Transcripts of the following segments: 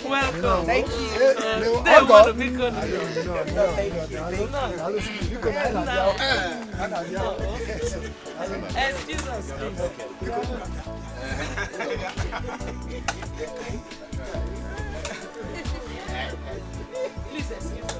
Welcome. Thank you. They want to be good. Excuse us, please excuse us.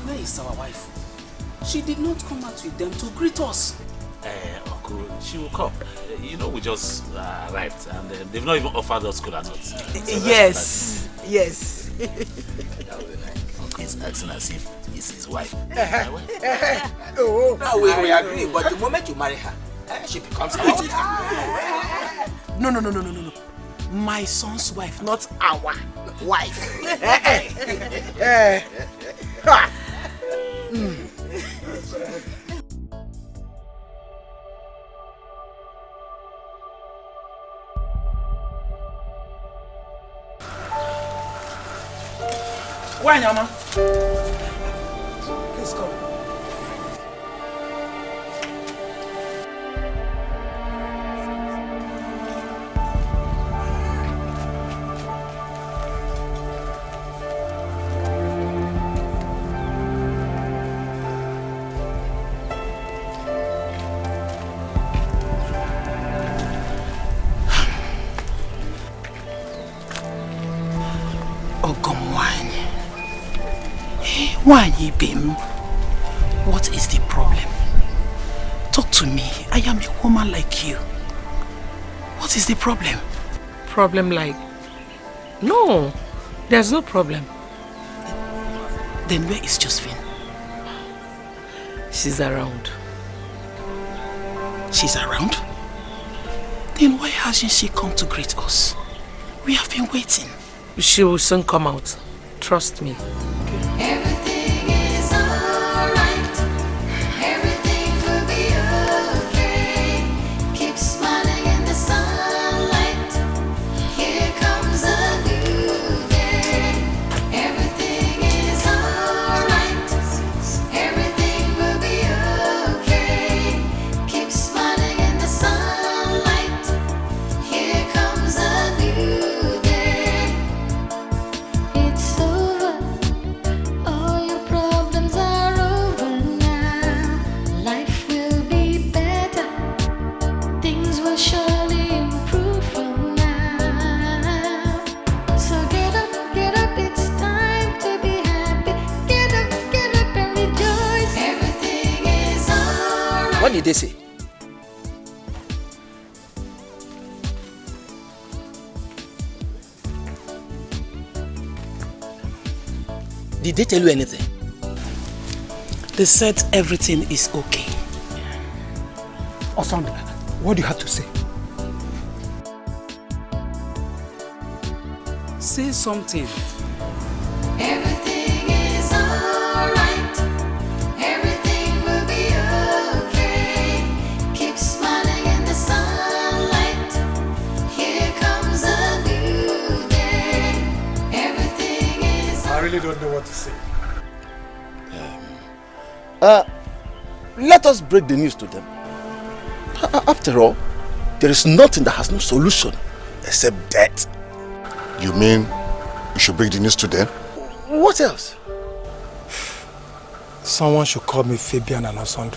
Where is our wife? She did not come out with them to greet us. Uncle, she will come. You know, we just arrived and they've not even offered us cola nuts. Yes, yes. Uncle is acting as if it's his wife. No, we agree, but the moment you marry her, she becomes our wife. No. My son's wife, not our wife. Why, Mama? Please come. Why, Bim? What is the problem? Talk to me. I am a woman like you. What is the problem? Problem like? No, there's no problem. Then where is Josephine? She's around. She's around? Then why hasn't she come to greet us? We have been waiting. She will soon come out. Trust me. Everything is alright. Everything will be okay. Keep smiling in the sunlight. Here comes a new day. Everything is alright. Everything will be okay. Keep smiling in the sunlight. Here comes a new day. It's over. All your problems are over now. Life will be better. Things will surely improve from now. So get up, it's time to be happy. Get up and rejoice. Everything is alright. What did they say? Did they tell you anything? They said everything is okay. Osand, what do you have to say? Say something. Everything is alright. Everything will be okay. Keep smiling in the sunlight. Here comes a new day. Everything is I really don't know what to say. Let us break the news to them. After all, there is nothing that has no solution except death. You mean we should break the news to them? What else? Someone should call me Fabian and Osand.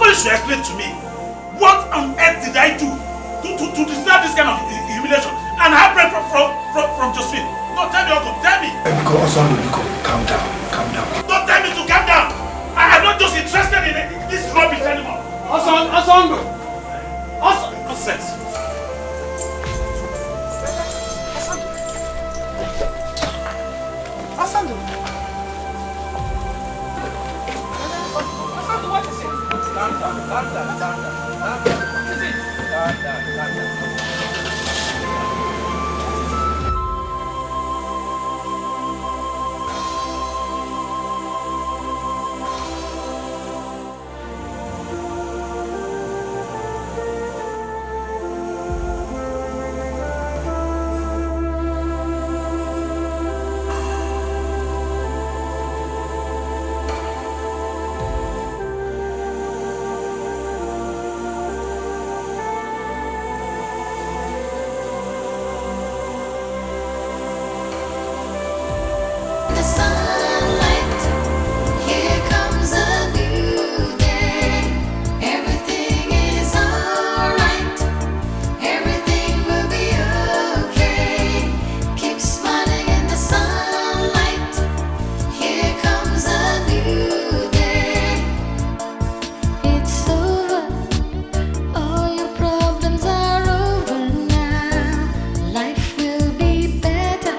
Somebody should explain to me, what on earth did I do to deserve this kind of humiliation and heartbreak from Josephine? No, tell me, Uncle, tell me. Because calm down, calm down. Don't tell me to calm down. I'm not just interested in this rubbish anymore. Nonsense. Asando, what is it? Calm down. What is it? Calm down. The sunlight, here comes a new day. Everything is alright. Everything will be okay. Keep smiling in the sunlight. Here comes a new day. It's over. All your problems are over now. Life will be better.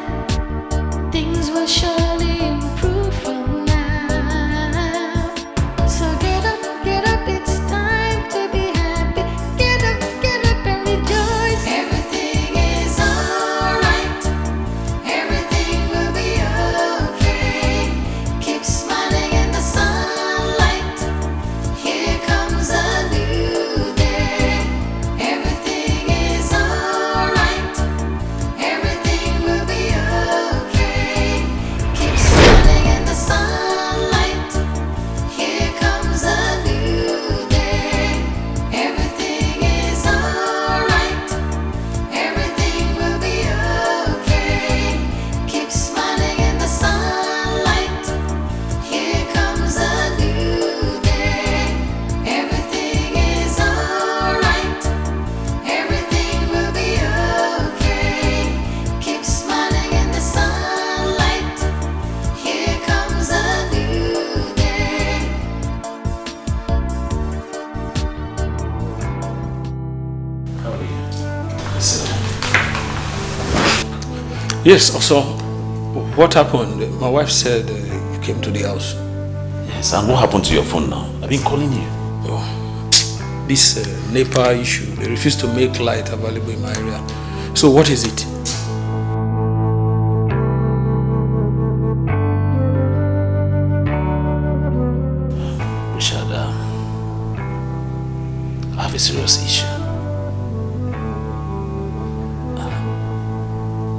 Things will surely improve from now. So get up, it's time to be happy. Get up and rejoice. Everything is alright. Everything will be okay. Keep smiling in the sunlight. Here comes a new day. Everything is alright. Everything will be okay. Keep smiling in the sunlight. Here comes a new day. Everything is alright. Everything will be okay. Keep smiling in the sunlight. Here comes a new day. Everything is alright. Everything will be okay. Keep smiling in the sunlight. Here comes a new day. How are you? Sit down. Yes, also, what happened? My wife said you came to the house. Yes, and what happened to your phone now? I've been calling you. This NEPA issue, they refuse to make light available in my area. So what is it? Richard, I have a serious issue.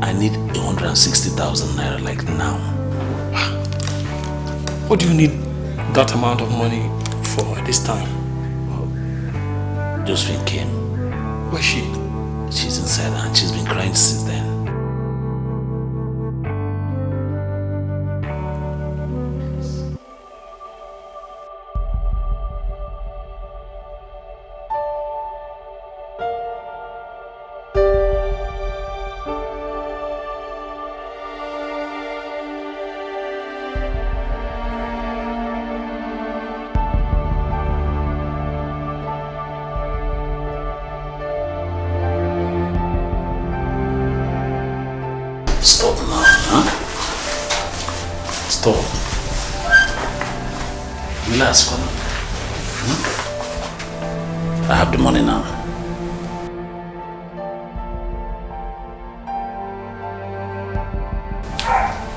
I need 160,000 naira like now. What do you need that amount of money for at this time? Josephine came. Where's she? She's inside and she's been crying since then. Stop now, huh? Stop. Relax, Colonel. I have the money now.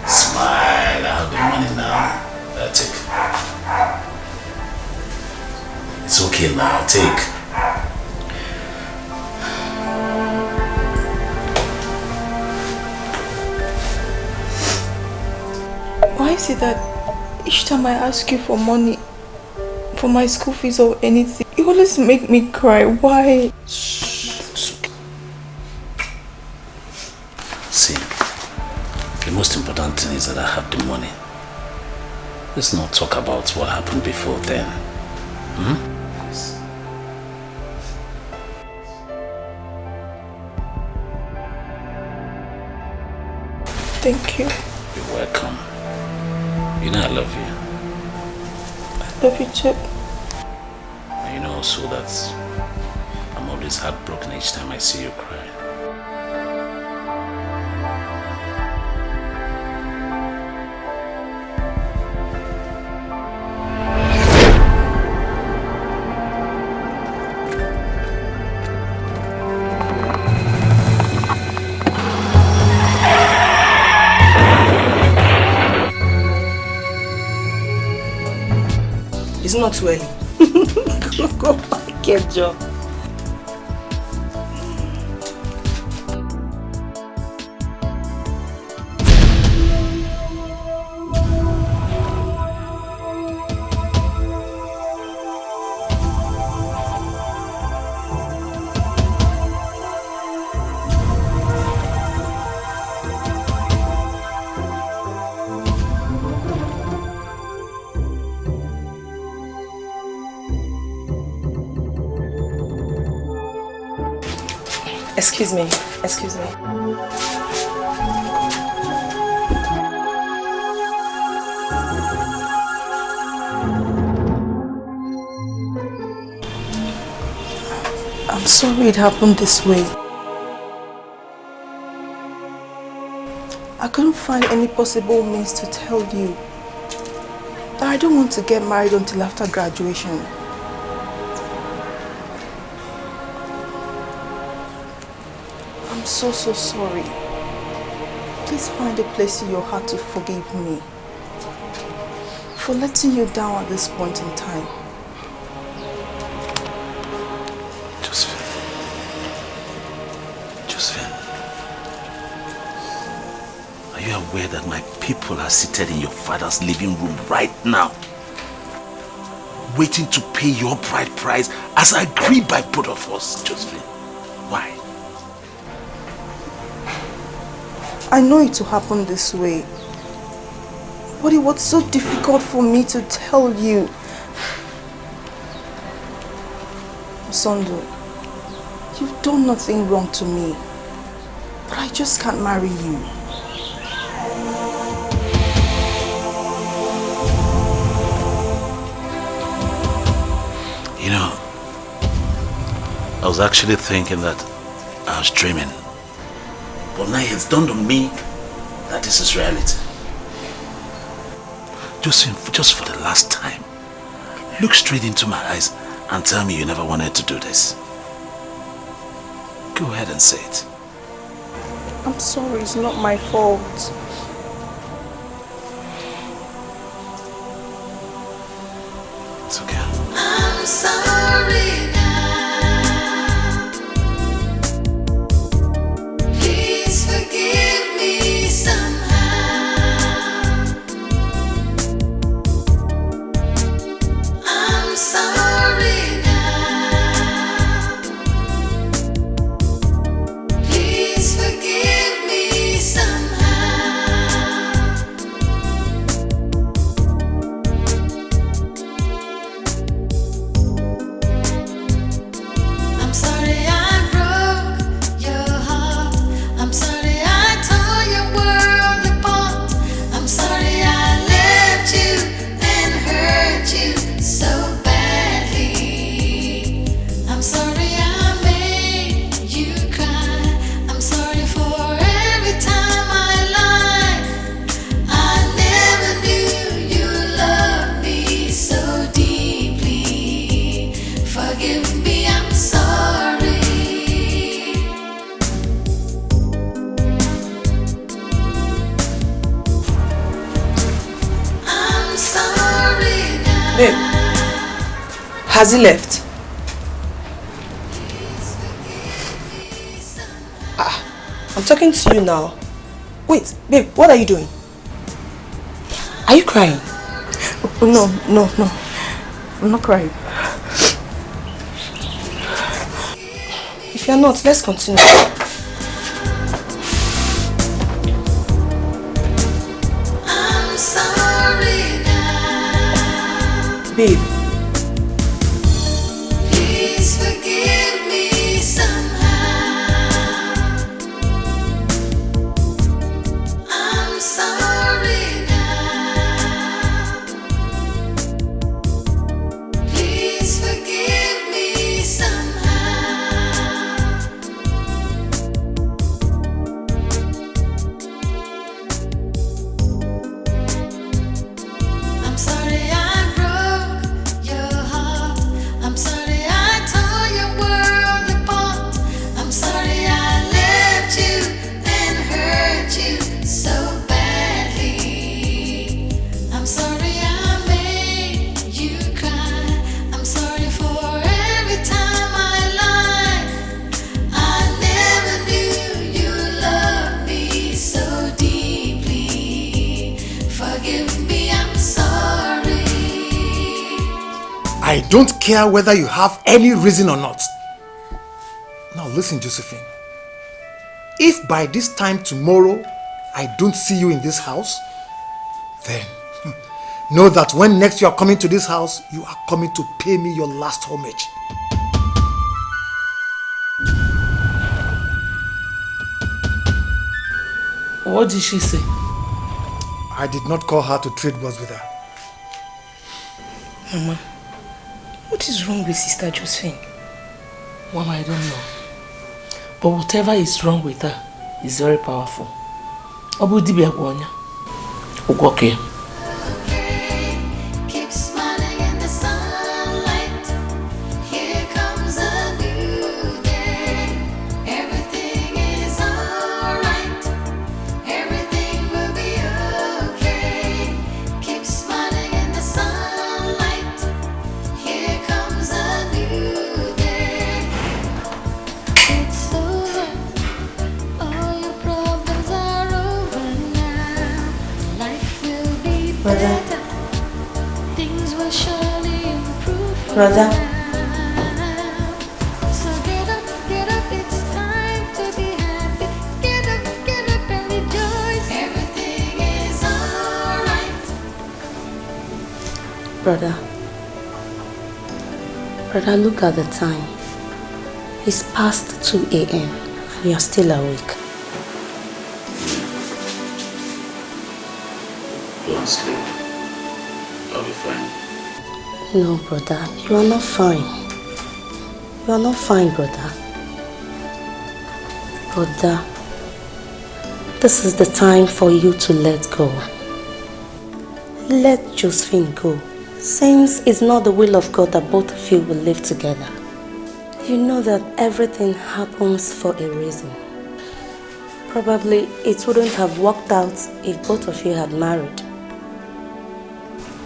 Smile, I have the money now. Take. It's okay now, take. Why is it that each time I ask you for money, for my school fees or anything, you always make me cry? Why? See, the most important thing is that I have the money. Let's not talk about what happened before then. Thank you. You're welcome. You know I love you. I love you too. And you know also that I'm always heartbroken each time I see you cry. It's not too early. Go back, your job. Excuse me. I'm sorry it happened this way. I couldn't find any possible means to tell you that I don't want to get married until after graduation. I'm so sorry. Please find a place in your heart to forgive me for letting you down at this point in time. Josephine, are you aware that my people are seated in your father's living room right now, waiting to pay your bride price as agreed by both of us, Josephine? Why? I know it will happen this way, but it was so difficult for me to tell you. Sondo, you've done nothing wrong to me, but I just can't marry you. You know, I was actually thinking that I was dreaming. But now it's dawned on me that this is reality. Just for the last time, look straight into my eyes and tell me you never wanted to do this. Go ahead and say it. I'm sorry, it's not my fault. It's okay. I'm sorry now. Please forgive me somehow. I'm sorry now. Please forgive me somehow. I'm sorry I broke your heart. I'm sorry I tore your world apart. I'm sorry I left you and hurt you so badly. I'm sorry I made you cry. I'm sorry for every time I lied. I never knew you loved me so deeply. Forgive me, I'm sorry. I'm sorry now. Babe, has he left? I'm talking to you now. Wait, babe, what are you doing? Are you crying? Oh, no. I'm not crying. If you're not, let's continue. I'm sorry now. Babe, Please forgive me somehow. I'm I don't care whether you have any reason or not. Now listen, Josephine. If by this time tomorrow I don't see you in this house, then know that when next you are coming to this house, you are coming to pay me your last homage. What did she say? I did not call her to trade words with her. Mama, what is wrong with Sister Josephine? Mama, I don't know. But whatever is wrong with her is very powerful. Obu dibia gwonya. Ugoke. Keep smiling in the sunlight. Here comes a new day. Everything is alright. Everything will be okay. Keep smiling in the sunlight. Here comes a new day. It's over. All your problems are over now. Life will be Brother. better. Things will surely improve for Brother. now. So get up, it's time to be happy. Get up and rejoice. Everything is alright. Brother, look at the time. It's past 2 a.m. and you're still awake. Don't sleep. I'll be fine. No, brother, you are not fine. You are not fine, brother. Brother, this is the time for you to let go. Let Josephine go, since it's not the will of God that both of you will live together. You know that everything happens for a reason. Probably it wouldn't have worked out if both of you had married.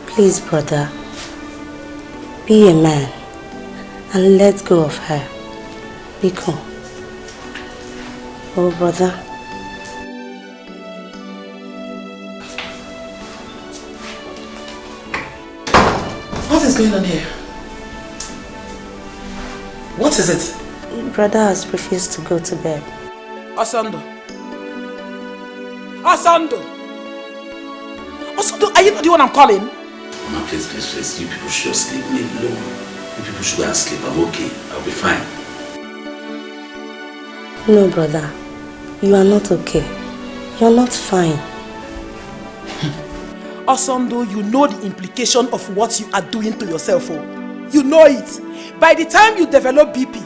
Please, brother, be a man and let go of her. Biko. Oh, brother. What is going on here? What is it? Brother has refused to go to bed. Osando, are you not the one I'm calling? Mama, please. You people should just leave me alone. You people should go and sleep. I'm okay. I'll be fine. No, brother. You are not okay. You are not fine. Osando, you know the implication of what you are doing to yourself. Oh. You know it. By the time you develop BP,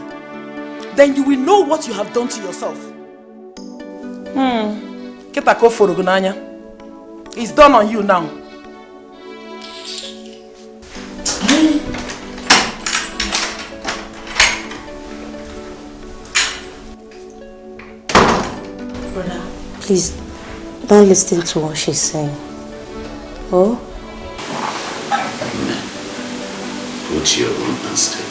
then you will know what you have done to yourself. Ketako forogunanya. It's done on you now. Brother, please don't listen to what she's saying. Oh? Go to your room and sleep.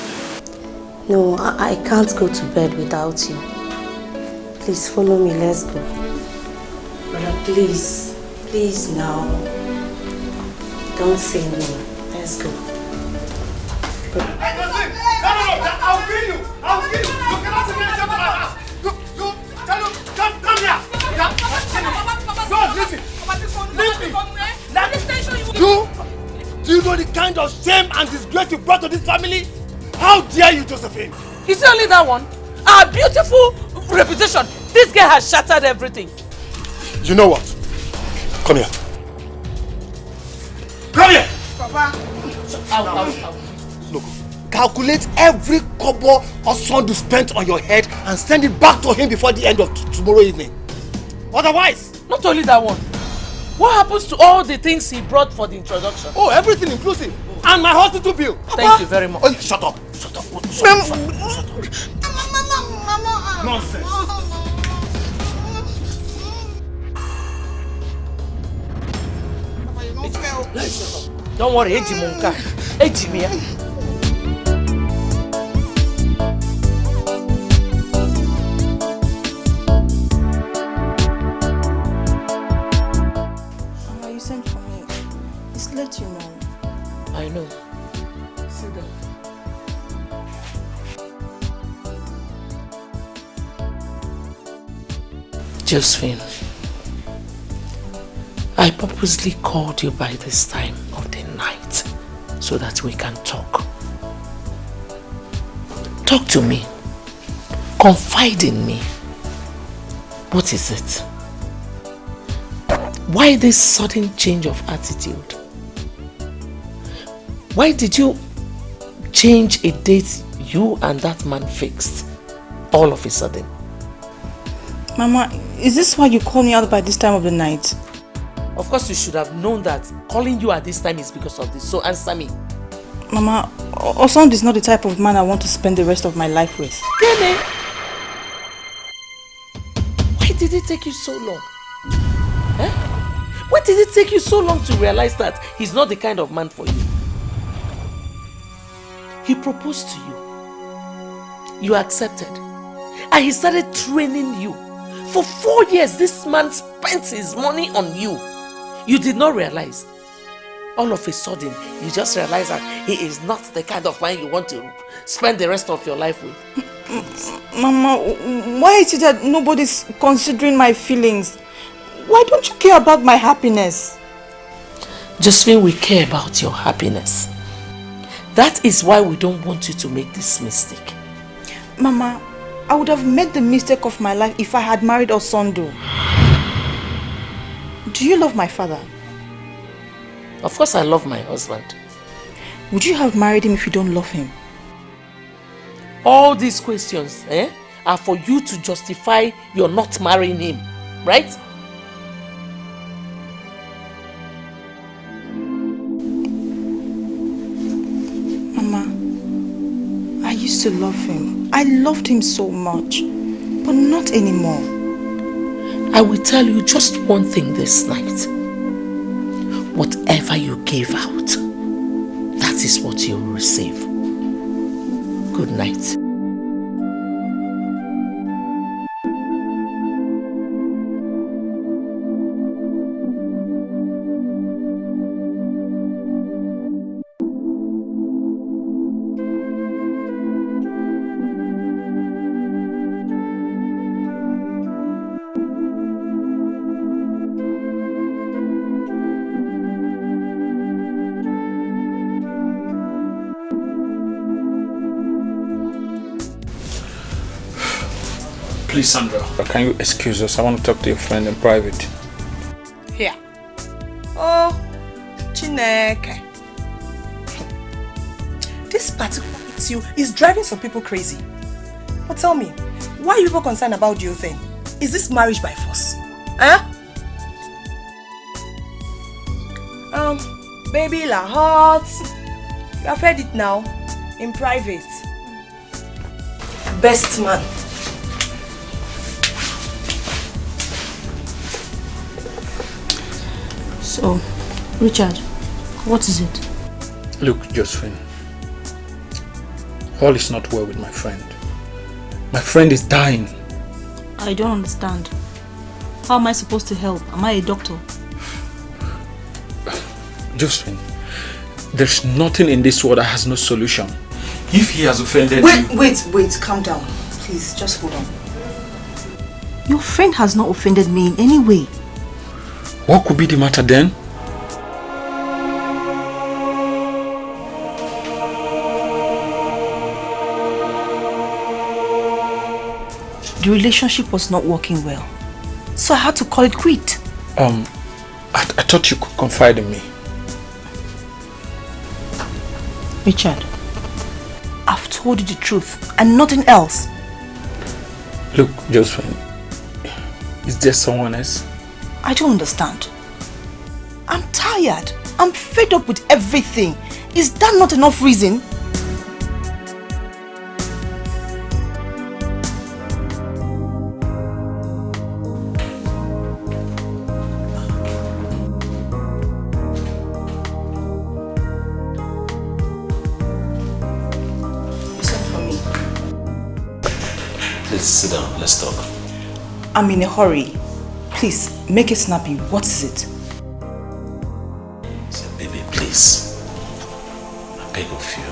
No, I can't go to bed without you. Please follow me, let's go. Brother, please. Please now. Don't say no. Let's go. Hey, no, I'll kill you. You cannot see me into my house. Come here. No, listen. Leave me. Do you know the kind of shame and disgrace you brought to this family? How dare you, Josephine? Is it only that one? Our beautiful reputation. This girl has shattered everything. You know what? Come here. Come here! Papa. Look, calculate every kobo Osondu spent on your head and send it back to him before the end of tomorrow evening. Otherwise... Not only that one. What happens to all the things he brought for the introduction? Oh, everything inclusive. And my hospital bill. Thank you very much. Oh, shut up. Nonsense. Don't worry, Ejimunka. Ejimia. You sent for me. Just let you know. I know. Sit down. Josephine, I purposely called you by this time of the night so that we can talk. Talk to me. Confide in me. What is it? Why this sudden change of attitude? Why did you change a date you and that man fixed all of a sudden? Mama, is this why you call me out by this time of the night? Of course you should have known that calling you at this time is because of this, so answer me. Mama, Osand is not the type of man I want to spend the rest of my life with. Really? Why did it take you so long? Eh? Why did it take you so long to realize that he's not the kind of man for you? He proposed to you. You accepted. And he started training you. For 4 years, this man spent his money on you. You did not realize. All of a sudden, you just realize that he is not the kind of man you want to spend the rest of your life with. Mama, why is it that nobody's considering my feelings? Why don't you care about my happiness? Josephine, we care about your happiness. That is why we don't want you to make this mistake. Mama, I would have made the mistake of my life if I had married Osondo. Do you love my father? Of course I love my husband. Would you have married him if you don't love him? All these questions are for you to justify your not marrying him, right? Mama, I used to love him. I loved him so much, but not anymore. I will tell you just one thing this night. Whatever you give out, that is what you will receive. Good night. Please, Sandra, can you excuse us? I want to talk to your friend in private. Here. Oh, Chineke. This particular issue is driving some people crazy. But tell me, why are you people concerned about the whole thing? Is this marriage by force? Huh? Baby la hot. You have heard it now, in private. Best man. So, Richard, what is it? Look, Josephine, all is not well with my friend. My friend is dying. I don't understand. How am I supposed to help? Am I a doctor? Josephine, there's nothing in this world that has no solution. If he has offended you... Wait, calm down. Please, just hold on. Your friend has not offended me in any way. What could be the matter then? The relationship was not working well, so I had to call it quit. I thought you could confide in me. Richard, I've told you the truth and nothing else. Look, Josephine, is there someone else? I don't understand. I'm tired. I'm fed up with everything. Is that not enough reason? Sit down, let's talk. I'm in a hurry. Please, make it snappy. What is it? So, baby, please. I beg of you.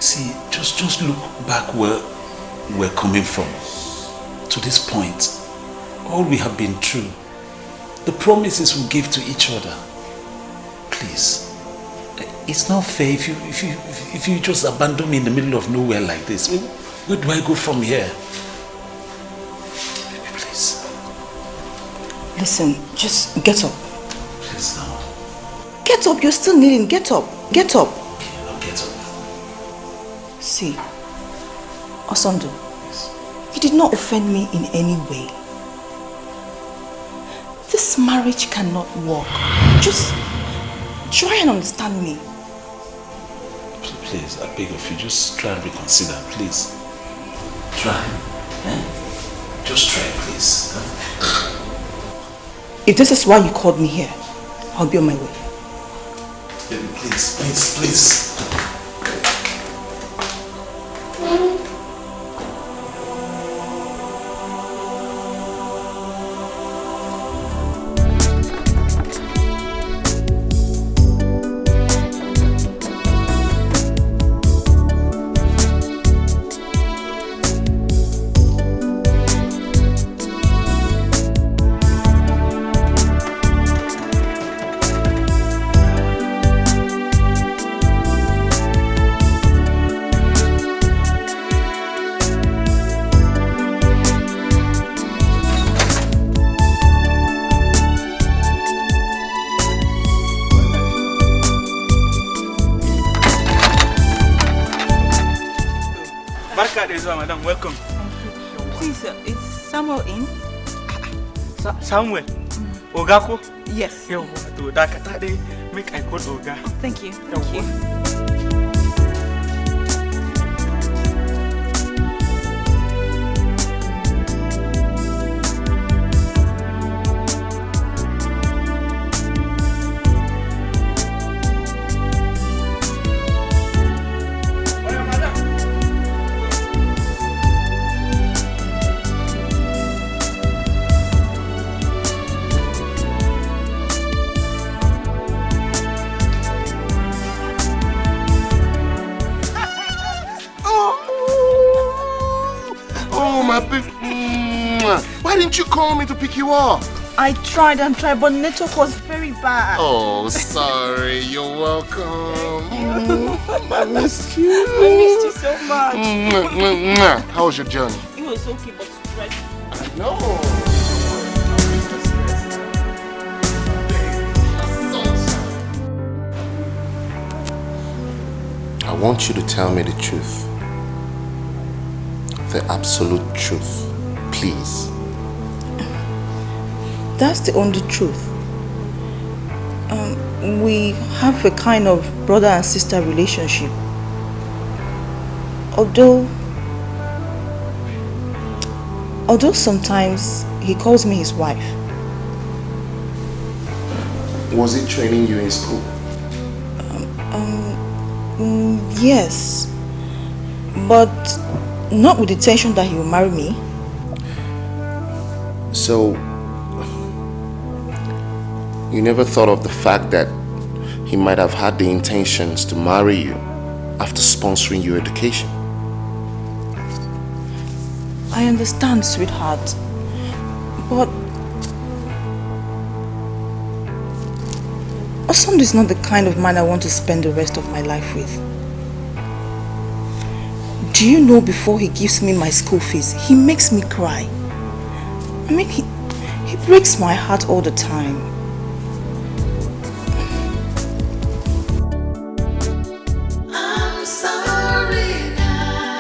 See, just look back where we're coming from. To this point. all we have been through, the promises we gave to each other. Please, it's not fair if you just abandon me in the middle of nowhere like this. Where do I go from here? Please. Listen, just get up. Please now. Get up, you're still kneeling. Get up. Get up. Okay, I'll get up. See, Osando, you did not offend me in any way. This marriage cannot work. Just try and understand me. Please, I beg of you, just try and reconsider, please. Try. Just try, please. If this is why you called me here, I'll be on my way. Baby, please. Madam, welcome. Please, is Samuel in? Samuel? Ogako? Yes. Yo, to Dakata de make I call Oga. Oh, thank you. Thank you. Why didn't you call me to pick you up? I tried and tried, but network was very bad. Oh, sorry. You're welcome. I missed you. I missed you so much. How was your journey? It was okay, but stressful. No. I want you to tell me the truth. The absolute truth. Please. That's the only truth. We have a kind of brother and sister relationship. Although sometimes he calls me his wife. Was he training you in school? Yes. But not with the intention that he will marry me. So, you never thought of the fact that he might have had the intentions to marry you after sponsoring your education? I understand, sweetheart. But Osando is not the kind of man I want to spend the rest of my life with. Do you know, before he gives me my school fees, he makes me cry. I mean, he breaks my heart all the time. I'm sorry now.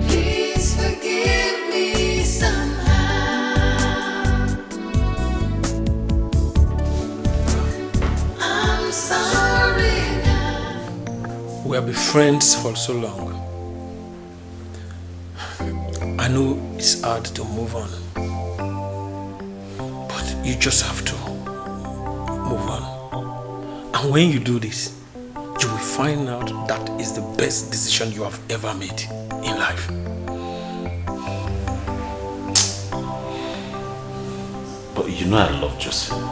Please forgive me somehow. I'm sorry now. We have been friends for so long. I know it's hard to move on, but you just have to move on. And when you do this, you will find out that is the best decision you have ever made in life. But you know I love Josephine.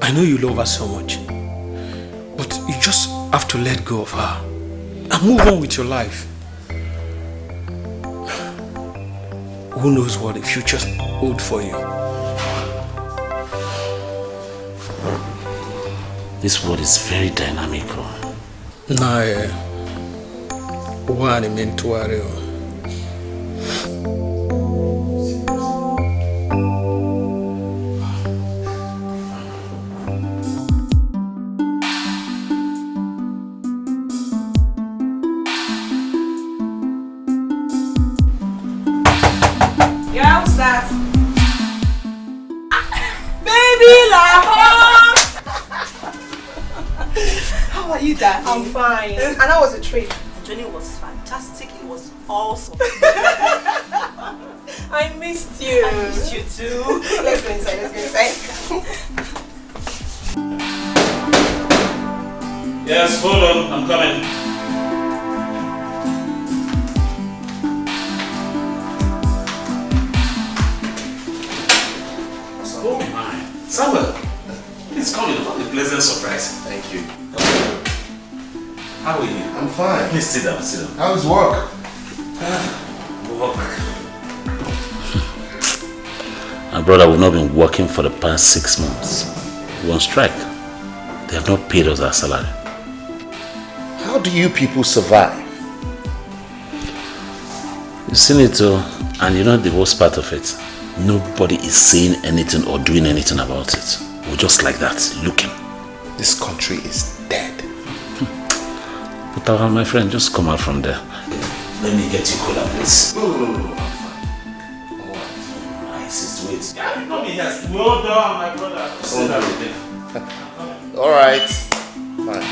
I know you love her so much, but you just have to let go of her. and move on with your life. Who knows what the future holds for you? This world is very dynamic. Nah, what I mean to worry. Yeah, what's that? Baby Lahore! How are you, darling? I'm fine. And how was the trip? The journey was fantastic. It was awesome. I missed you. I missed you too. Let's go inside. Let's go inside. Yes, hold on. I'm coming. Oh my. Samuel, please come in. What a pleasant surprise. Thank you. How are you? I'm fine. Please sit down, sit down. How's work? Work. My brother, we've not been working for the past 6 months. We're on strike. They have not paid us our salary. How do you people survive? You've seen it too, and you know the worst part of it? Nobody is saying anything or doing anything about it. We're just like that, looking. This country is dead. But my friend, just come out from there. Let me get you cola, please. No, I'm fine. I insist, wait. Yeah, you come in here. Well done, my brother. Sit down with me. Alright. Fine.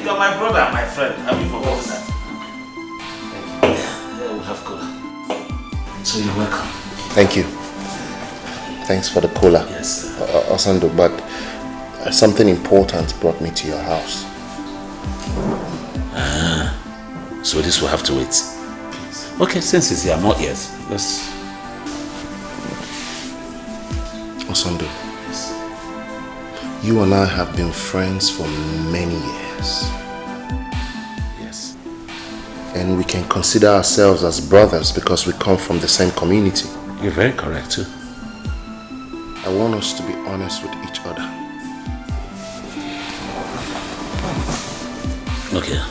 You're my brother, my friend. Have you forgotten that? Yeah, we'll have cola. So you're welcome. Thank you. Thanks for the cola. Yes, sir. Osando, but something important brought me to your house. So this will have to wait. Okay, since it's here, not yet. Let's... Osando, you and I have been friends for many years. Yes. And we can consider ourselves as brothers because we come from the same community. You're very correct too. I want us to be honest with each other. Okay.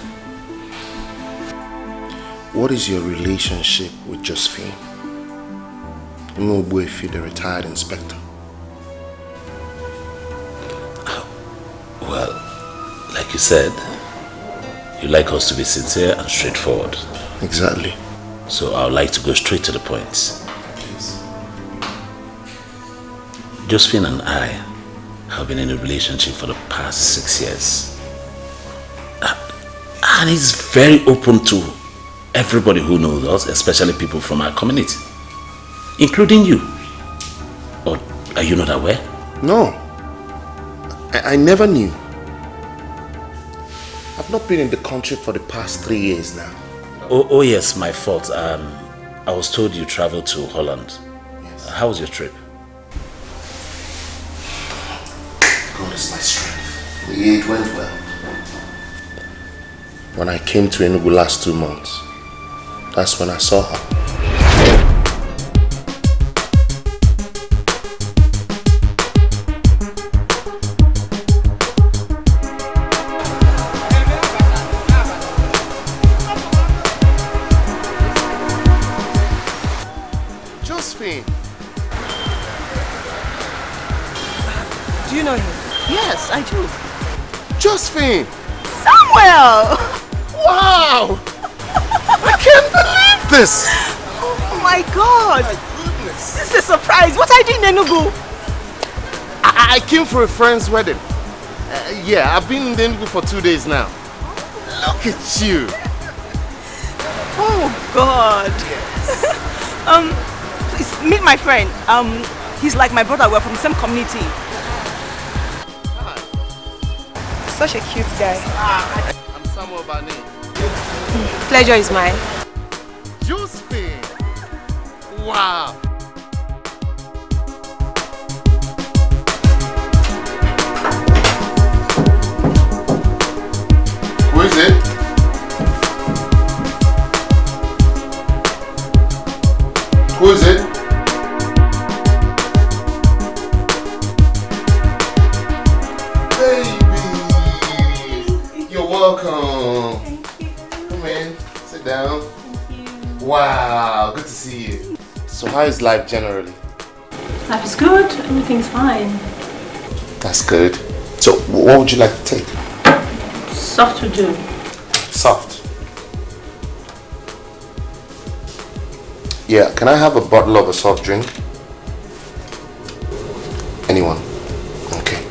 What is your relationship with Josephine? Imogbuefi, the retired inspector. Well, like you said, you like us to be sincere and straightforward. Exactly. So I would like to go straight to the point. Josephine and I have been in a relationship for the past 6 years. And he's very open to everybody who knows us, especially people from our community, including you. Or are you not aware? No. I never knew. I've not been in the country for the past 3 years now. Oh yes, my fault. I was told you traveled to Holland. Yes. How was your trip? God is my strength. Yeah, it went well. When I came to Enugu last 2 months, that's when I saw her. Josephine. Do you know him? Yes, I do. Josephine. Samuel! Wow! I can't believe this! Oh my God! My goodness! This is a surprise. What are you doing in Enugu? I came for a friend's wedding. Yeah, I've been in Enugu for 2 days now. Look at you! Oh God! Yes. Please meet my friend. He's like my brother. We're from the same community. Hi. Such a cute guy. I'm Samuel by name. Pleasure is mine. Josephine! Wow! Wow, good to see you. So how is life generally? Life is good, everything's fine. That's good. So what would you like to take? Soft to do. Soft. Yeah, can I have a bottle of a soft drink? Anyone? Okay.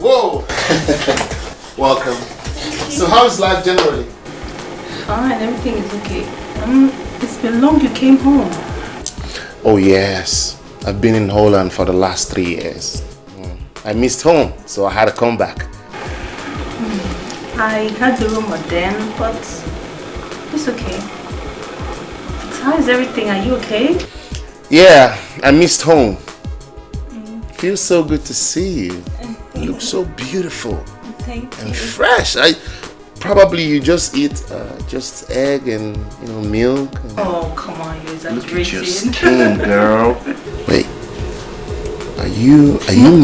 Whoa! Welcome. So how is life generally? Fine, everything is okay. It's been long you came home. Oh yes, I've been in Holland for the last 3 years. I missed home, so I had to come back. I had the rumor then, but it's okay. How is everything? Are you okay? Yeah, I missed home. Feels so good to see you. You look so beautiful. Thank you. And fresh. Probably you just eat just egg and milk. And Oh come on, you're look at your exaggerating. skin, girl. Wait, are you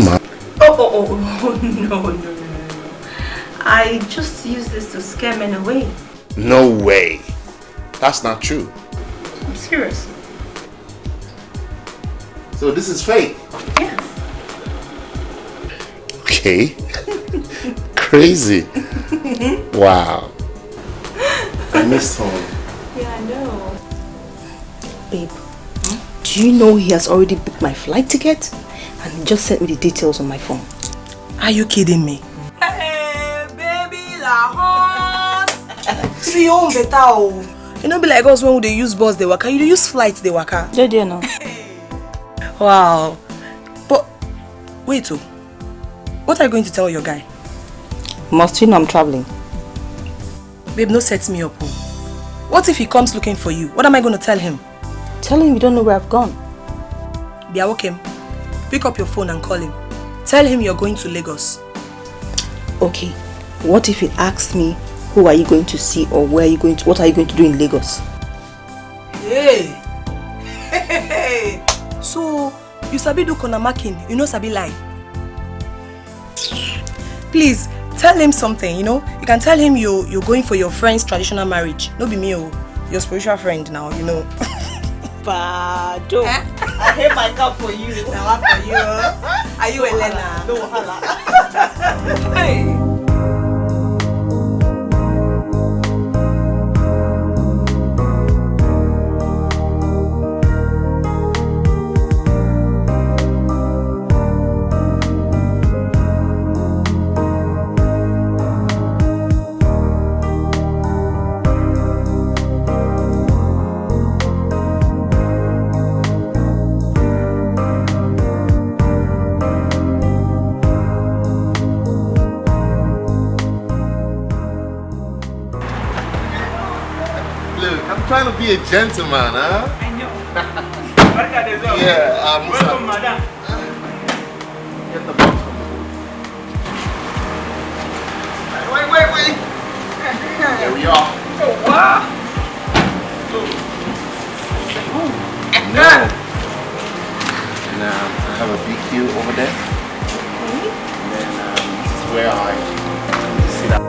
mad? Oh, no. I just use this to scare men away. No way. That's not true. I'm serious. So this is fake. Yes. Okay. Crazy. Wow. I missed home. Yeah, I know. Babe, do you know he has already booked my flight ticket? And he just sent me the details on my phone. Are you kidding me? Hey, baby, la horse. You own better, oh. You know, be like us when they use bus, they waka. You use flights, they waka. Yeah, dear, no. Wow. But, wait, oh. What are you going to tell your guy? Must you know I'm traveling? Babe, no set me up, oh. What if he comes looking for you? What am I going to tell him? Tell him you don't know where I've gone. Biawokem, pick up your phone and call him. Tell him you're going to Lagos. Okay, what if he asks me, who are you going to see or where are you going to, what are you going to do in Lagos? Hey! So, you sabi do konamakin, you know sabi lie. Please, tell him something, you know. You can tell him you're going for your friend's traditional marriage. No be me, oh. Your spiritual friend now, you know. Bado. I hate my cup for you. Now for you. Are you Elena? No wahala. Hey. Trying to be a gentleman, huh? I know. Yeah, welcome, madam. Get the box from me. Wait. Here we are. Oh, wow. No. Now, I have a big queue over there. Okay. And then this is where I sit down.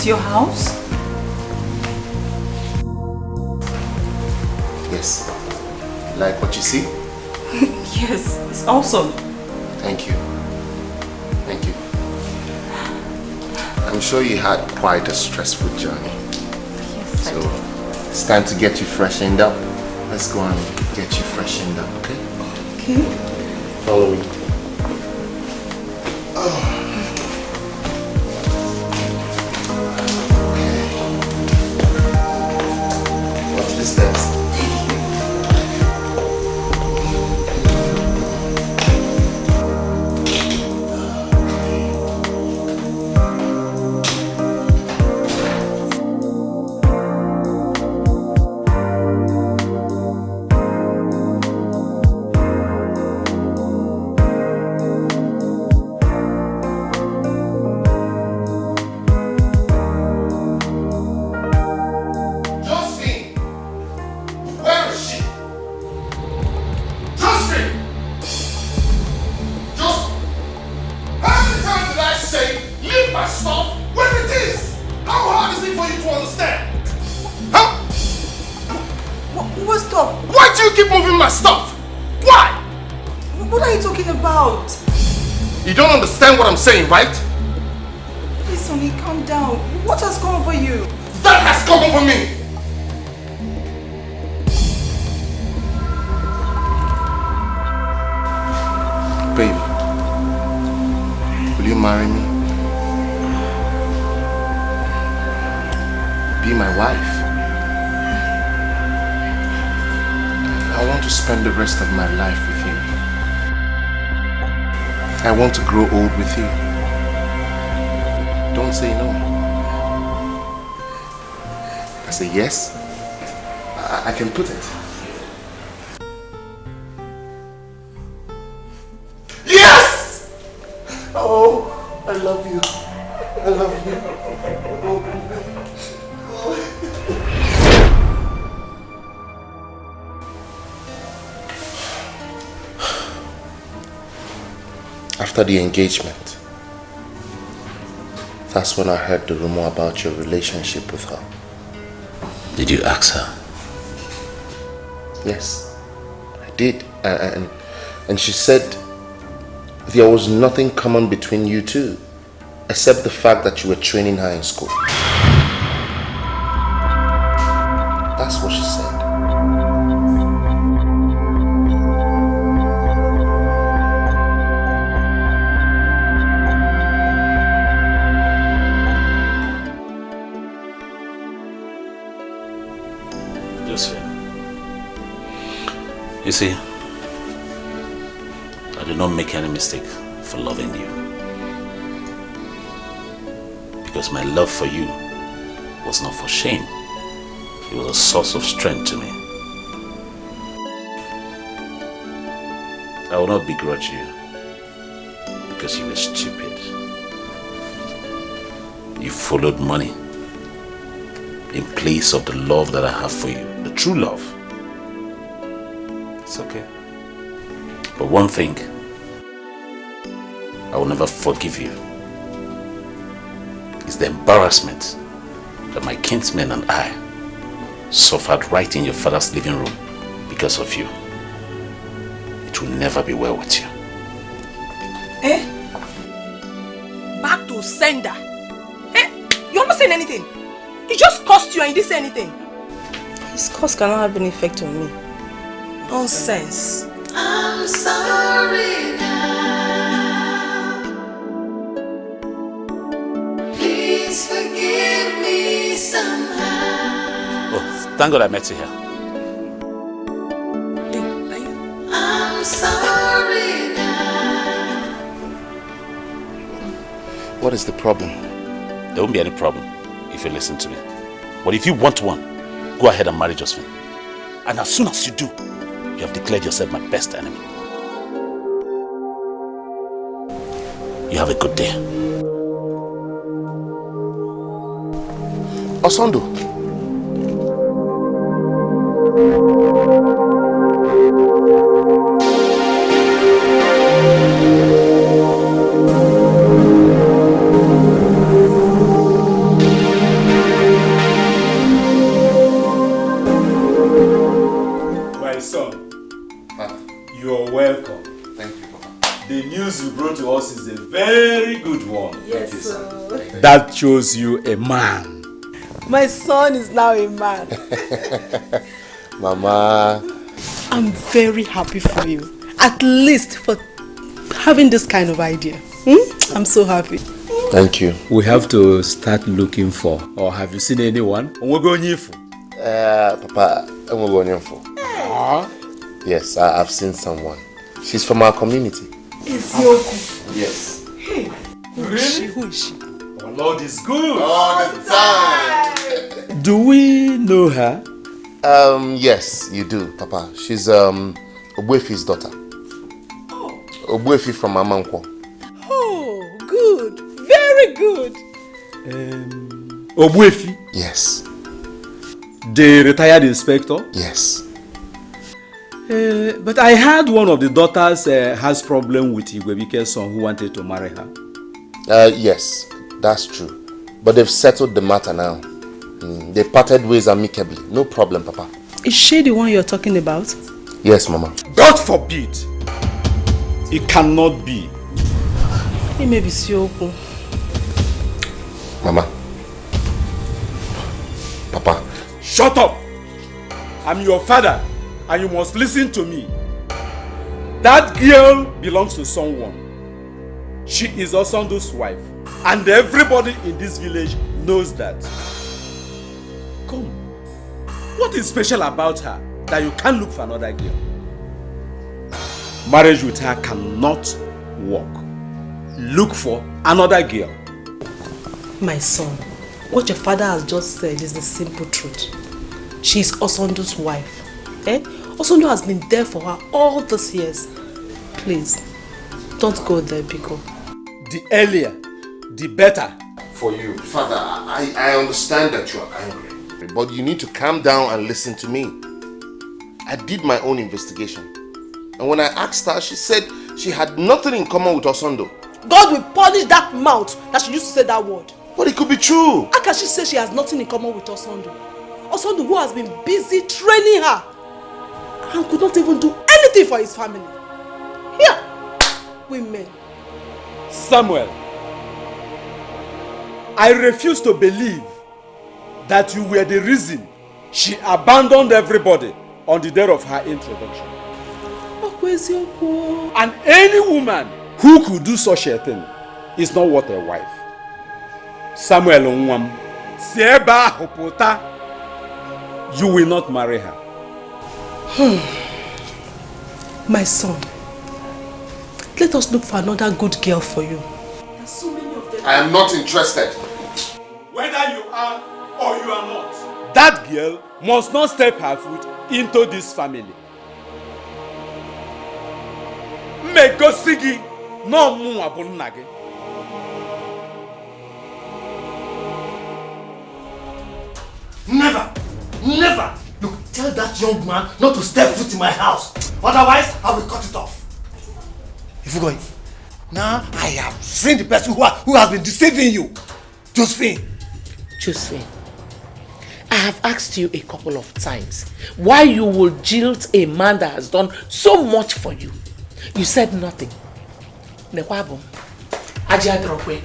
Your house? Yes. Like what you see? Yes, it's awesome. Thank you. I'm sure you had quite a stressful journey. Yes, so it's time to get you freshened up. Let's go and get you freshened up, okay? Okay. Follow me. Watch the steps. What I'm saying, right? Please, Sonny, calm down. What has come over you? That has come over me! Babe, will you marry me? Be my wife. I want to spend the rest of my life with you. I want to grow old with you. Don't say no. I say yes. I can put it. Yes! Oh, I love you. I love you. After the engagement, that's when I heard the rumor about your relationship with her. Did you ask her? Yes, I did. And she said there was nothing common between you two, except the fact that you were training her in school. That's what she said. You see, I did not make any mistake for loving you. Because my love for you was not for shame. It was a source of strength to me. I will not begrudge you because you were stupid. You followed money in place of the love that I have for you, the true love. It's okay. But one thing, I will never forgive you, is the embarrassment that my kinsmen and I suffered right in your father's living room because of you. It will never be well with you. Eh? Back to sender. Eh? You're not saying anything. It just cost you and you didn't say anything. His cost cannot have an effect on me. Nonsense. I'm sorry now. Please forgive me somehow. Oh, thank God I met you here. I'm sorry now. What is the problem? There won't be any problem if you listen to me. But if you want one, go ahead and marry Josephine. And as soon as you do, you have declared yourself my best enemy. You have a good day. Osondo. My son, you're welcome. Thank you, Papa. The news you brought to us is a very good one. Yes, sir. That shows you a man. My son is now a man. Mama. I'm very happy for you. At least for having this kind of idea. I'm so happy. Thank you. We have to start looking for, or have you seen anyone? Papa, yes, I've seen someone. She's from our community. Yes. Hey, who is she? Who is she? Our Lord is good. All the time. Do we know her? Yes, you do, Papa. She's Ogbuefi's daughter. Oh. Ogbuefi from Amankwo. Oh, good. Very good. Ogbuefi? Yes. The retired inspector? Yes. But I heard one of the daughters has problem with Igwebike's son who wanted to marry her. Yes, that's true. But they've settled the matter now. They parted ways amicably. No problem, Papa. Is she the one you're talking about? Yes, Mama. God forbid! It cannot be. It may be Sioko. Mama. Papa. Shut up! I'm your father and you must listen to me. That girl belongs to someone. She is Osondo's wife and everybody in this village knows that. Come. What is special about her that you can't look for another girl? Marriage with her cannot work. Look for another girl. My son, what your father has just said is the simple truth. She is Osondo's wife. Osondo has been there for her all these years. Please, don't go there, Biko. The earlier, the better. For you. Father, I understand that you are angry. But you need to calm down and listen to me. I did my own investigation. And when I asked her, she said she had nothing in common with Osondo. God will punish that mouth that she used to say that word. But it could be true. How can she say she has nothing in common with Osondo? Osondo, who has been busy training her and could not even do anything for his family. Here, women. Samuel, I refuse to believe that you were the reason she abandoned everybody on the day of her introduction. And any woman who could do such a thing is not worth a wife. Samuel Onwam, Seba Hopota, you will not marry her. My son, let us look for another good girl for you. I am not interested. Whether you are or you are not, that girl must not step her foot into this family. Megosigi no mu abunage. Never! Never! Look, tell that young man not to step foot in my house. Otherwise, I will cut it off. If you go in. Now, I have seen the person who has been deceiving you. Josephine. Josephine, I have asked you a couple of times why you will jilt a man that has done so much for you. You said nothing. Nekwabo, Ajadrokwe.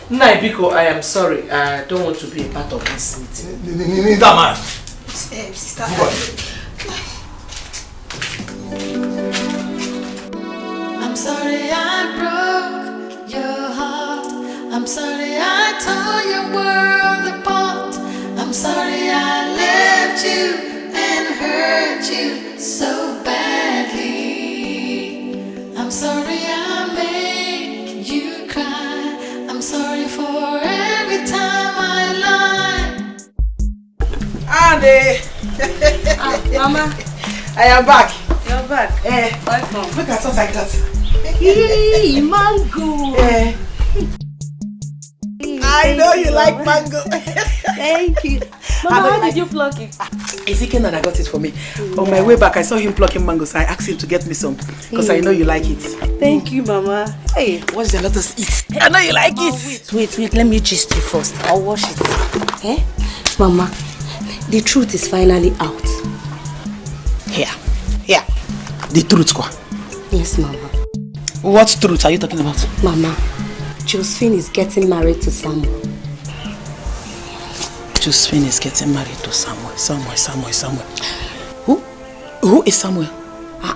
Naibiko, I am sorry. I don't want to be a part of this meeting. Neither man. Sister. I'm sorry I broke your heart. I'm sorry I tore your world apart. I'm sorry I left you and hurt you so badly. I'm sorry I made you cry. I'm sorry for every time I lied. Andy! Mama, I am back. you're back. Welcome. Look at what I got. Hey, mango. I know you like mango. Thank you. Mama, how did you pluck it? It's Ike and I got it for me. On my way back, I saw him plucking mango, so I asked him to get me some because I know you like it. Thank you, Mama. Hey, watch the let us eat. I know you like it. Wait, let me gist you first. I'll wash it. Eh? Mama, the truth is finally out. Here. The truth, kwa. Yes, Mama. What truth are you talking about? Mama, Josephine is getting married to Samuel. Josephine is getting married to Samuel. Who? Who is Samuel?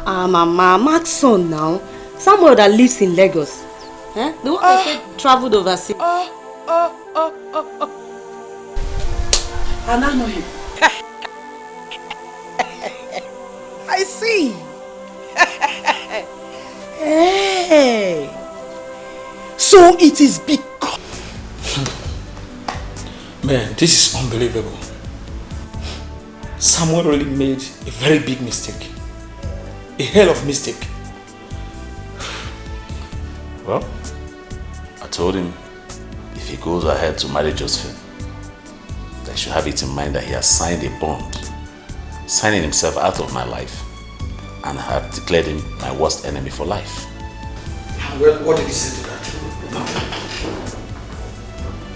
Mama, Mark's son now. Samuel that lives in Lagos. Eh? The one I said traveled overseas. And I know him. I see. Hey. So it is because... Man, this is unbelievable. Samuel really made a very big mistake. A hell of a mistake. Well, I told him if he goes ahead to marry Josephine, I should have it in mind that he has signed a bond, signing himself out of my life, and I have declared him my worst enemy for life. Well, what did he say to that?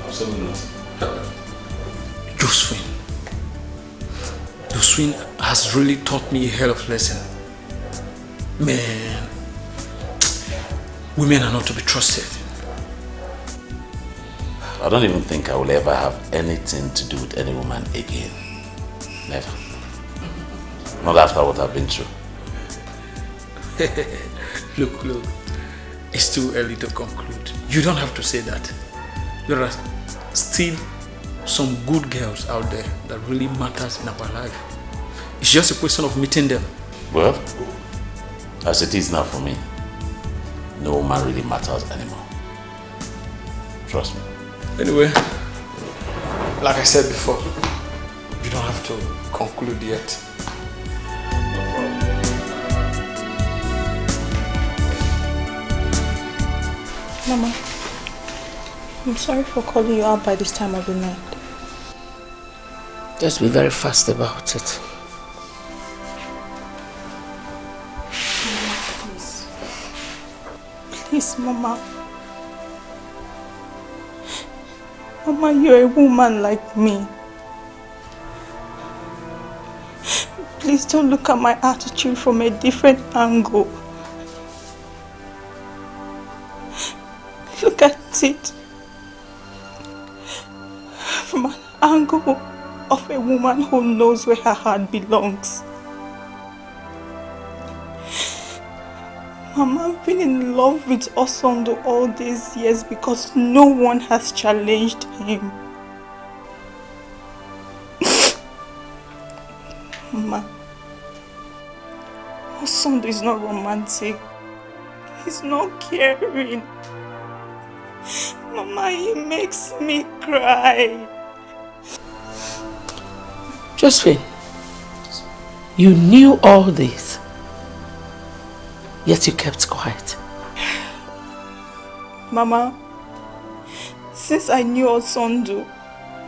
Absolutely nothing. Josephine has really taught me a hell of a lesson. Man, women are not to be trusted. I don't even think I will ever have anything to do with any woman again. Never. Not after what I've been through. Look. It's too early to conclude. You don't have to say that. There are still some good girls out there that really matters in our life. It's just a question of meeting them. Well, as it is now for me, no woman really matters anymore. Trust me. Anyway, like I said before, you don't have to conclude yet. Mama, I'm sorry for calling you out by this time of the night. Just be very fast about it. Please. Please, Mama. Mama, you're a woman like me. Please don't look at my attitude from a different angle. Look at it from an angle of a woman who knows where her heart belongs. Mama, I've been in love with Osondo all these years because no one has challenged him. Mama, Osondo is not romantic. He's not caring. Mama, he makes me cry. Josephine, you knew all this, yet you kept quiet. Mama, since I knew Osondo,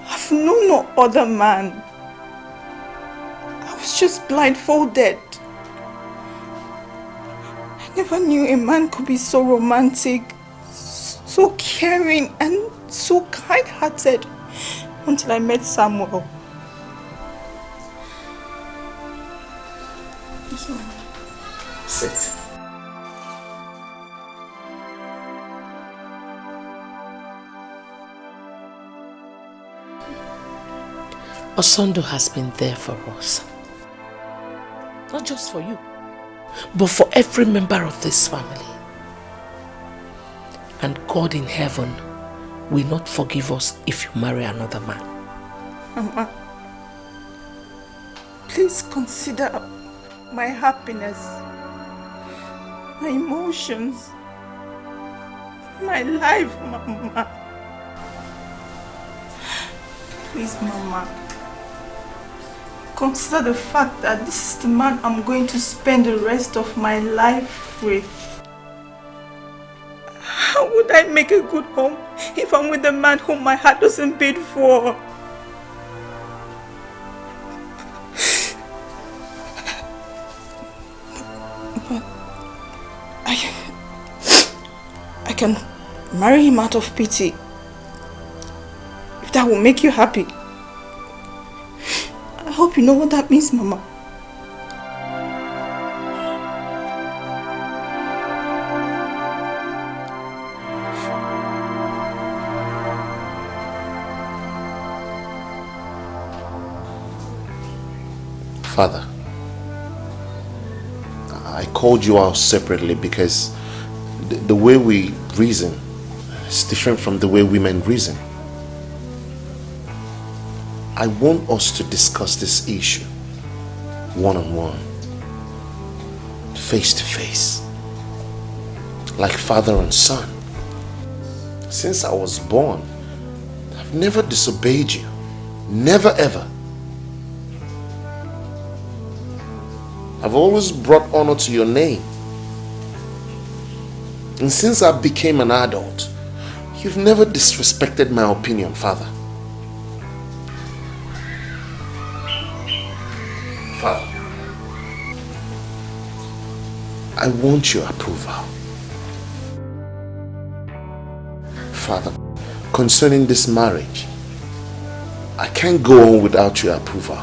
I've known no other man. I was just blindfolded. I never knew a man could be so romantic, so caring and so kind-hearted until I met Samuel. Sit. Osondo has been there for us. Not just for you, but for every member of this family. And God in heaven will not forgive us if you marry another man. Mama, please consider my happiness, my emotions, my life, Mama. Please, Mama, consider the fact that this is the man I'm going to spend the rest of my life with. How would I make a good home if I'm with a man whom my heart doesn't beat for? But I can marry him out of pity. If that will make you happy. I hope you know what that means, Mama. Father, I called you out separately because the way we reason is different from the way women reason. I want us to discuss this issue one-on-one, face-to-face, like father and son. Since I was born, I've never disobeyed you. Never ever. I've always brought honor to your name. And since I became an adult, you've never disrespected my opinion, Father. Father, I want your approval. Father, concerning this marriage, I can't go on without your approval.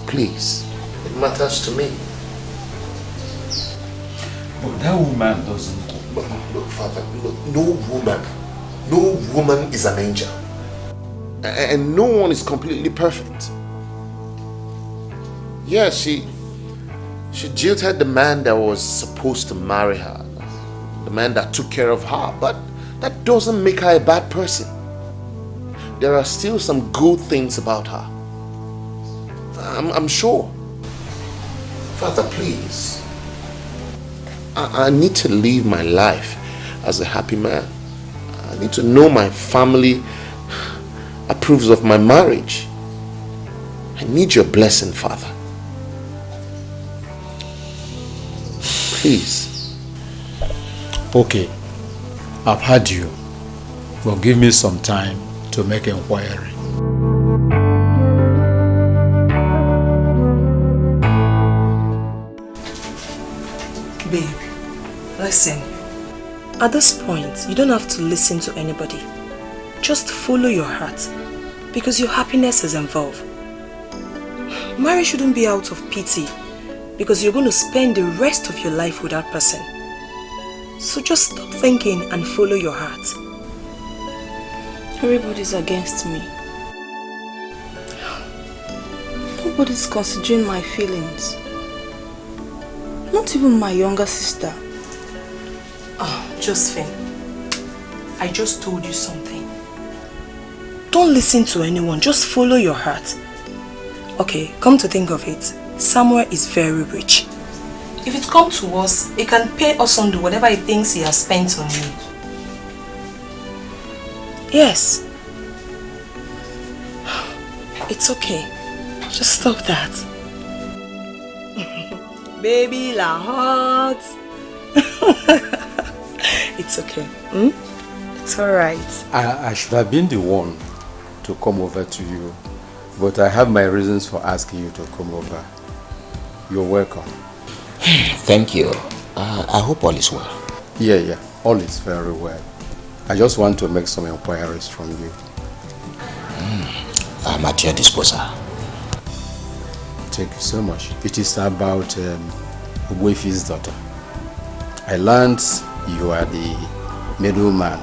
Please, it matters to me. But that woman doesn't. Look, Father, look, no woman is an angel. And no one is completely perfect. Yeah, she jilted the man that was supposed to marry her, the man that took care of her, but that doesn't make her a bad person. There are still some good things about her. I'm sure. Father, please. I need to live my life as a happy man. I need to know my family approves of my marriage. I need your blessing, Father. Please. Okay, I've heard you, but give me some time to make inquiry. Babe, listen. At this point, you don't have to listen to anybody. Just follow your heart, because your happiness is involved. Marriage shouldn't be out of pity, because you're going to spend the rest of your life with that person. So just stop thinking and follow your heart. Everybody's against me. Nobody's considering my feelings. Not even my younger sister. Oh, Josephine, I just told you something. Don't listen to anyone, just follow your heart. Okay, come to think of it, Samuel is very rich. If it comes to us, he can pay us on whatever he thinks he has spent on you. Yes. It's okay. Just stop that. Baby la hot. It's okay. It's alright. I should have been the one to come over to you, but I have my reasons for asking you to come over. You're welcome. Thank you. I hope all is well. Yeah, all is very well. I just want to make some inquiries from you. I'm at your disposal. Thank you so much. It is about Ogwefi's daughter. I learned you are the middleman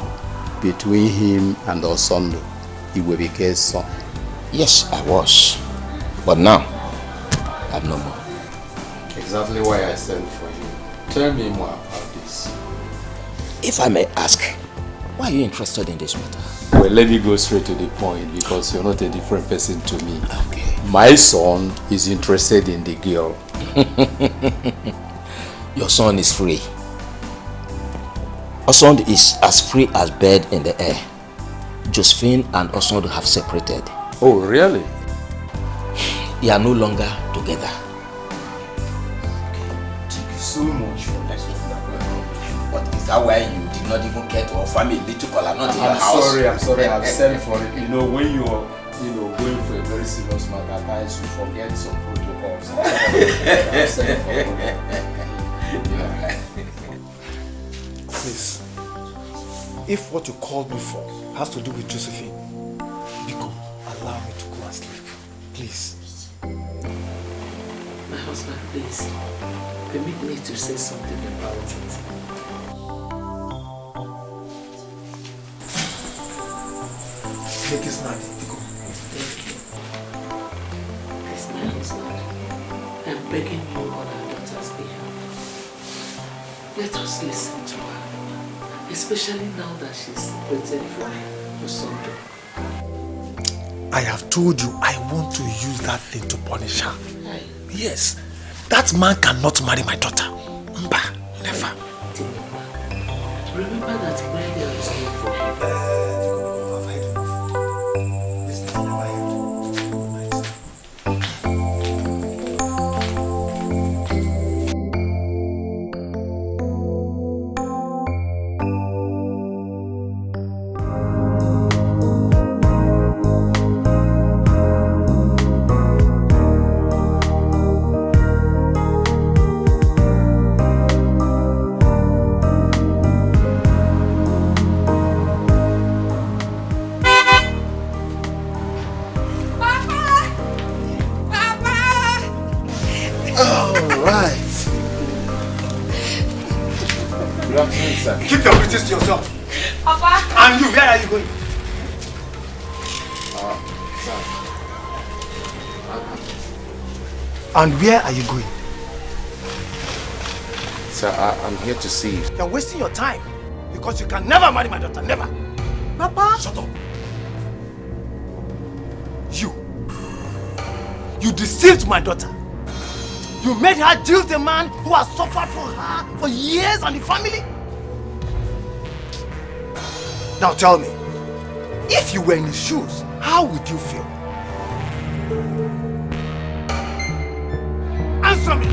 between him and Osondo, Iwebike's son. Yes, I was. But now, I'm no more. Exactly why I sent for you. Tell me more about this. If I may ask, why are you interested in this matter? Well, let me go straight to the point because you're not a different person to me. Okay. My son is interested in the girl. Your son is free. Osondo is as free as bird in the air. Josephine and Osondo have separated. Oh, really? They are no longer together. Thank you so much for that. But is that why you did not even care to offer me a little color, not in your house? I'm sorry, I've sent for it. You know, when you're going for a very serious matter, at times you forget some protocols. I've sent for it. Please, if what you called me for has to do with Josephine, Biko, allow me to go and sleep. Please. My husband, please, permit me to say something about it. Make it snap, Biko. Thank you. Please, my husband, I'm begging you on our daughter's behalf. Let us listen to her. Especially now that she's separated from Osondo. I have told you I want to use that thing to punish her. Yes. That man cannot marry my daughter. Mba, never. Remember that burial is not for him. Keep your greetings to yourself. Papa. And you, where are you going? And where are you going? Sir, I'm here to see you. You're wasting your time because you can never marry my daughter, never. Papa. Shut up. You deceived my daughter. You made her deal with a man who has suffered for her for years and the family. Now tell me, if you were in his shoes, how would you feel? Answer me!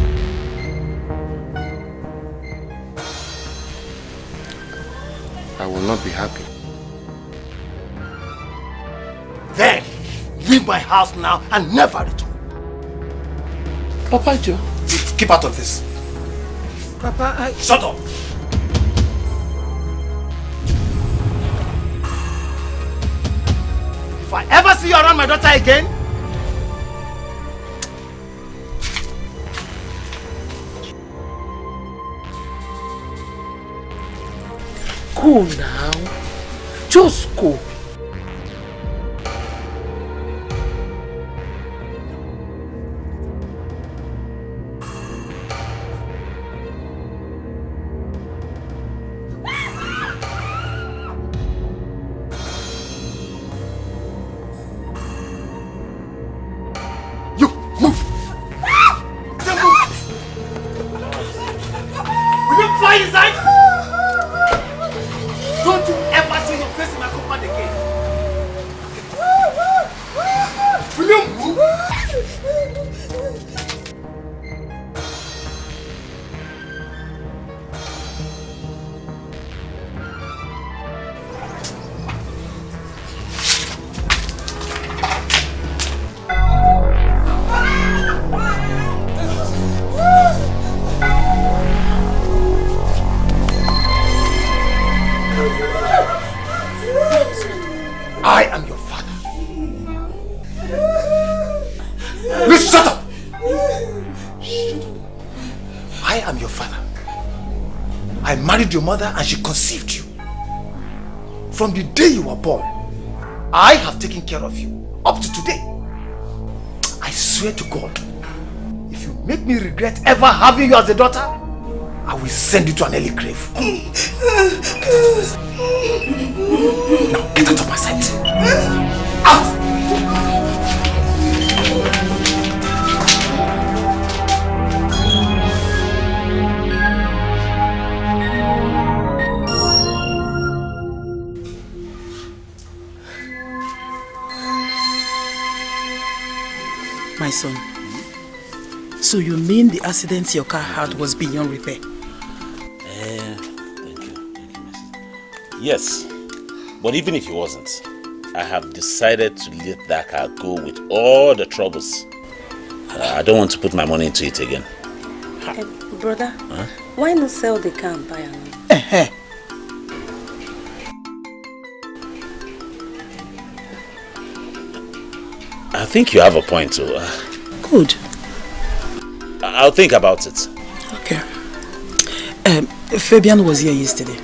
I will not be happy. Then, leave my house now and never return. Papa Joe. Keep out of this. Papa, Shut up! If I ever see you around my daughter again, Cool now. Just go. I am your father. You shut up! Shut up. I am your father. I married your mother and she conceived you. From the day you were born, I have taken care of you up to today. I swear to God, if you make me regret ever having you as a daughter, I will send you to an early grave. Now get out of my sight. Out! My son, so you mean the accident your car had was beyond repair? Thank you, Mrs. Yes, but even if it wasn't, I have decided to let that car go with all the troubles. I don't want to put my money into it again. Brother, why not sell the car and buy another? I think you have a point too. Good. I'll think about it. Okay. Fabian was here yesterday.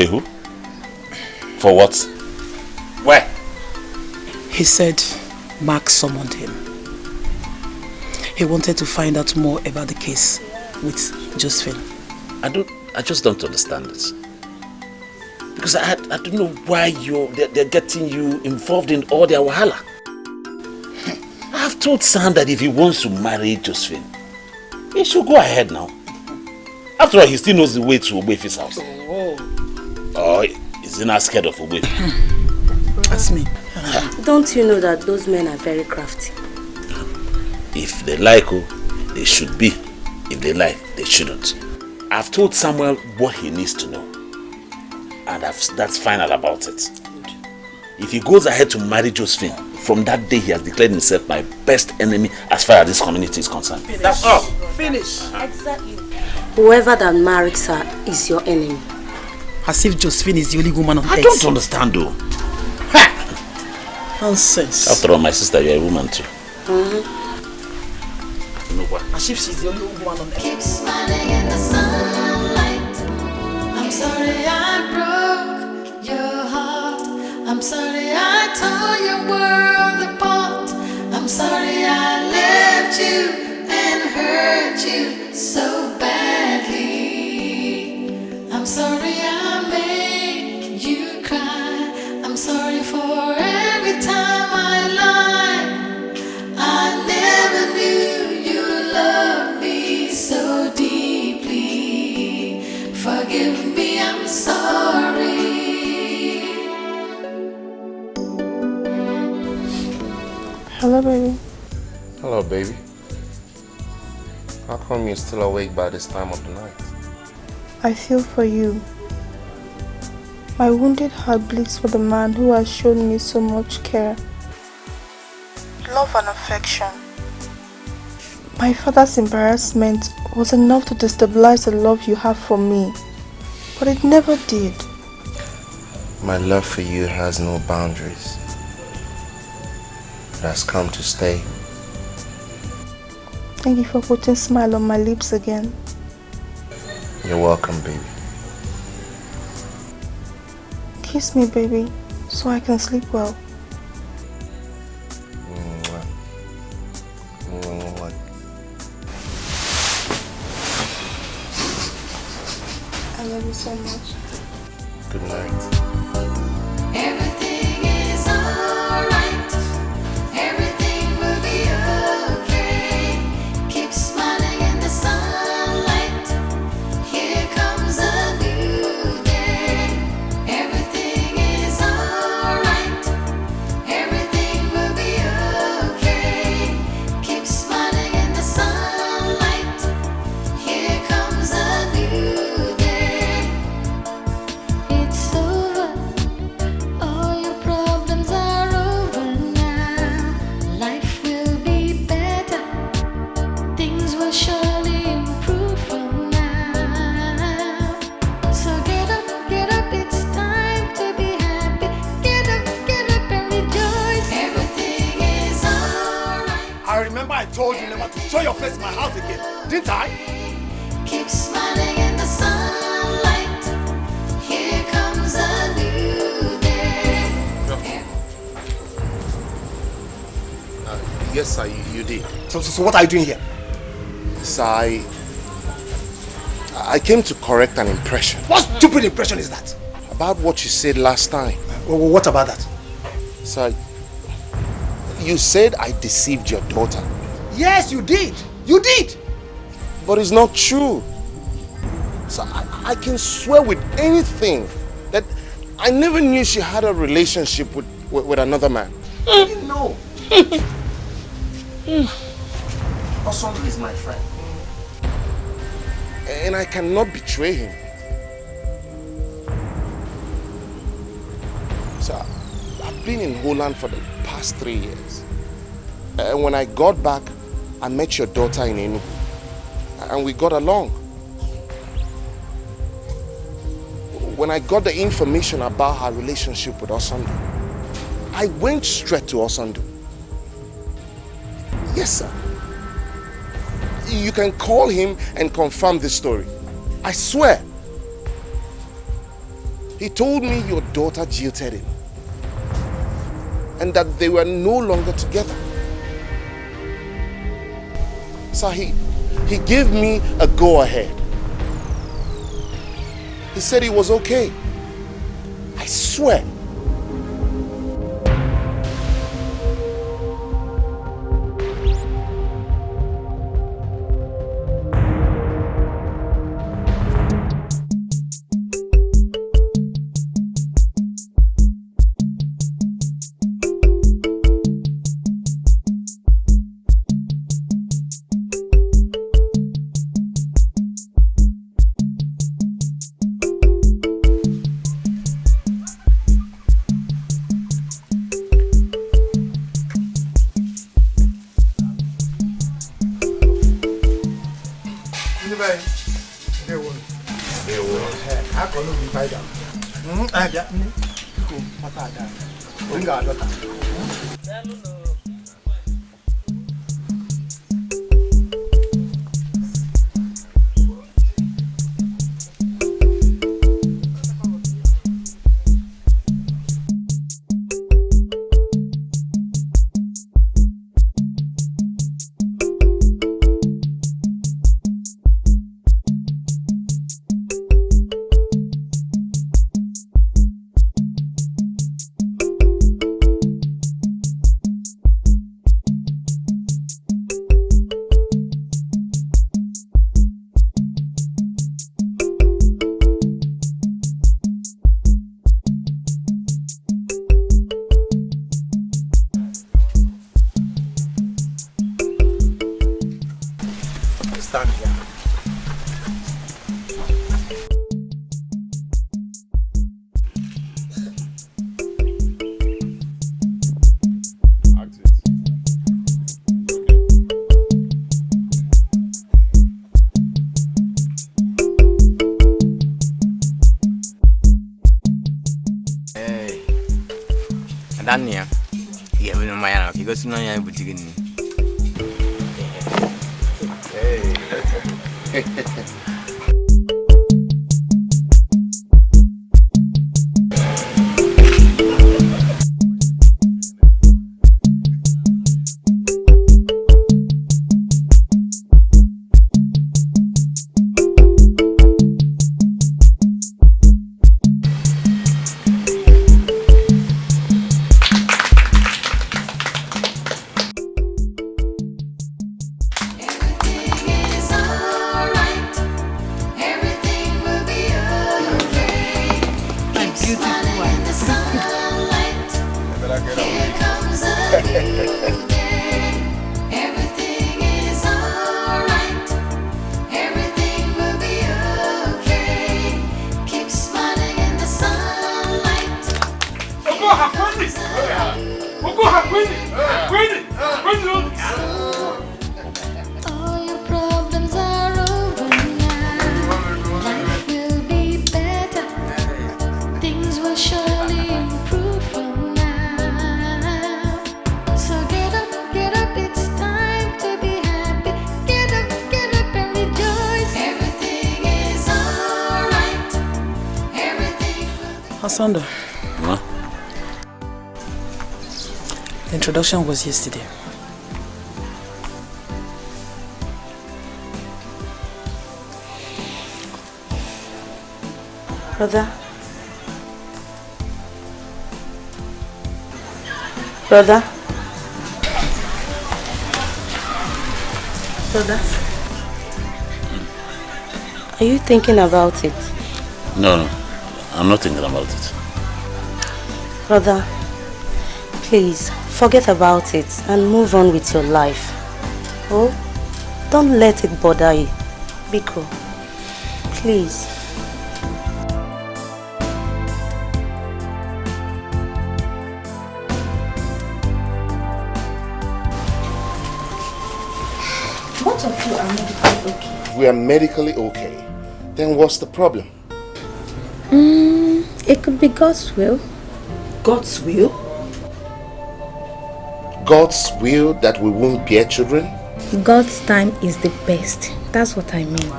Who? For what? Where? He said Mark summoned him. He wanted to find out more about the case. with Josephine? I just don't understand this. Because I don't know why they're getting you involved in all their wahala. I've told Sam that if he wants to marry Josephine, he should go ahead now. After all, he still knows the way to Ogbefi's house. Oh, is he not scared of Ogbefi? That's me. Don't you know that those men are very crafty? If they like, they should be. If they like, they shouldn't. I've told Samuel what he needs to know. And that's final about it. If he goes ahead to marry Josephine, from that day he has declared himself my best enemy as far as this community is concerned. Finish. That's all. Finish. Exactly. Whoever that marries her is your enemy. As if Josephine is the only woman on earth. I don't understand though. Nonsense. After all, my sister, you're a woman too. You know what? As if she's the only woman on earth. Keep smiling in the sunlight. I'm sorry I broke your heart. I'm sorry I tore your world apart. I'm sorry I left you and hurt you so badly. I'm sorry I made you cry. I'm sorry for every time I lied. I never knew you loved me so deeply. Forgive me, I'm sorry. Hello, baby. Hello, baby. How come you're still awake by this time of the night? I feel for you. My wounded heart bleeds for the man who has shown me so much care, love and affection. My father's embarrassment was enough to destabilize the love you have for me, but it never did. My love for you has no boundaries. It has come to stay. Thank you for putting a smile on my lips again. You're welcome, baby. Kiss me, baby, so I can sleep well. Mwah. Mwah. I love you so much. Good night. Everything is alright. Everything will be okay. Keep smiling in the sunlight. Here comes a new day. Everything is alright. Everything will be okay. Keep smiling in the sunlight. Here comes a new day. It's over. All your problems are over now. Life will be better. Things will surely improve from now. So get up, it's time to be happy. Get up and rejoice. Everything is alright. I remember I told you never to show your face in my house again, didn't I? Keep smiling in the sunlight. Here comes a new day. Yes, sir, you did. So what are you doing here? Sir, I came to correct an impression. What stupid impression is that? About what you said last time. What about that? Sir, you said I deceived your daughter. Yes, you did. You did. But it's not true. So I can swear with anything that I never knew she had a relationship with another man. I didn't know. Osondu is my friend. And I cannot betray him. So I've been in Holland for the past 3 years. And when I got back, I met your daughter in Enugu. And we got along. When I got the information about her relationship with Osondu, I went straight to Osondu. Yes, sir. You can call him and confirm this story. I swear. He told me your daughter jilted him. And that they were no longer together. Sir, he He gave me a go-ahead. He said it was okay. I swear. Dania, you have no man, you got no young boutique. Asando. Huh? The introduction was yesterday. Brother. Brother. Brother. Are you thinking about it? No, I'm not thinking about it. Brother, please forget about it and move on with your life. Oh, don't let it bother you. Biko, please. Both of you are medically okay. We are medically okay. Then what's the problem? It could be God's will. God's will? God's will that we won't bear children? God's time is the best. That's what I mean.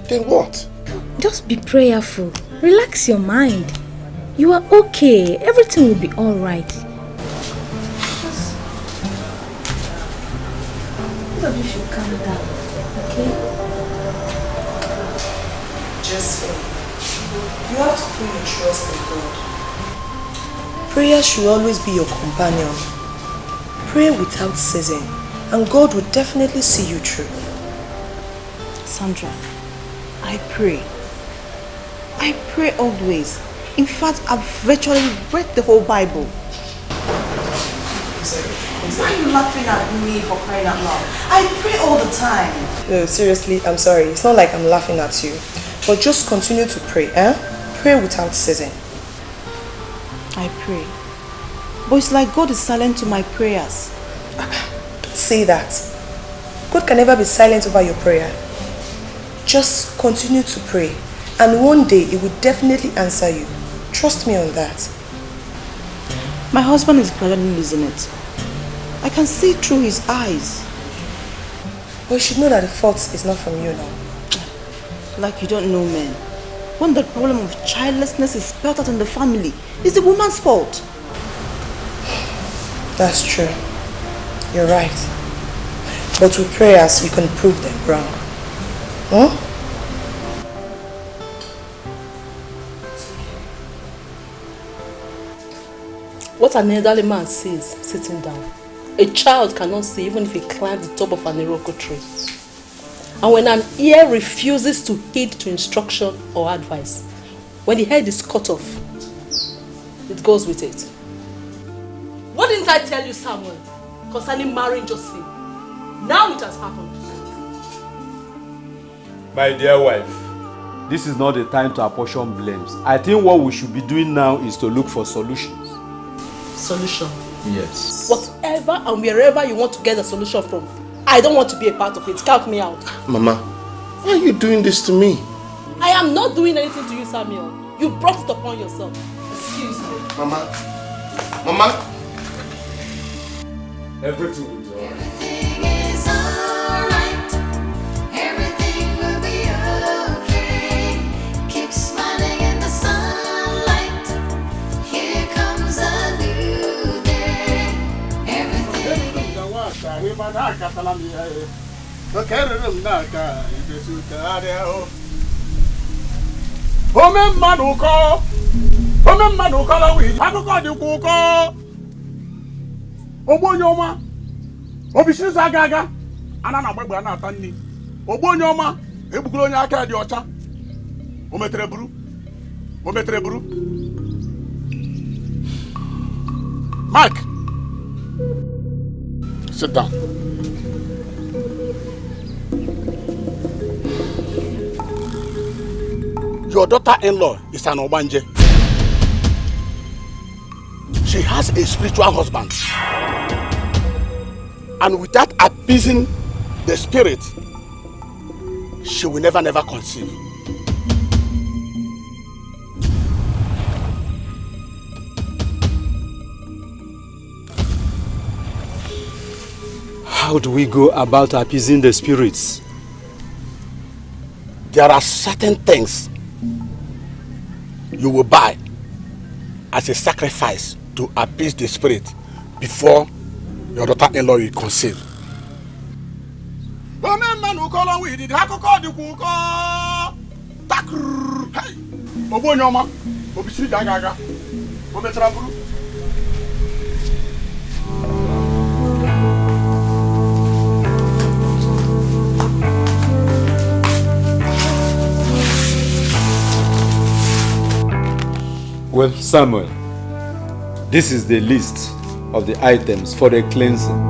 Then what? Just be prayerful. Relax your mind. You are okay. Everything will be alright. Both of you should calm down. me? Josephine, you have to put your trust in God. Prayer should always be your companion. Pray without ceasing, and God will definitely see you through. Sandra, I pray. I pray always. In fact, I've virtually read the whole Bible. Why are you laughing at me for crying out loud? I pray all the time. No, seriously, I'm sorry. It's not like I'm laughing at you. But just continue to pray, eh? Pray without ceasing. I pray. But it's like God is silent to my prayers. Say that. God can never be silent over your prayer. Just continue to pray. And one day, He will definitely answer you. Trust me on that. My husband is gradually losing it. I can see through his eyes. But you should know that the fault is not from you now. Like you don't know men. When the problem of childlessness is spelled out in the family, it's the woman's fault. That's true. You're right. But with prayers, we can prove them wrong. Huh? What an elderly man sees sitting down, a child cannot see even if he climbs the top of an iroko tree. And when an ear refuses to heed to instruction or advice, when the head is cut off, it goes with it. What didn't I tell you, Samuel, concerning marrying Josephine? Now it has happened. My dear wife, this is not the time to apportion blames. I think what we should be doing now is to look for solutions. Solution? Yes. Whatever and wherever you want to get a solution from, I don't want to be a part of it. Count me out. Mama, why are you doing this to me? I am not doing anything to you, Samuel. You brought it upon yourself. Excuse me. Mama. Mama. Everything will be alright. Everything is alright. Everything will be okay. Keep smiling in the sunlight. Here comes a new day. Everything. Ome mmadụ kọrọ wii akụkọ dịkwa ụkọ ogbo onye ọma obisiri aga ana na-agbagbe a na-ata nri ogbo onye ọma egbugoro onye aka dị ọcha o metere buru Mike, sit down. Your daughter-in-law is an Obanje. She has a spiritual husband. And without appeasing the spirit, she will never conceive. How do we go about appeasing the spirits? There are certain things you will buy as a sacrifice to appease the spirit before your daughter-in-law will conceive. Well, Samuel, this is the list of the items for the cleansing.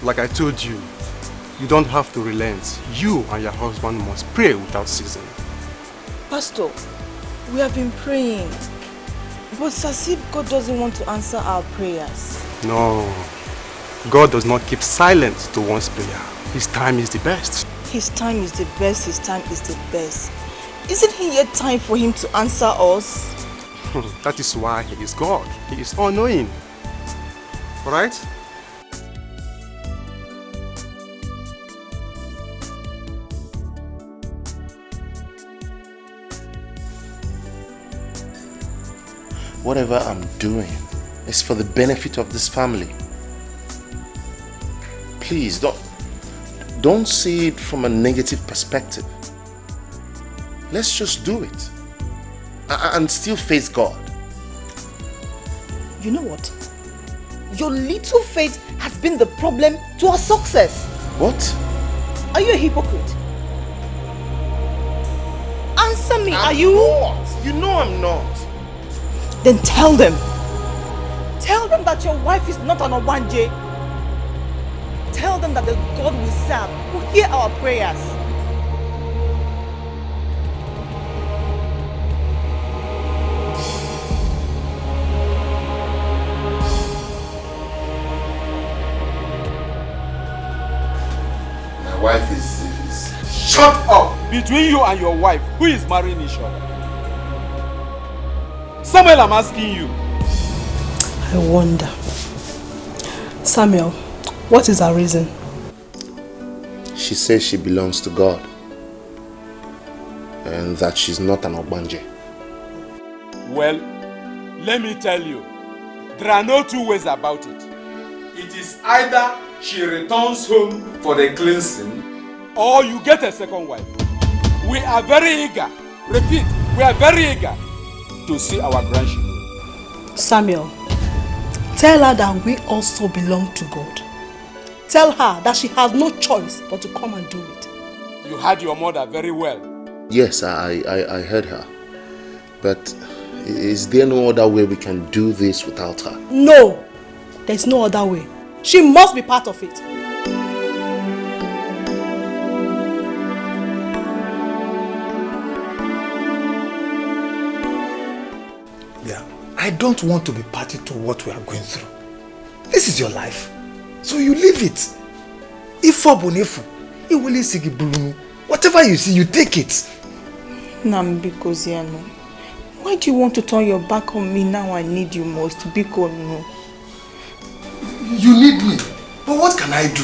Like I told you, you don't have to relent. You and your husband must pray without ceasing. Pastor, we have been praying, but it's as if God doesn't want to answer our prayers. No, God does not keep silent to one's prayer. His time is the best. His time is the best, his time is the best. Isn't it yet time for him to answer us? That is why he is God. He is all-knowing. Alright? Whatever I'm doing is for the benefit of this family. Please, don't see it from a negative perspective. Let's just do it. And still face God. You know what? Your little faith has been the problem to our success. What? Are you a hypocrite? Answer me, are you? Not. You know I'm not. Then tell them. Tell them that your wife is not an Obanje. Tell them that the God we serve will hear our prayers. My wife is... Shut up! Between you and your wife, who is marrying each other? Samuel, I'm asking you. I wonder. Samuel, what is her reason? She says she belongs to God. And that she's not an Obanje. Well, let me tell you, there are no two ways about it. It is either she returns home for the cleansing, or you get a second wife. We are very eager, repeat, we are very eager to see our grandchildren. Samuel, tell her that we also belong to God. Tell her that she has no choice but to come and do it. You heard your mother very well. Yes, I heard her. But is there no other way we can do this without her? No, there's no other way. She must be part of it. I don't want to be party to what we are going through. This is your life. So you live it. Whatever you see, you take it. Nambikoziano, why do you want to turn your back on me now I need you most? Biko no. You need me. But what can I do?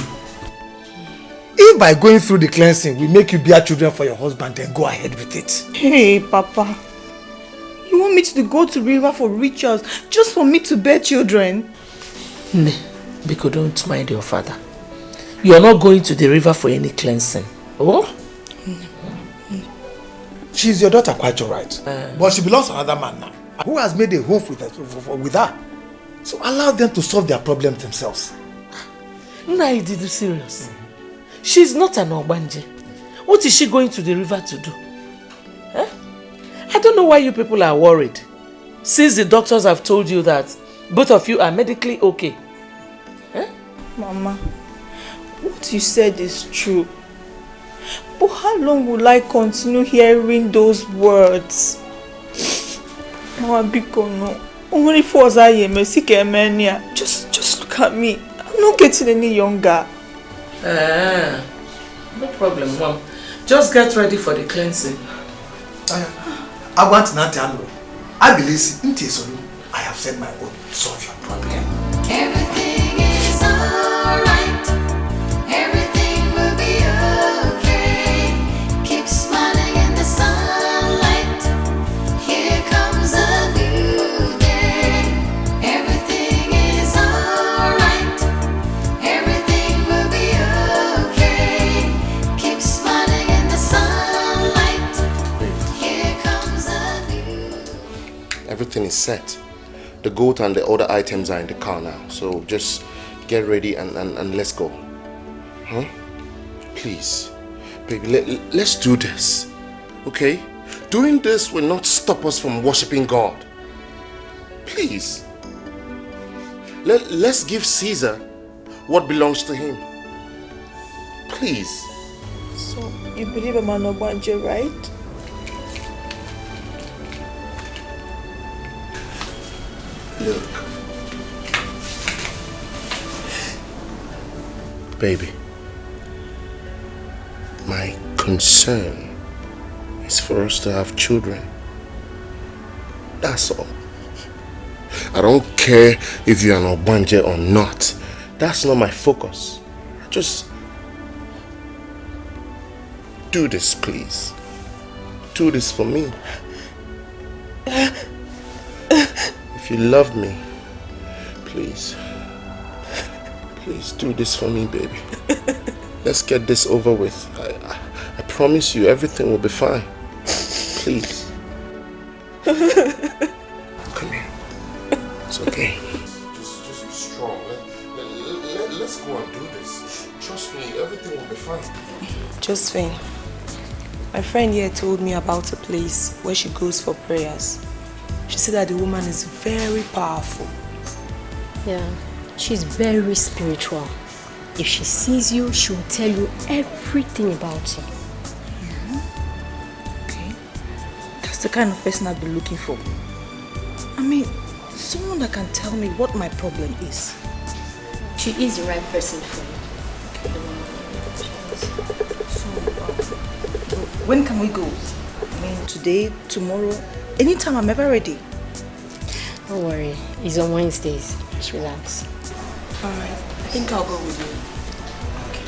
If by going through the cleansing we make you bear children for your husband, then go ahead with it. Hey, Papa. You want me to go to the river for rituals just for me to bear children? Ne, Biko, don't mind your father. You are not going to the river for any cleansing. Oh? She's your daughter, quite alright. But she belongs to another man now, who has made a home with her. So allow them to solve their problems themselves. Nah, you did serious. She's not an Obanje. What is she going to the river to do? Huh? I don't know why you people are worried. Since the doctors have told you that both of you are medically okay. Huh? Mama, what you said is true. But how long will I continue hearing those words? Mama, Biko, no. Only for just look at me. I'm not getting any younger. No problem, Mom. Just get ready for the cleansing. I want Nantiano. I believe I have said my own. Solve your problem. Everything is alright. Everything will be okay. Keep smiling in the sunlight. Here comes a new day. Everything is alright. Everything will be okay. Keep smiling in the sunlight. Here comes a new. Everything is set. The goat and the other items are in the car now. So just get ready and let's go. Huh? Please. Baby, let's do this. Okay? Doing this will not stop us from worshiping God. Please. Let's give Caesar what belongs to him. Please. So, you believe I'm an Obanje, right? Look, Baby, my concern is for us to have children. That's all. I don't care if you're an Obanje or not. That's not my focus. Just do this, please. Do this for me. If you love me, please do this for me, baby. Let's get this over with. I promise you everything will be fine. Please. Come here. It's okay. Just be strong. Let's go and do this. Trust me, everything will be fine. Josephine, my friend here told me about a place where she goes for prayers. She said that the woman is very powerful. Yeah, she's very spiritual. If she sees you, she will tell you everything about you. Okay. That's the kind of person I've been looking for. I mean, someone that can tell me what my problem is. She is the right person for you. So, when can we go? I mean, today, tomorrow, anytime I'm ever ready. Don't worry, it's on Wednesdays. Just relax. Alright, I think I'll go with you. Okay.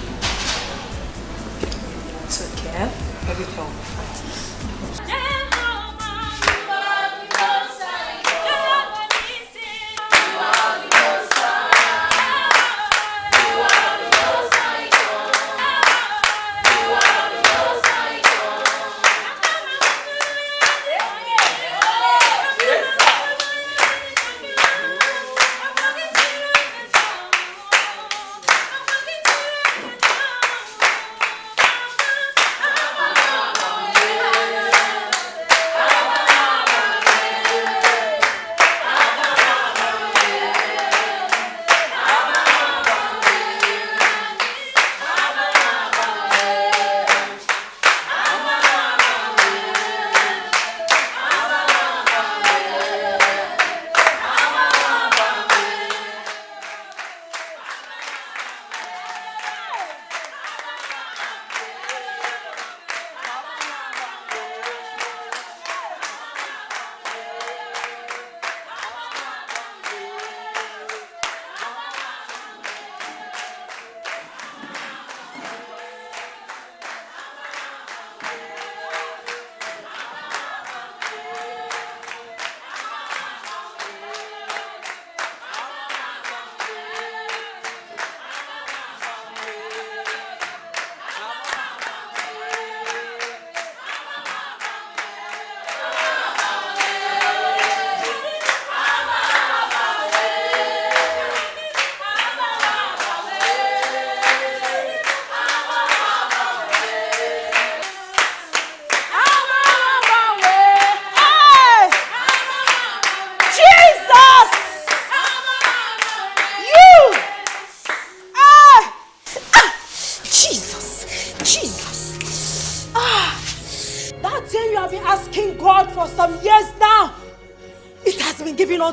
It's okay. Everything will be fine.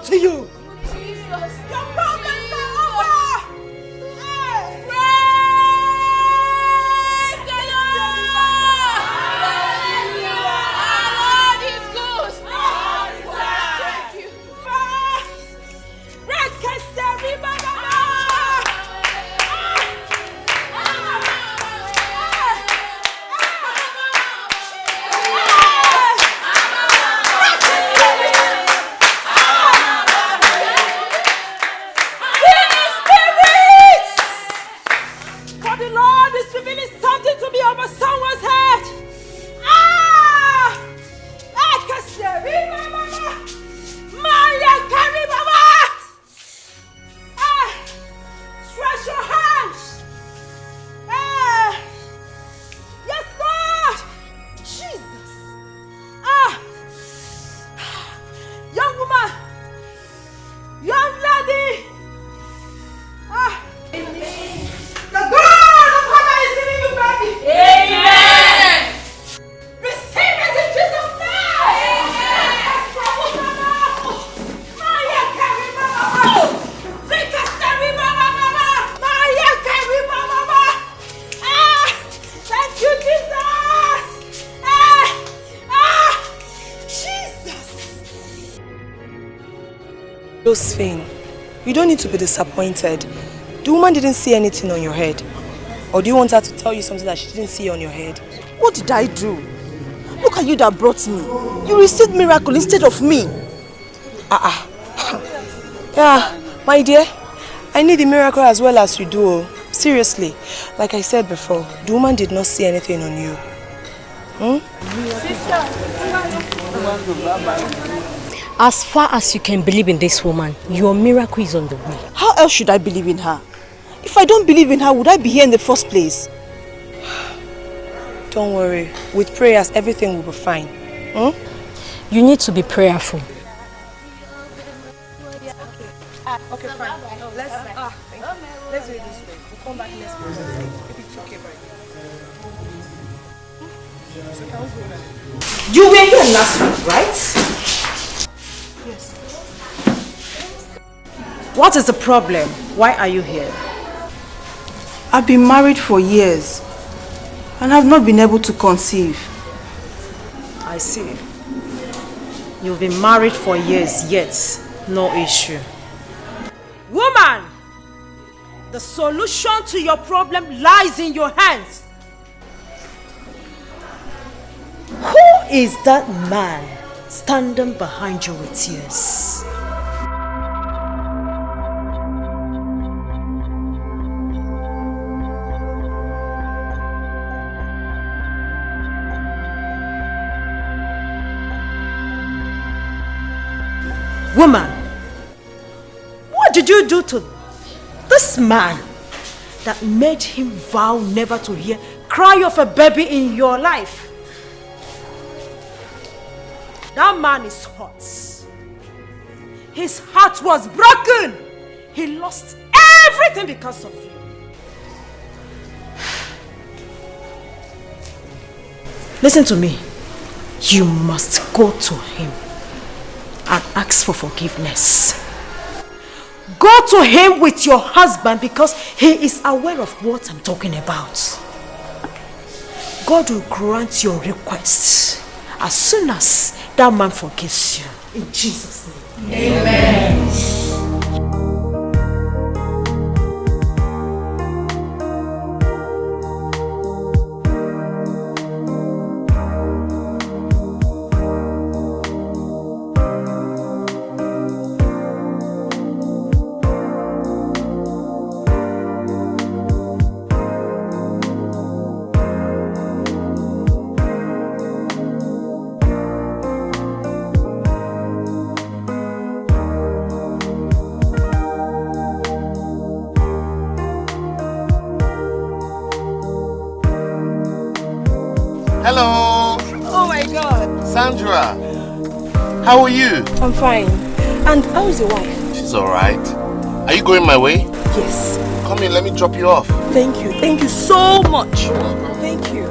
To you. Josephine, you don't need to be disappointed. The woman didn't see anything on your head. Or do you want her to tell you something that she didn't see on your head? What did I do? Look at you that brought me. You received miracle instead of me. Yeah, my dear, I need a miracle as well as you do. Seriously, like I said before, the woman did not see anything on you. As far as you can believe in this woman, your miracle is on the way. How else should I believe in her? If I don't believe in her, would I be here in the first place? Don't worry. With prayers, everything will be fine. You need to be prayerful. Okay, fine. Let's do it this way. We'll come back next Wednesday. If it's okay, right? You were here last week, right? Yes. What is the problem? Why are you here? I've been married for years and I've not been able to conceive. I see. You've been married for years, yet no issue. Woman! The solution to your problem lies in your hands. Who is that man standing behind you with tears? Woman, what did you do to this man that made him vow never to hear cry of a baby in your life? That man is hurt. His heart was broken. He lost everything because of you. Listen to me. You must go to him and ask for forgiveness. Go to him with your husband because he is aware of what I'm talking about. God will grant your request as soon as that man forgives you. In Jesus' name. Amen. Hello. Oh my God. Sandra. How are you? I'm fine. And how is your wife? She's alright. Are you going my way? Yes. Come in, let me drop you off. Thank you. Thank you so much. Thank you.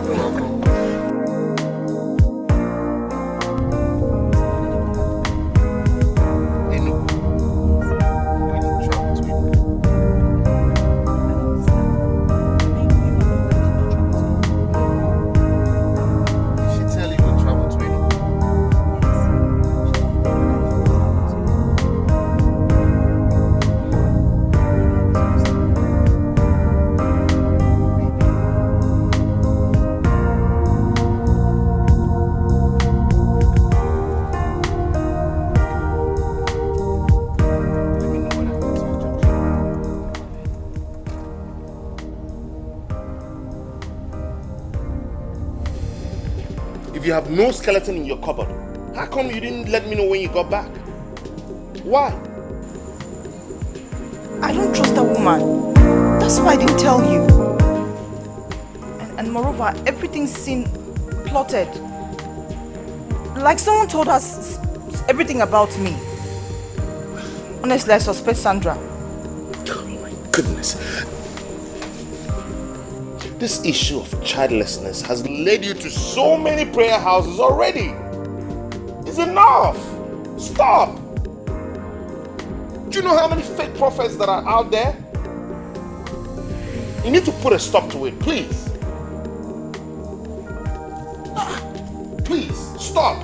If you have no skeleton in your cupboard, how come you didn't let me know when you got back? Why? I don't trust that woman. That's why I didn't tell you. And moreover, everything seemed plotted. Like someone told us everything about me. Honestly, I suspect Sandra. Oh my goodness. This issue of childlessness has led you to so many prayer houses already. It's enough. Stop. Do you know how many fake prophets that are out there? You need to put a stop to it, please. Please, stop.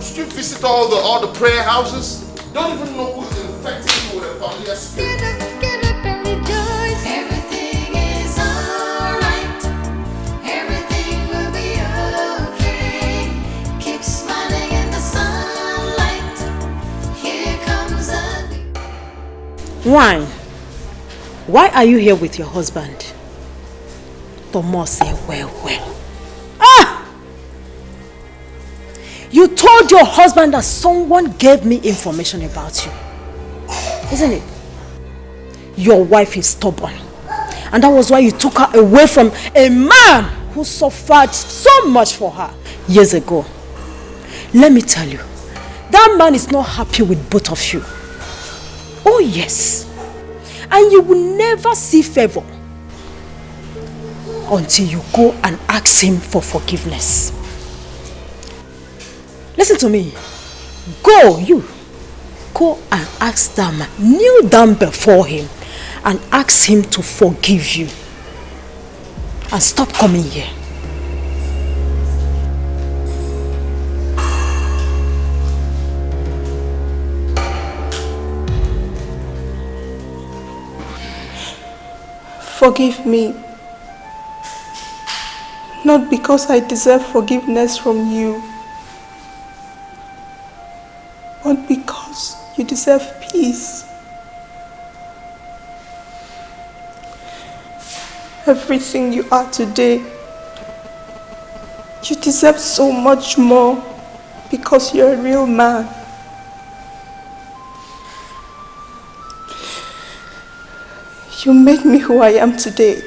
Should you visit all the prayer houses? Don't even know who's infecting you with a familiar spirit. Get up and rejoice. Everything is alright. Everything will be okay. Keep smiling in the sunlight. Here comes a new... Why are you here with your husband? Thomas said, well. You told your husband that someone gave me information about you. Isn't it? Your wife is stubborn. And that was why you took her away from a man who suffered so much for her years ago. Let me tell you, that man is not happy with both of you. Oh yes. And you will never see favor until you go and ask him for forgiveness. Listen to me. Go and ask that man. Kneel down before him and ask him to forgive you. And stop coming here. Forgive me. Not because I deserve forgiveness from you, but because you deserve peace. Everything you are today, you deserve so much more because you're a real man. You made me who I am today.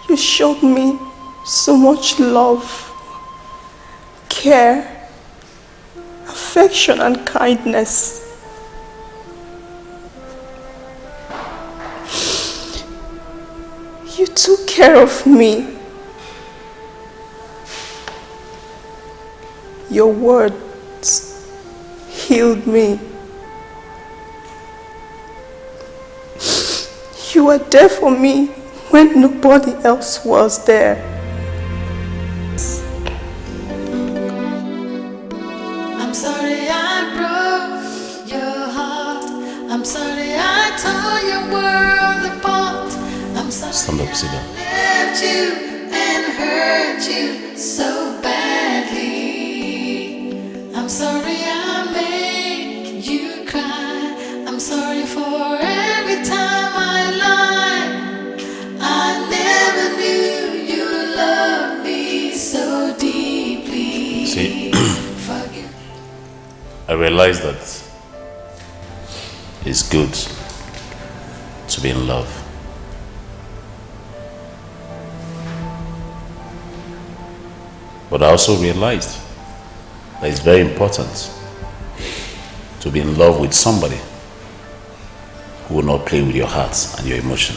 You showed me so much love, care, affection and kindness. You took care of me. Your words healed me. You were there for me when nobody else was there. I'm sorry I broke your heart. I'm sorry I tore your world apart. I'm sorry Stand up, sit down. I left you and hurt you so badly. I'm sorry I made you cry. I'm sorry for every time I lied. I never knew you loved me so deeply. See, I realized that it's good to be in love. But I also realized that it's very important to be in love with somebody who will not play with your heart and your emotion.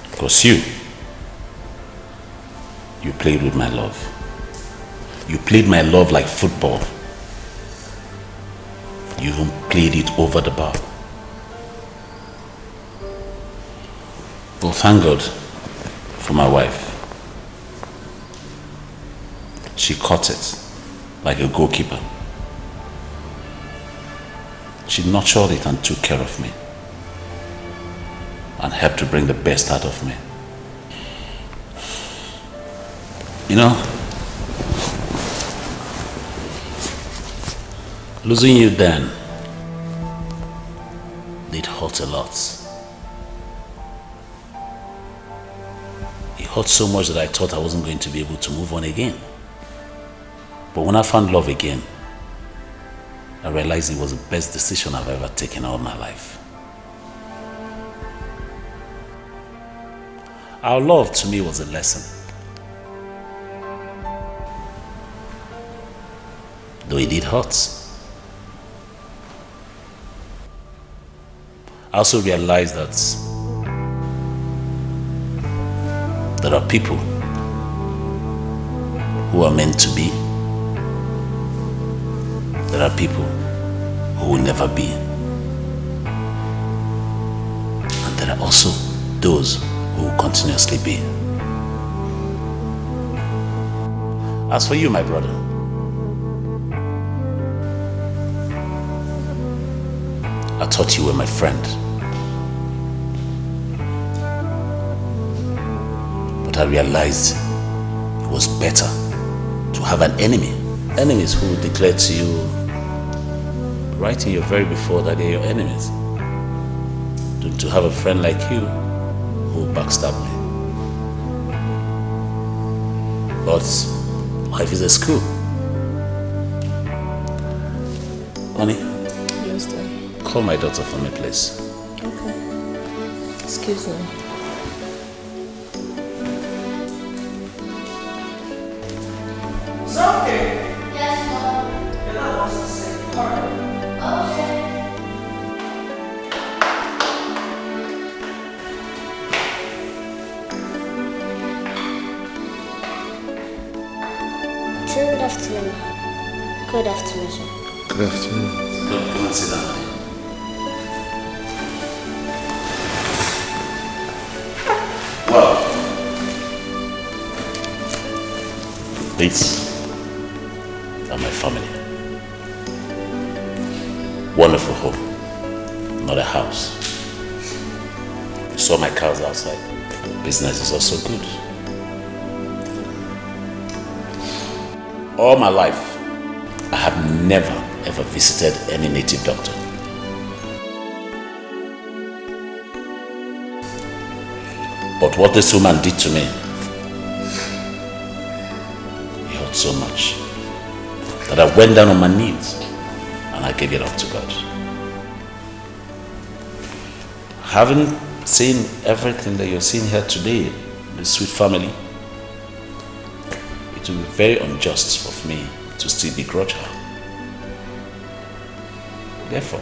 Because you played with my love. You played my love like football. You even played it over the bar. Well, thank God for my wife. She caught it like a goalkeeper. She nurtured it and took care of me and helped to bring the best out of me. You know, losing you then, it hurt a lot. It hurt so much that I thought I wasn't going to be able to move on again. But when I found love again, I realized it was the best decision I've ever taken all my life. Our love to me was a lesson. Though it did hurt. I also realized that there are people who are meant to be. There are people who will never be. And there are also those who will continuously be. As for you, my brother, I thought you were my friend. But I realized it was better to have an enemy. Enemies who declare to you right in your very before that they're your enemies. To have a friend like you who backstab me. But life is a school. Honey? Yes, dear. Call my daughter for me, please. Okay. Excuse me. Something. Yes, Mom. Your dad wants to say. Alright. Okay. Good afternoon. Good afternoon, sir. Good afternoon. Come and sit down. Well, these are my family. Wonderful home, not a house. You saw my cars outside. Business is also good. All my life, I have never ever visited any native doctor. But what this woman did to me, it hurt so much that I went down on my knees and I gave it up to God. Having seen everything that you're seeing here today, this sweet family, it will be very unjust of me to still begrudge her. Therefore,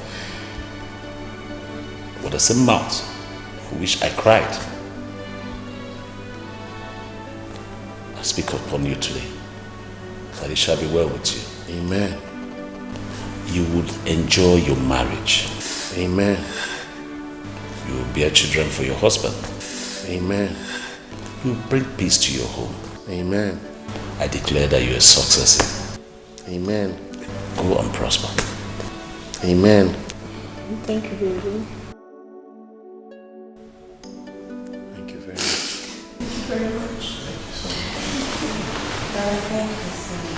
with the same mouth for which I cried, I speak upon you today, that it shall be well with you. Amen. You would enjoy your marriage. Amen. You will bear children for your husband. Amen. You will bring peace to your home. Amen. I declare that you are a success. Amen. Go and prosper. Amen. Thank you, baby. Thank you very much. Thank you very much. Thank you so much. Thank you so much.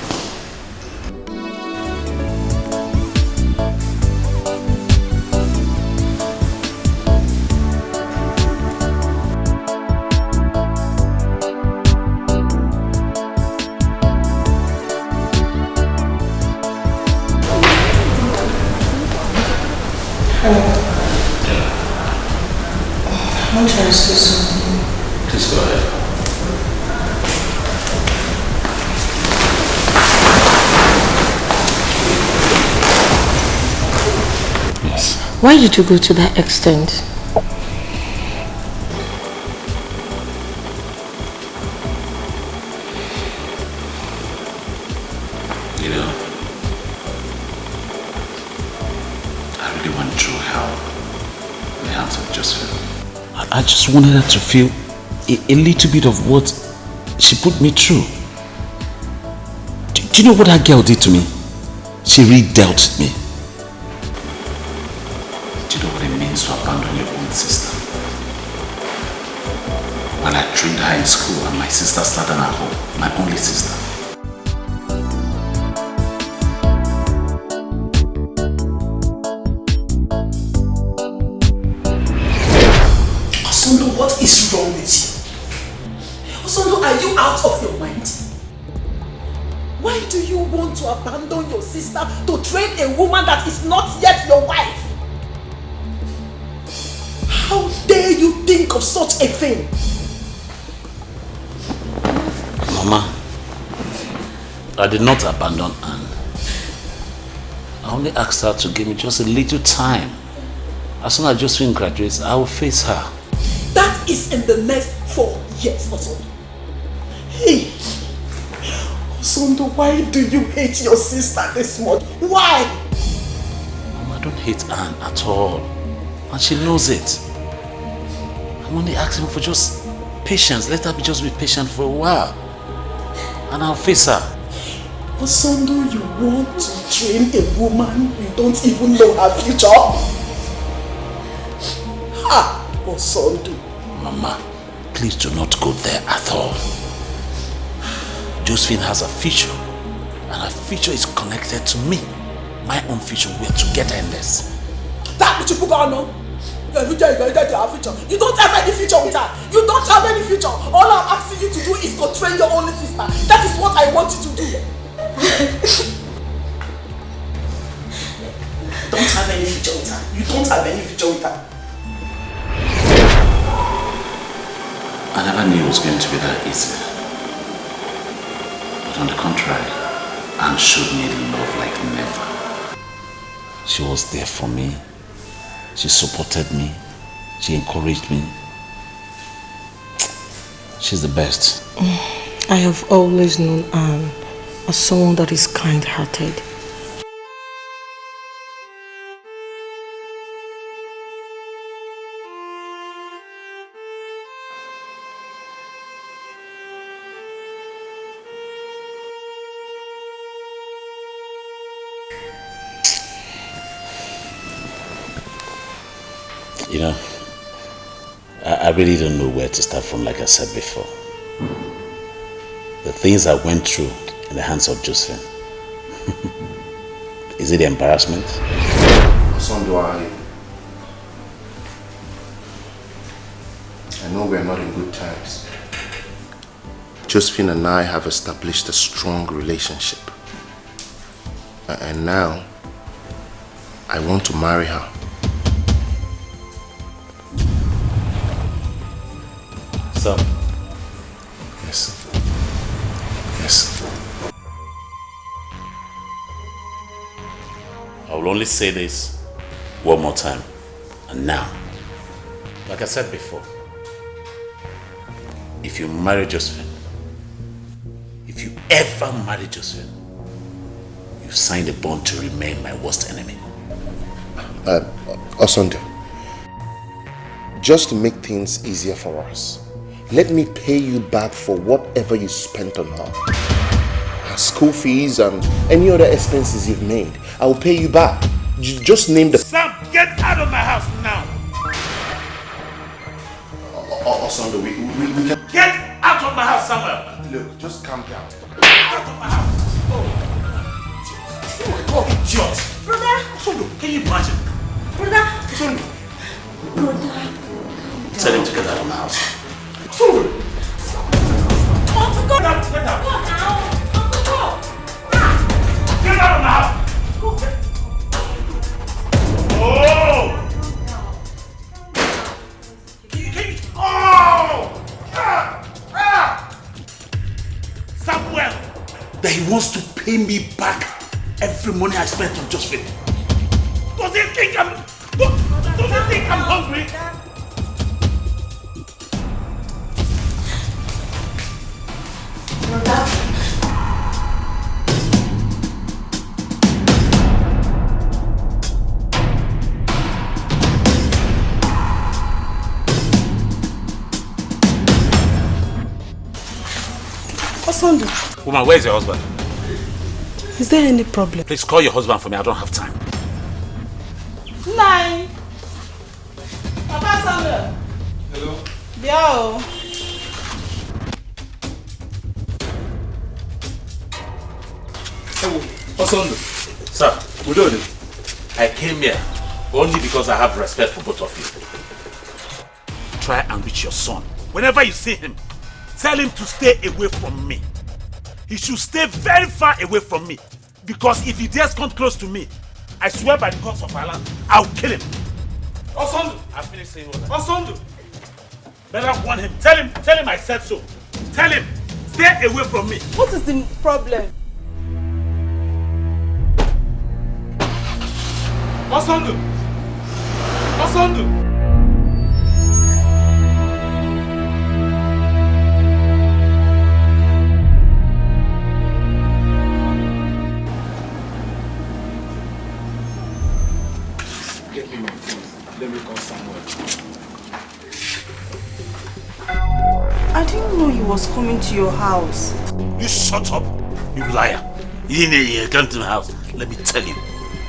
I want to ask you something. Please go ahead. Yes. Why did you go to that extent? You know, I really went through hell in the hands of Josephine. I just wanted her to feel a little bit of what she put me through. Do you know what that girl did to me? She really dealt with me. Do you know what it means to abandon your own sister? Well, I trained her in school and my sister started at home, my only sister. Osondo, what is wrong with you? Osondo, are you out of your mind? Why do you want to abandon your sister to train a woman that is not yet your wife? How dare you think of such a thing? Mama, I did not abandon Anne. I only asked her to give me just a little time. As soon as Josephine graduates, I will face her. That is in the next 4 years, Osondo. Hey! Osondo, why do you hate your sister this much? Why? Mama, I don't hate Anne at all. And she knows it. I'm only asking for just patience. Let her just be patient for a while. And I'll face her. Osondo, you want to train a woman you don't even know her future? Ha! Osondo. Mama, please do not go there at all. Josephine has a future, and her future is connected to me. My own future, we're together in this. That which you put on, no? Your future is connected to her future. You don't have any future with her. You don't have any future. All I'm asking you to do is to train your only sister. That is what I want you to do. Don't have any future with her. You don't have any future with her. I never knew it was going to be that easy. But on the contrary, Anne showed me love like never. She was there for me. She supported me. She encouraged me. She's the best. I have always known Anne as someone that is kind-hearted. You know, I really don't know where to start from, like I said before. The things I went through in the hands of Josephine. Is it the embarrassment? Osondo, I know we're not in good terms. Josephine and I have established a strong relationship. And now, I want to marry her. So? Yes. Yes. I will only say this one more time. And now, like I said before, if you marry Josephine, if you ever marry Josephine, you've signed a bond to remain my worst enemy. Osondo, just to make things easier for us, let me pay you back for whatever you spent on her. Her school fees and any other expenses you've made. I will pay you back. Just name the... Sam, get out of my house now! Osondo, we can... Get out of my house, Samuel! Look, just calm down. Out of my house! Oh my God, idiot! Brother! Osondo, can you imagine? Brother! Osondo! Tell him to get out of my house. Osondo! Uncle, go! Get out! Go now! Uncle, go! Get out of my house! Oh! Oh! Samuel! That he wants to pay me back every money I spent on Josephine. Does he think I'm hungry? Osondo, Woman, where's your husband? is there any problem? Please call your husband for me. I don't have time. Nine. Papa Samuel. Hello? Yo. Osondo. Sir, Udodi. I came here only because I have respect for both of you. Try and reach your son. Whenever you see him, tell him to stay away from me. He should stay very far away from me. Because if he dares come close to me, I swear by the gods of our land, I'll kill him. Osondo! I finished saying what Osondo! Better warn him. Tell him I said so. Tell him, stay away from me. What is the problem? Osondo! Osondo! Get me my phone. Let me call Samuel. I didn't know he was coming to your house. You shut up, you liar. You come to my house. Let me tell you,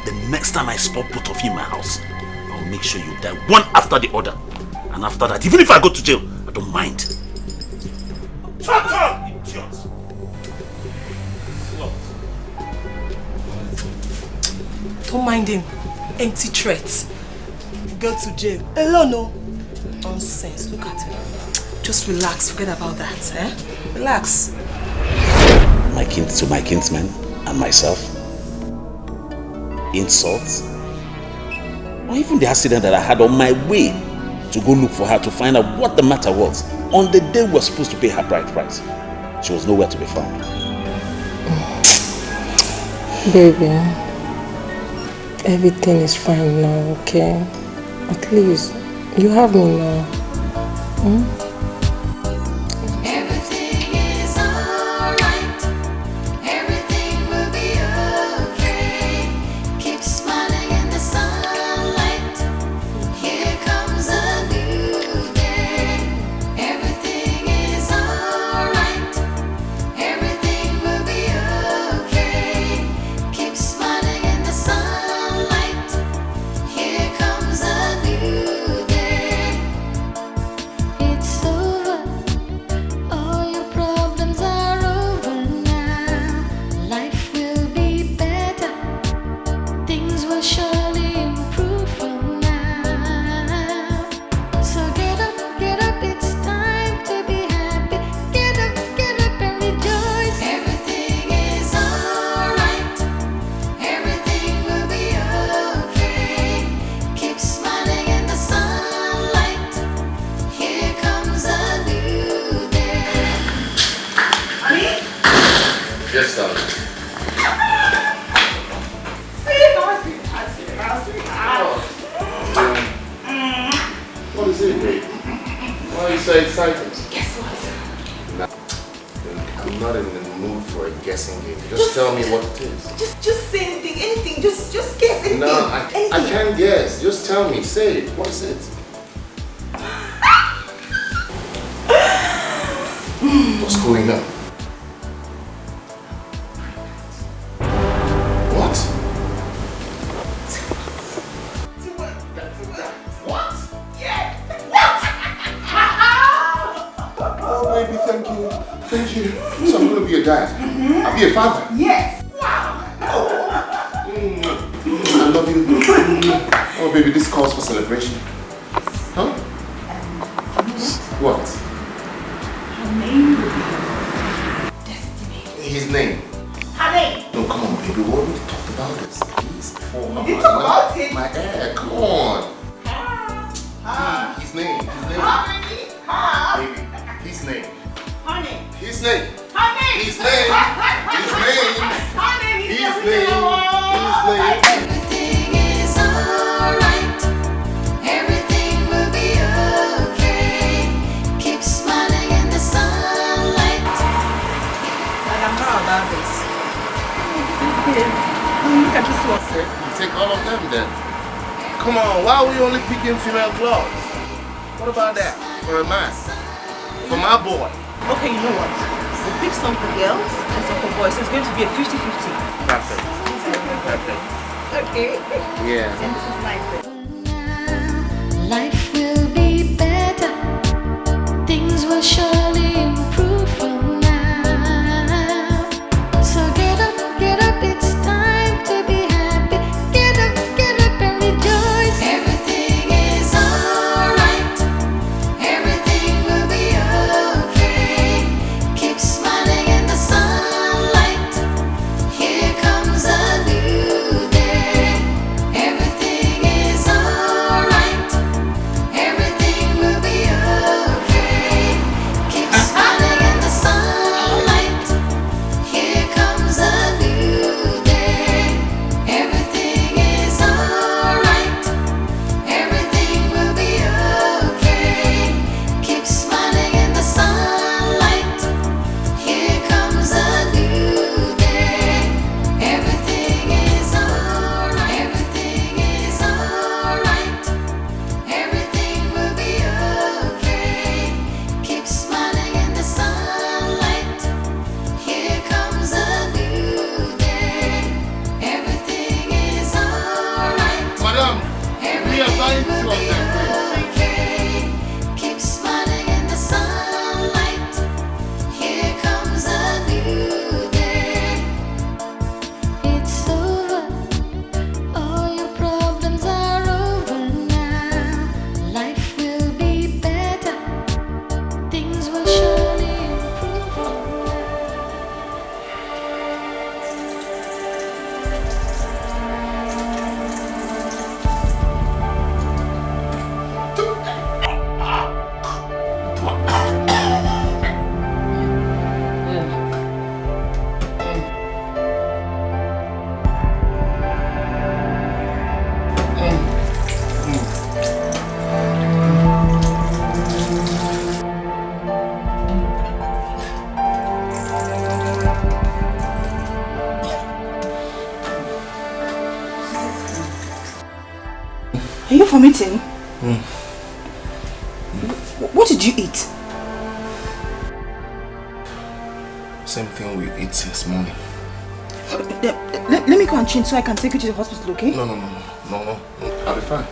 the next time I spot both of you in my house, I'll make sure you die one after the other. And after that, even if I go to jail, I don't mind. Shut up, idiot! Don't mind him. Empty threats. Go to jail. Hello, no. Nonsense. Look at him. Just relax. Forget about that. Relax. To my kinsmen and myself. Insults. Or even the accident that I had on my way to go look for her to find out what the matter was. On the day we were supposed to pay her bride price. She was nowhere to be found. Baby, everything is fine now, okay? At least you have me now. Everything is alright. Everything will be okay. Keep smiling in the sunlight. Here comes a new day. Everything is alright. Everything will be okay. Keep smiling in the sunlight. Here comes a new day. It's over. All your problems are over now. Life will be better. Things will surely improve from now. So get up, it's time to be happy. Get up and rejoice. Everything is alright. Everything will be okay. Keep smiling in the sunlight. Here comes a new day. Yes, darling. What is it, babe? Why are you so excited? Guess what? Nah, I'm not in the mood for a guessing game. Just tell me what it is. Just say anything. Just guess anything. No, I can't guess. Just tell me. Say it. What is it? What's going on? What? What? Yeah. What? Oh, baby, thank you. Thank you. So I'm going to be a dad. I'll be a father. Yes. Wow. I love you. Oh, baby, this calls for celebration. Huh? What? Her name will be Destiny. His name? Her name. No, come on, baby. We already talked about this. Please, before. You did talk about it? My hair. Come on. His name. Honey. Baby, his name. Honey. His name. Honey. His name. His name. Honey. His name. Everything is alright. Everything will be okay. Keep smiling in the sunlight. And I'm proud about this. Look at this one. You take all of them then. Come on, why are we only picking female gloves? What about that? For a man? For my boy? Okay, you know what? We'll pick some for girls and some for boys. So it's going to be a 50-50. Perfect. Perfect. Okay. Yeah. And this is nice. Life will be better. Things will surely improve from now. So get up, it's time to be happy. Get up and rejoice. Everything is alright. Everything will be okay. Keep smiling in the sunlight. Here comes a new day. Everything is Madam, we are going to Keep smiling in the sunlight. Here comes a new day. It's over. All your problems are over now. Life will be better. Things will surely improve from Are you vomiting? What did you eat? Same thing we ate since morning. Let me go and change so I can take you to the hospital, okay? No. I'll be fine.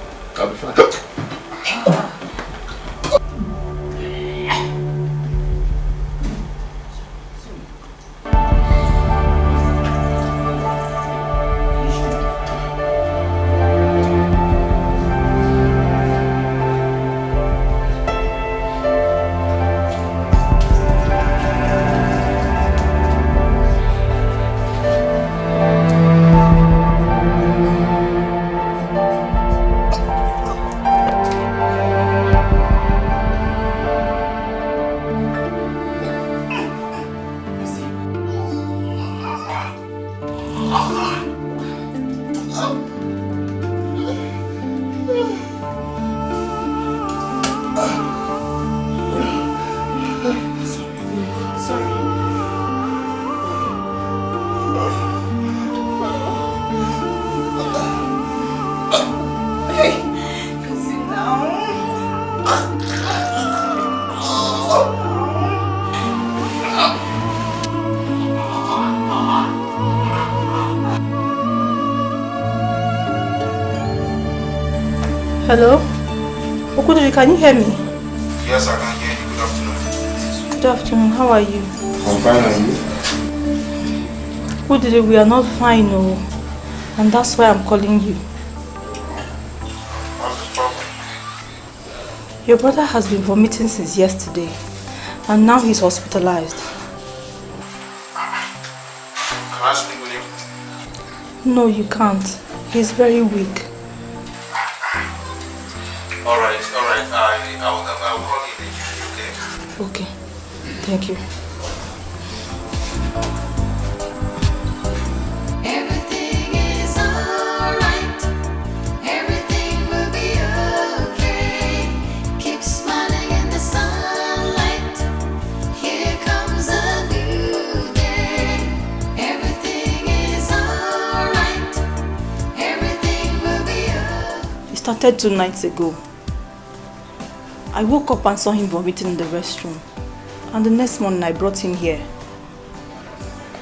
Hello? Okudiri, can you hear me? Yes, I can hear you. Good afternoon. Good afternoon, how are you? I'm fine, and you? Okudiri, we are not fine, no. And that's why I'm calling you. What's the problem? Your brother has been vomiting since yesterday. And now he's hospitalized. Can I speak with him? No, you can't. He's very weak. Alright. I'll call you immediately, okay? Okay. Thank you. Everything is alright. Everything will be okay. Keep smiling in the sunlight. Here comes a new day. Everything is alright. Everything will be okay. It started 2 nights ago. I woke up and saw him vomiting in the restroom. And the next morning I brought him here.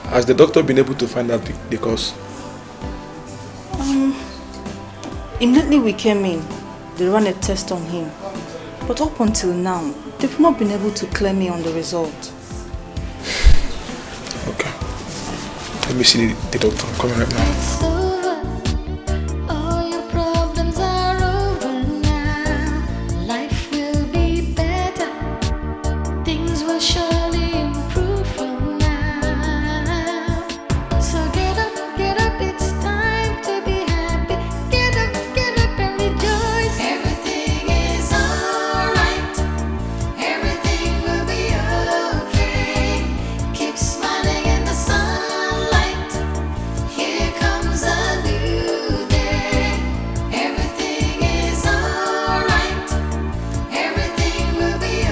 Has the doctor been able to find out the cause? Immediately we came in, they ran a test on him. But up until now, they've not been able to clear me on the result. Okay. Let me see the doctor. I'm coming right now. All your problems are over now. Life will be better. Things will surely improve from now. So get up, it's time to be happy. Get up and rejoice. Everything is alright. Everything will be okay. Keep smiling in the sunlight. Here comes a new day. Everything is alright. Everything will be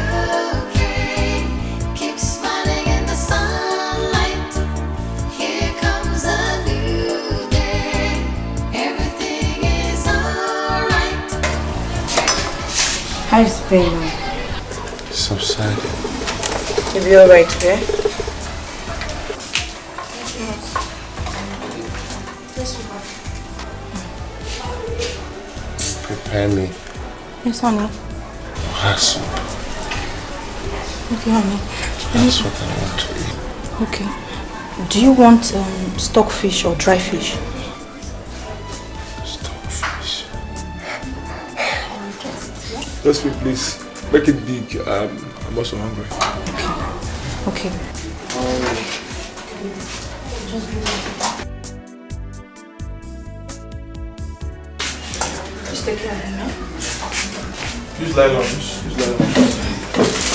okay. Keep smiling in the sunlight. Here comes a new day. Everything is alright. How is pain? Subside. You'll be alright, okay? prepare me Yes, honey. oha soup. Okay, honey. That's what I want to eat. Okay. Do you want stockfish or dry fish? Stockfish. Just wait, please. Make it big. I'm also hungry. Okay. Just take care of him, yeah? Use nylon. Use nylon.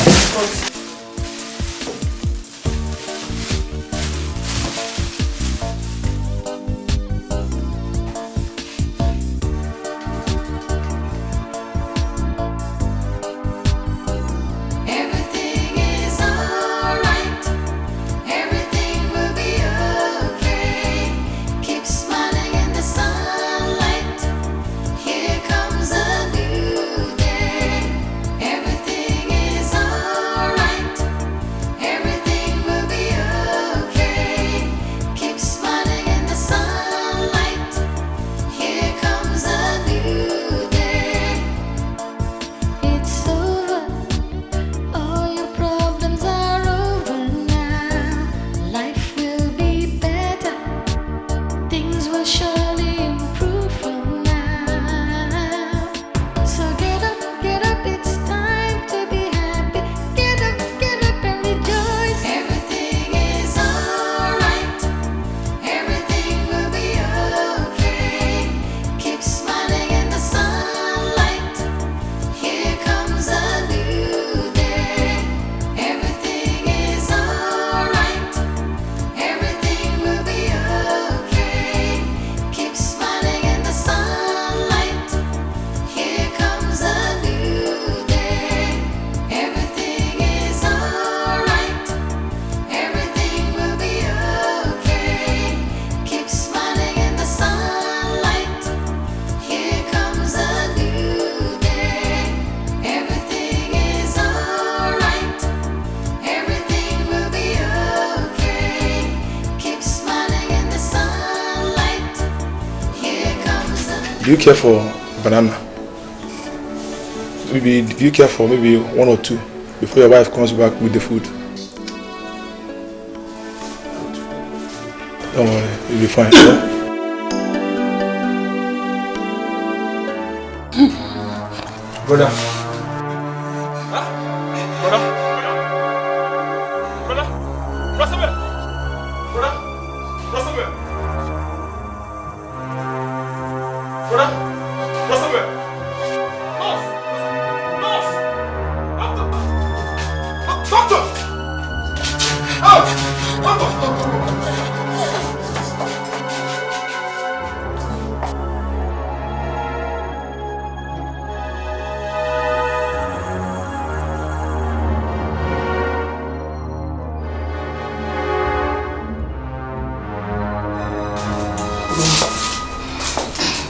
Everything is alright. Everything will be okay. Keep smiling in the sunlight. Here comes a new day. Everything is alright. Everything will be okay. Keep smiling in the sunlight. Here comes a new day. It's over. All your problems are over now. Life will be better. Things will surely improve from now. So get up, it's time to be happy. Get up and rejoice. Everything is alright. Everything will be okay. Keep smiling in the sunlight. Here comes a new day. Everything is alright. Everything will be okay. Keep smiling in the sunlight. Here comes a new day. Everything is alright. Everything will be okay. Keep smiling in the sunlight. Here comes a new day. Everything is alright. Everything will be okay. Keep smiling in the sunlight. Here comes a Do you care for banana? Maybe do you care for maybe one or two before your wife comes back with the food? Don't worry, you'll be fine. Yeah? Brother. Brother. Brother. Brother. Brother. Brother. Brother. Brother. Nurse. Nurse. Doctor.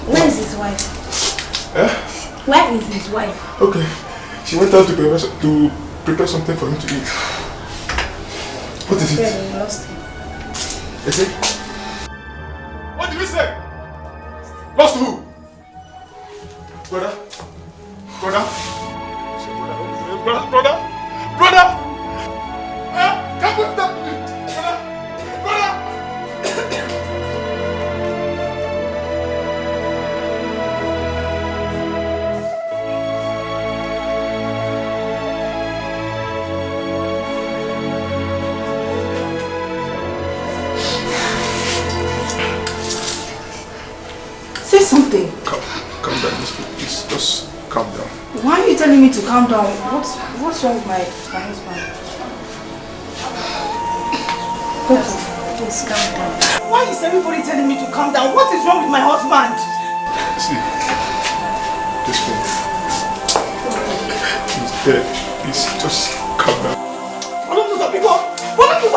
Where is his wife? Eh? Where is his wife? Okay. She went out to prepare something for him to eat. What is it? We lost him. Is it? What did you say? Lost who? Brother? Brother? Brother? Brother? Come with that. Brother? Brother? Say something. Calm down, please. Just calm down. Why are you telling me to calm down? What's wrong with my husband? Please calm down. Why is everybody telling me to calm down? What is wrong with my husband? See, this one. He's dead. Please, just calm down. Follow me, people. Follow me,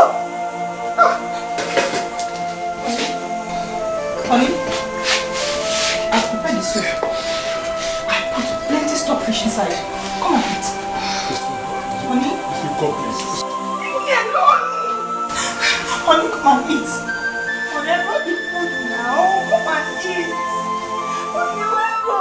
honey, I prepared the soup. I put plenty stockfish inside. Come and eat. Honey? Come, please. Leave me alone. Honey, come and eat. Honey, I brought the food now. Come and eat. Honey, let's go.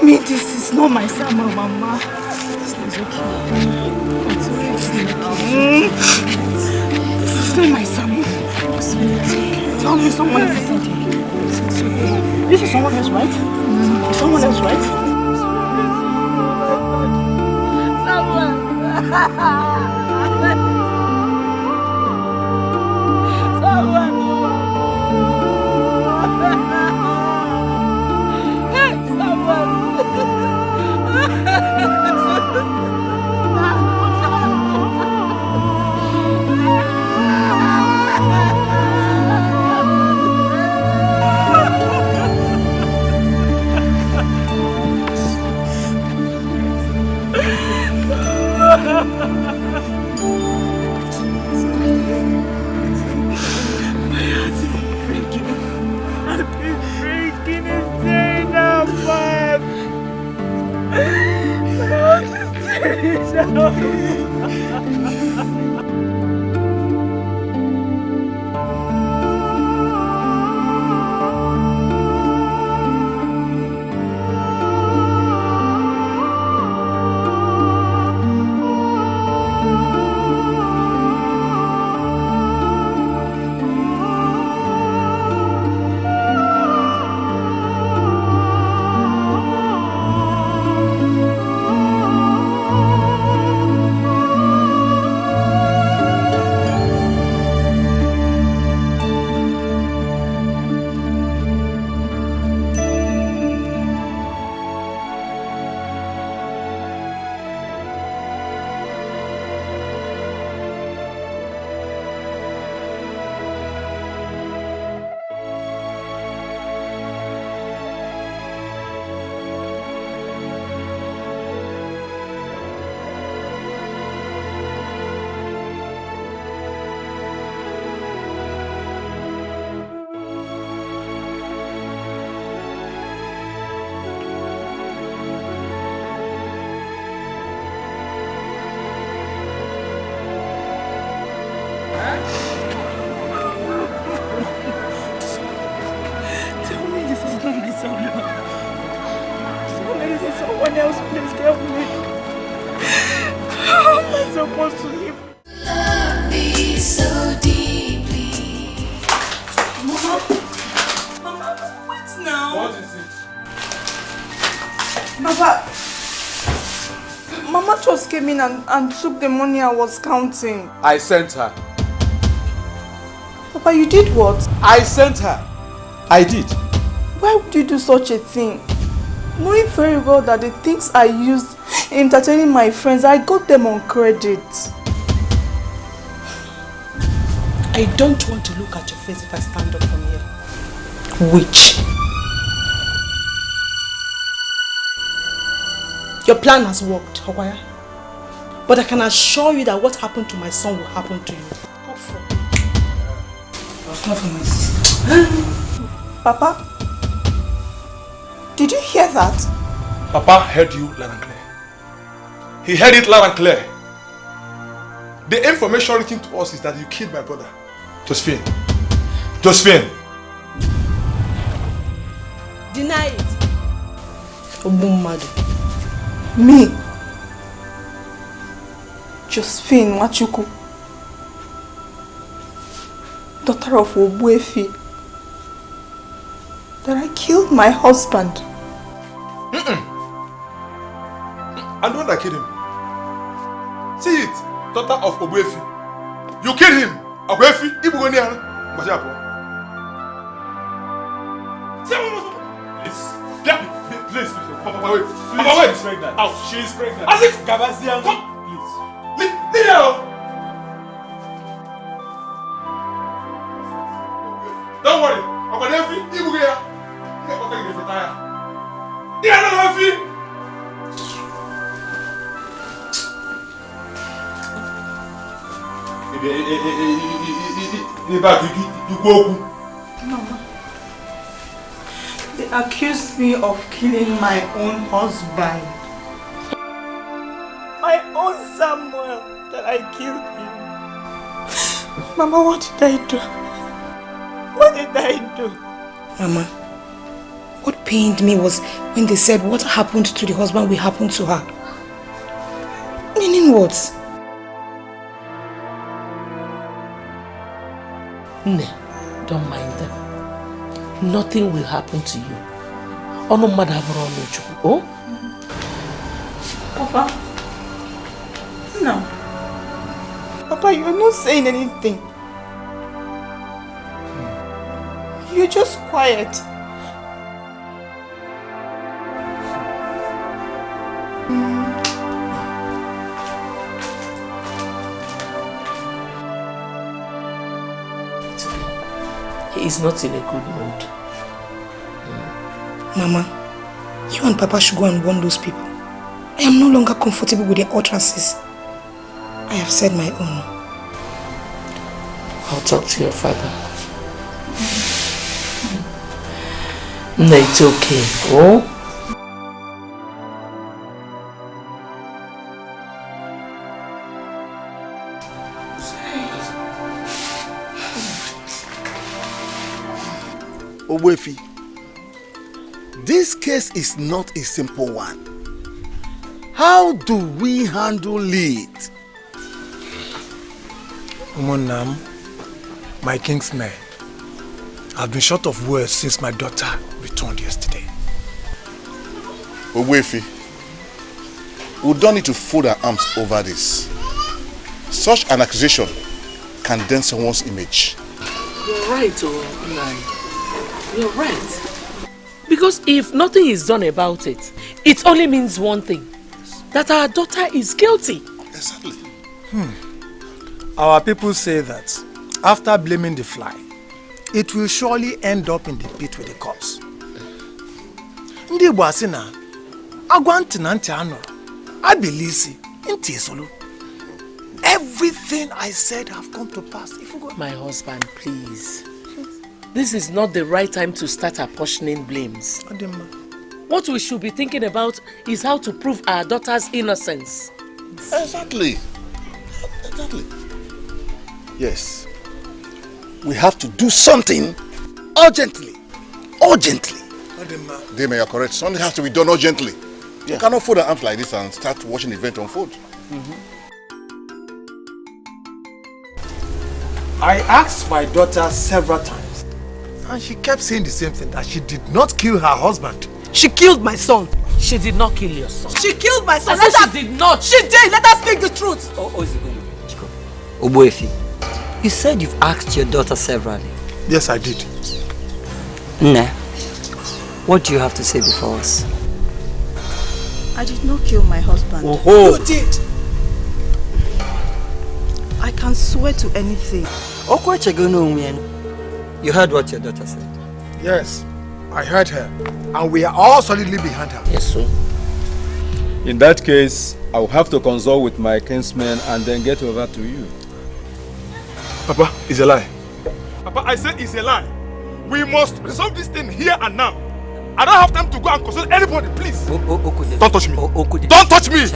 Tell me this is not my summer, Mama. This is okay. It's okay. This is not my summer. It's okay. Tell me someone else is okay. This is someone else, right? Is someone else, right? Someone else, please tell me. How am I supposed to live? Love me so deeply. Mama, wait now. What is it? Papa, Mama just came in and took the money I was counting. I sent her. Papa, you did what? I sent her. I did. Why would you do such a thing? Knowing very well that the things I used in entertaining my friends, I got them on credit. I don't want to look at your face if I stand up from here. Witch. Your plan has worked, Hawaya. But I can assure you that what happened to my son will happen to you. Not for my sister. Papa? Did you hear that? Papa heard you loud and clear. He heard it loud and clear. The information written to us is that you killed my brother. Josephine. Josephine. Deny it. Obummadu. Me? Josephine Wachuku. Daughter of Obuefi. That I killed my husband. I'm the one that killed him. See it, daughter of Obuefi. You killed him. Obuefi, Ibugoniana. Please, Papa, wait. Papa, wait. She's pregnant. Out. She is pregnant. I think. Gabazian, come. Please. Leave her out. Don't worry. Obuefi, Ibugoniana. Mama, they accused me of killing my own husband. My own Samuel, that I killed him. Mama, what did I do? What did I do? Mama, What pained me was when they said what happened to the husband will happen to her. Meaning what? Ne, don't mind them. Nothing will happen to you. Oh no matter how. Oh? Papa. No. Papa, you're not saying anything. You're just quiet. He is not in a good mood. Mama, you and Papa should go and warn those people. I am no longer comfortable with their utterances. I have said my own. I'll talk to your father. No, it's okay. Oh? Ogbuefi, this case is not a simple one. How do we handle it? Umunam, my kingsman, I've been short of words since my daughter returned yesterday. Ogbuefi, we don't need to fold our arms over this. Such an accusation can dent someone's image. You're right, Nai. You're right. Because if nothing is done about it, it only means one thing. That our daughter is guilty. Exactly. Our people say that after blaming the fly, it will surely end up in the pit with the cops. Ndi Bwasina, Agwantinanti Anor, Abilisi, Intisolu. Everything I said have come to pass. My husband, please. This is not the right time to start apportioning blames. What we should be thinking about is how to prove our daughter's innocence. Exactly. Exactly. Yes. We have to do something urgently. Urgently. Deme, you're correct. Something has to be done urgently. You cannot fold our arms like this and start watching the event unfold. I asked my daughter several times, and she kept saying the same thing, that she did not kill her husband. She killed my son. She did not kill your son. She killed my son. I said she did not. She did. Let us speak the truth. Ogbuefi, you said you've asked your daughter severally. Yes, I did. Nne, what do you have to say before us? I did not kill my husband. Oh. You did. I can swear to anything. You heard what your daughter said? Yes, I heard her. And we are all solidly behind her. Yes, sir. In that case, I will have to consult with my kinsmen and then get over to you. Papa, it's a lie. Papa, I said it's a lie. We must resolve this thing here and now. I don't have time to go and consult anybody, please. Don't touch me. Don't touch me.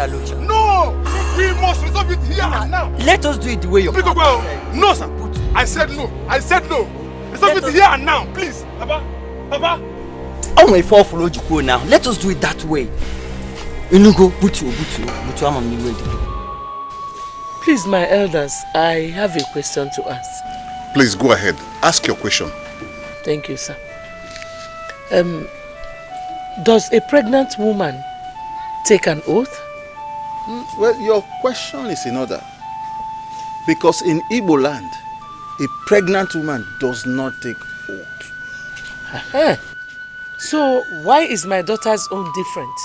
No! We must resolve it here and now. Let us do it the way your father said. No, sir. I said no. I said no. Resolve it here and now, please. Papa. Papa. Oh my fall follow you now. Let us do it that way. Please, my elders, I have a question to ask. Please go ahead. Ask your question. Thank you, sir. Does a pregnant woman take an oath? Well, your question is in order. Because in Igbo land, a pregnant woman does not take oath. So why is my daughter's own different?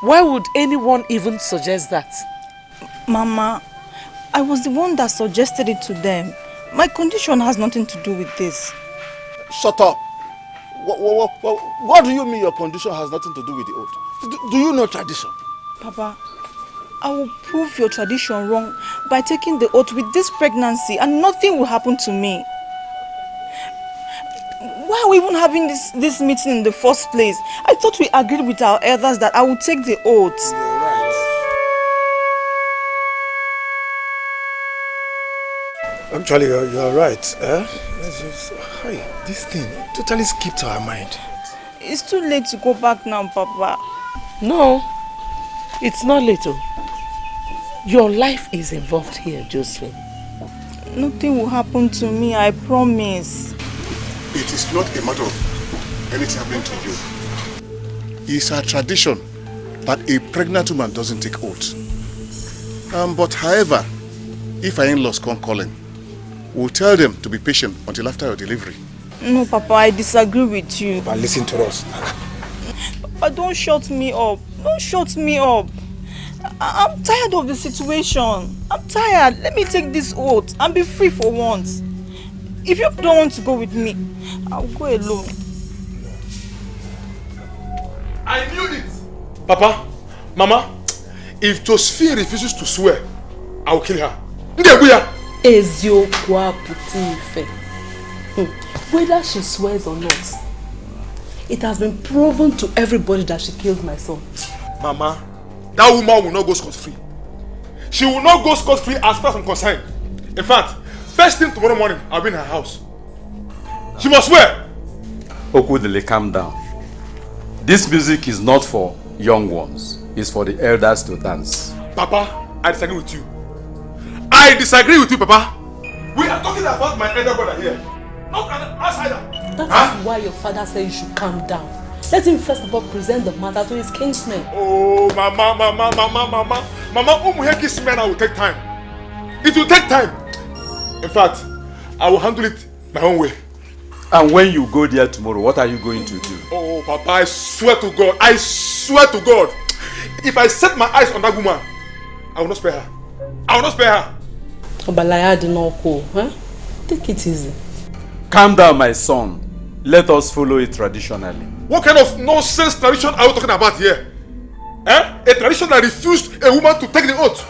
Why would anyone even suggest that? Mama, I was the one that suggested it to them. My condition has nothing to do with this. Shut up. What do you mean your condition has nothing to do with the oath? Do you know tradition? Papa, I will prove your tradition wrong by taking the oath with this pregnancy and nothing will happen to me. Why are we even having this meeting in the first place? I thought we agreed with our elders that I would take the oath. Actually, you're right. This thing totally skipped our mind. It's too late to go back now, Papa. No, it's not little. Your life is involved here, Josephine. Nothing will happen to me, I promise. It is not a matter of anything happening to you. It's a tradition that a pregnant woman doesn't take oath. But however, if our in-laws come calling, we'll tell them to be patient until after your delivery. No, Papa, I disagree with you. But listen to us. Papa, don't shut me up. Don't shut me up. I'm tired of the situation. I'm tired. Let me take this oath and be free for once. If you don't want to go with me, I'll go alone. I knew it! Papa, Mama, if Josephine refuses to swear, I will kill her. Whether she swears or not, it has been proven to everybody that she killed my son. Mama, that woman will not go scot-free. She will not go scot-free as far as I'm concerned. In fact, first thing tomorrow morning, I'll be in her house. She must swear! Okudele, calm down. This music is not for young ones. It's for the elders to dance. Papa, I disagree with you. I disagree with you, Papa. We are talking about my elder brother here, not an outsider. That is why your father said you should calm down. Let him first of all present the matter to his kinsmen. Oh, Mama, Umuheki's men will take time. It will take time. In fact, I will handle it my own way. And when you go there tomorrow, what are you going to do? Oh, Papa, I swear to God, if I set my eyes on that woman, I will not spare her. I will not spare her. Obalaya did not go, huh? Take it easy. Calm down, my son. Let us follow it traditionally. What kind of nonsense tradition are you talking about here? A tradition that refused a woman to take the oath.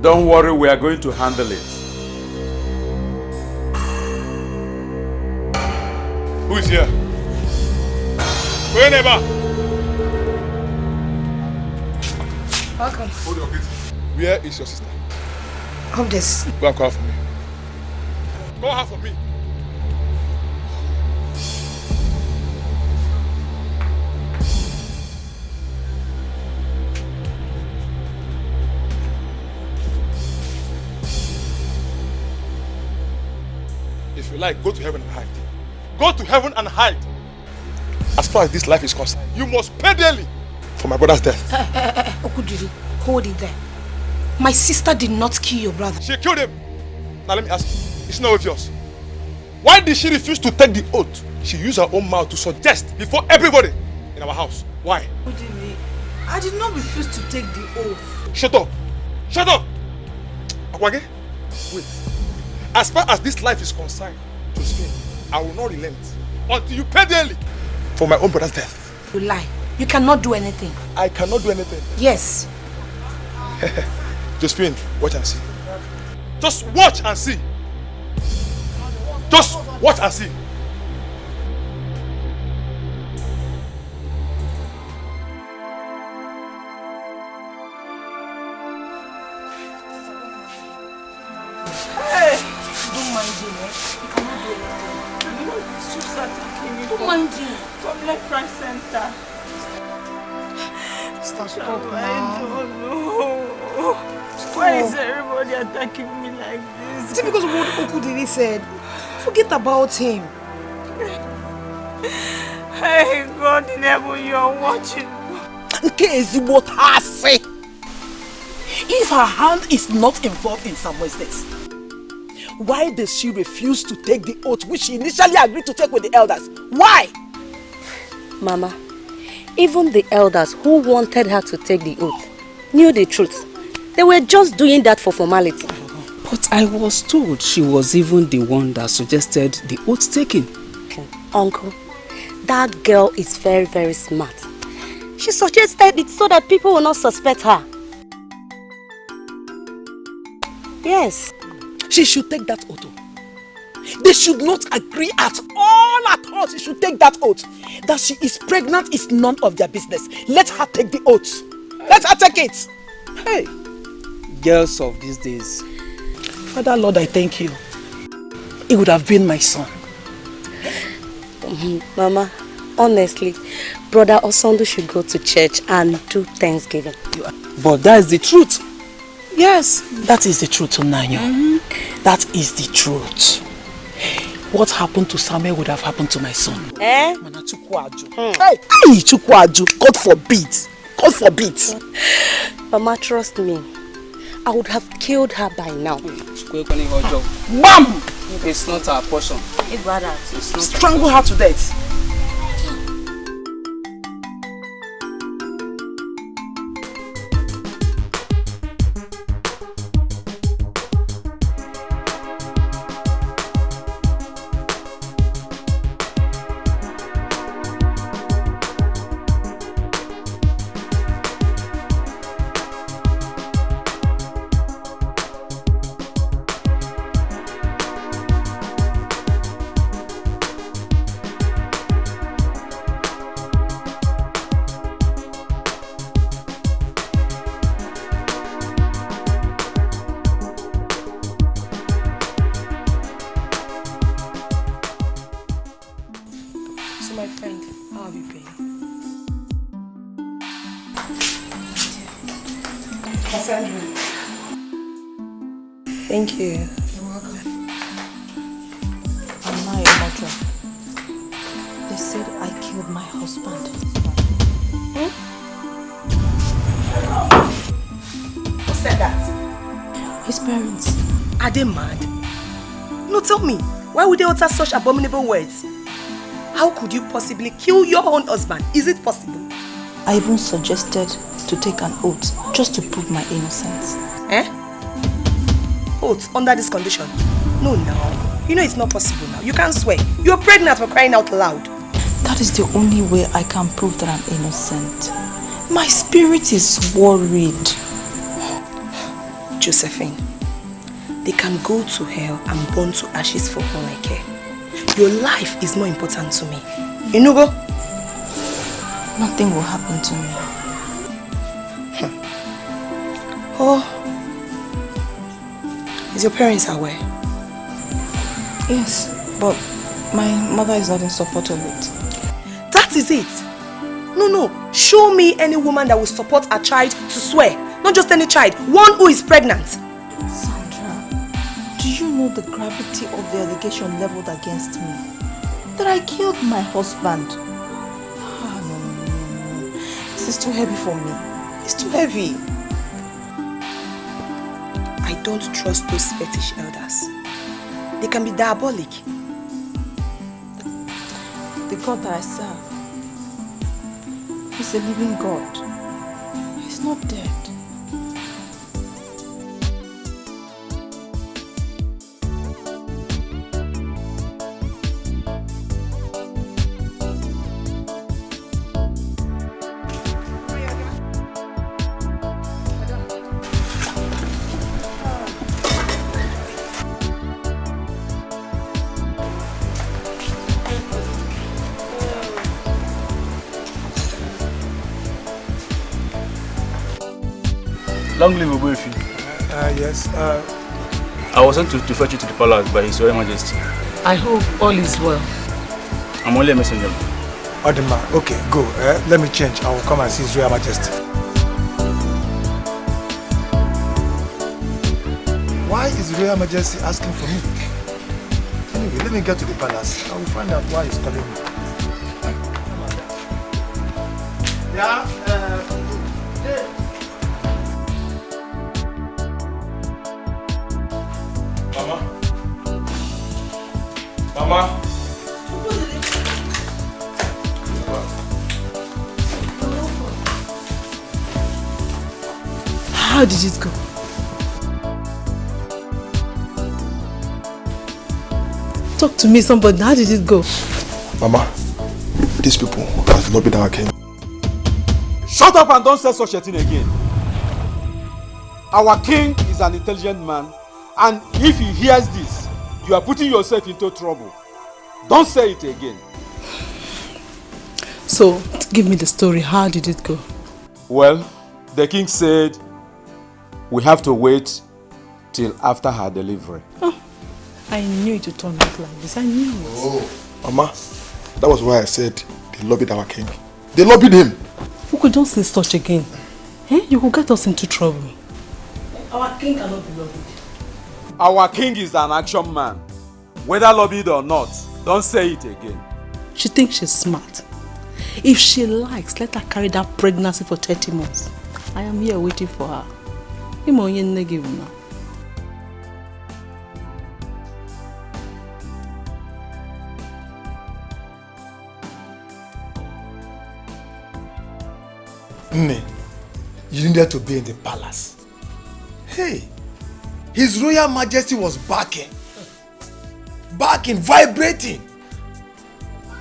Don't worry, we are going to handle it. Who is here? Whenever. Welcome. Hold your gate. Where is your sister? Of this. Go and call her for me. Call her for me. If you like, go to heaven and hide. Go to heaven and hide. As far as this life is concerned, you must pay daily for my brother's death. Okudiri, hold it there. My sister did not kill your brother. She killed him. Now let me ask you, it's not obvious. Why did she refuse to take the oath? She used her own mouth to suggest before everybody in our house. Why? Okudiri, I did not refuse to take the oath. Shut up! Shut up! Akwage, wait. As far as this life is concerned, Josephine, I will not relent until you pay daily for my own brother's death. You lie. You cannot do anything. I cannot do anything. Yes. Josephine, watch and see. Just watch and see. Just watch and see. Hey! Don't mind him, eh? You cannot do anything. You know, it's just attacking me. Don't mind him. From left, right, center. Stop now. I don't know. Why is everybody attacking me like this? Is it because of what Okudiri said? Forget about him. Hey, God in heaven, you are watching. Is what I say. If her hand is not involved in Samuel's death, why does she refuse to take the oath which she initially agreed to take with the elders? Why? Mama, even the elders who wanted her to take the oath knew the truth. They were just doing that for formality. But I was told she was even the one that suggested the oath taking. Uncle, that girl is very, very smart. She suggested it so that people will not suspect her. Yes. She should take that oath. They should not agree at all. She should take that oath. That she is pregnant is none of their business. Let her take the oath. Let her take it. Hey, girls of these days. Father Lord, I thank you. It would have been my son. Mama, honestly, Brother Osondo should go to church and do Thanksgiving. But that is the truth. Yes, that is the truth, Onanyo. That is the truth. What happened to Samuel would have happened to my son. Eh? Hey, Chukwaju, God forbid. God forbid. Mama, trust me. I would have killed her by now. Bam! It's not our portion. It's bad. Strangle her to death. Thank you. You're welcome. I'm not your mother. They said I killed my husband. Who said that? His parents. Are they mad? No, tell me. Why would they utter such abominable words? How could you possibly kill your own husband? Is it possible? I even suggested to take an oath just to prove my innocence. Eh? Oath under this condition? No, now. You know it's not possible now. You can't swear. You're pregnant for crying out loud. That is the only way I can prove that I'm innocent. My spirit is worried. Josephine, they can go to hell and burn to ashes for all I care. Your life is more important to me. Inugo? Nothing will happen to me. Oh. Is your parents aware? Yes, but my mother is not in support of it. That is it. No. Show me any woman that will support a child to swear. Not just any child. One who is pregnant. Sandra, do you know the gravity of the allegation leveled against me? That I killed my husband. No. This is too heavy for me. It's too heavy. I don't trust those fetish elders. They can be diabolic. The God that I serve, He's a living God. He's not dead. Long live Obuefi. Yes. I was sent to fetch you to the palace by His Royal Majesty. I hope all is well. I'm only a messenger. Odima, okay, go. Let me change. I will come and see His Royal Majesty. Why is His Royal Majesty asking for me? Anyway, let me get to the palace. I will find out why he's calling me. Yeah, Mama. How did it go? Talk to me, somebody. How did it go? Mama, these people have lobbied our king. Shut up and don't say such a thing again. Our king is an intelligent man, and if he hears this, you are putting yourself into trouble. Don't say it again. So, give me the story. How did it go? Well, the king said we have to wait till after her delivery. Oh, I knew it would turn out like this. I knew it. Oh, Mama, that was why I said the They lobbied our king. They lobbied him. Who could don't say such again? Eh? You could get us into trouble. Our king cannot be lobbied. Our king is an action man. Whether lobbied or not, don't say it again. She thinks she's smart. If she likes, let her carry that pregnancy for 30 months. I am here waiting for her. Nne, you needed to be in the palace. Hey, His Royal Majesty was backing, vibrating,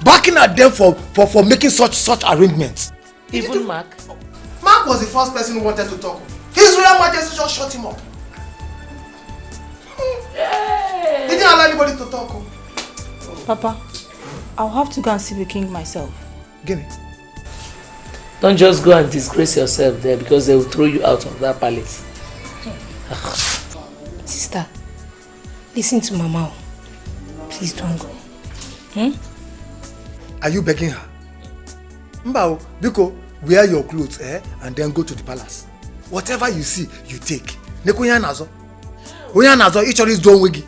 backing at them for making such arrangements. Even Mark? Mark was the first person who wanted to talk. His Royal Majesty just shut him up. He didn't allow anybody to talk. Papa, I'll have to go and see the king myself. Guinea. Don't just go and disgrace yourself there because they will throw you out of that palace. Sister, listen to Mama. Please don't go. Are you begging her? Mbao, Biko, wear your clothes and then go to the palace. Whatever you see, you take. Neko nazo. Each other is doing wigi.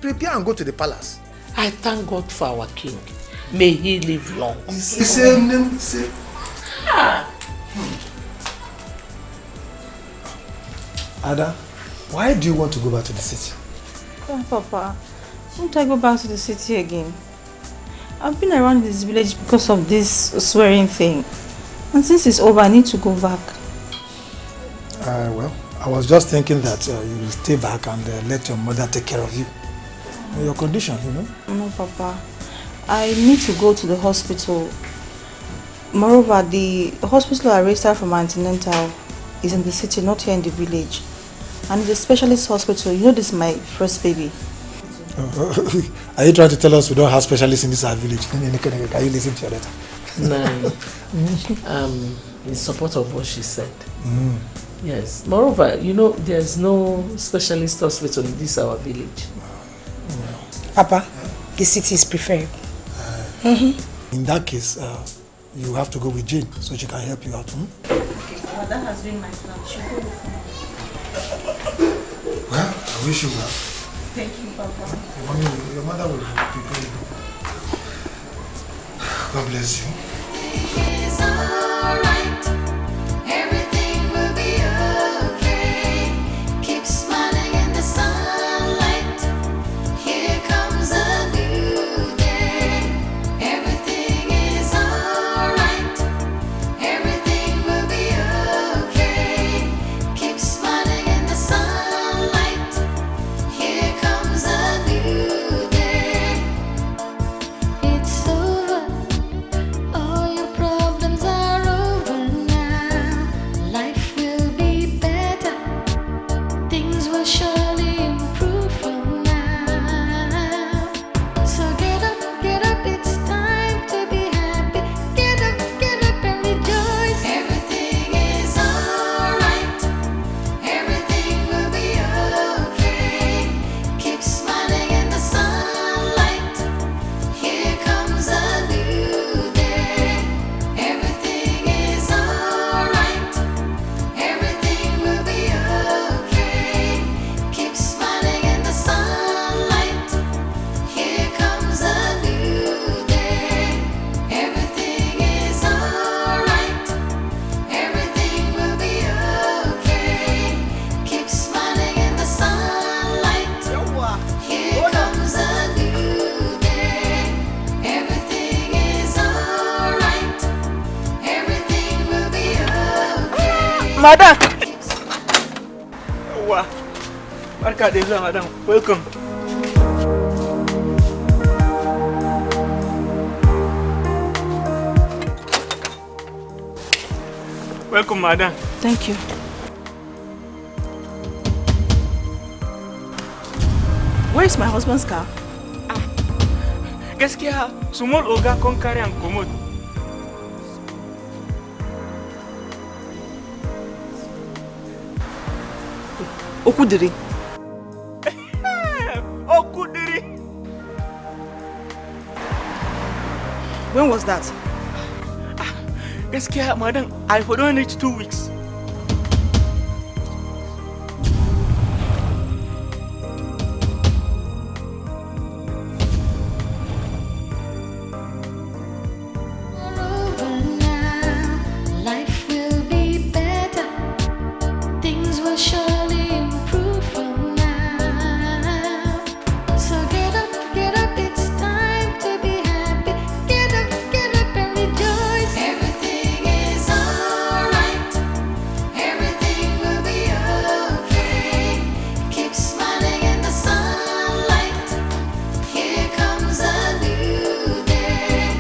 Prepare and go to the palace. I thank God for our king. May he live long. Ada, why do you want to go back to the city? Oh, Papa, won't I go back to the city again? I've been around this village because of this swearing thing. And since it's over, I need to go back. Well, I was just thinking that you will stay back and let your mother take care of you. Your condition, you know? No, Papa. I need to go to the hospital. Moreover, the hospital I raised her from antenatal is in the city, not here in the village. And it's a specialist hospital. You know this is my first baby. Are you trying to tell us we don't have specialists in this village? Can you listen to your letter? No. In support of what she said. Yes. Moreover, you know, there's no specialist hospital in this our village. Papa, the city is preferred. In that case, you have to go with Jane so she can help you out. Okay, well, that has been my plan. She'll go with me. Well, I wish you well. Thank you, Papa. Your mother will prepare you. God bless you. It's alright. Everything will be okay. Keep smiling in the sunlight. Here comes a new day. Everything is alright. Everything will be okay. Keep smiling in the sunlight. Here comes a new day. It's over. All your problems are over now. Life will be better. Things will surely improve from now. So get up, it's time to be happy. Get up and rejoice. Everything is alright. Everything will be okay. Keep smiling in the sunlight. Here comes a new day. Everything is alright. Everything will be okay. Keep smiling in the sunlight. Here comes a new day. Everything is alright. Everything will be okay. Keep smiling in the sunlight. Here comes a new day. Everything is alright. Everything will be okay. Madam! Wow. Barka da zuwa, madam. Welcome. Welcome, madam. Thank you. Where is my husband's car? Gaskiya, small oga kon carry am comot. Okudiri. Okudiri. When was that? Gaskiya, madam, I for don't reach 2 weeks. Life will be better. Things will surely improve from now. So get up, it's time to be happy. Get up and rejoice. Everything is alright. Everything will be okay. Keep smiling in the sunlight. Here comes a new day.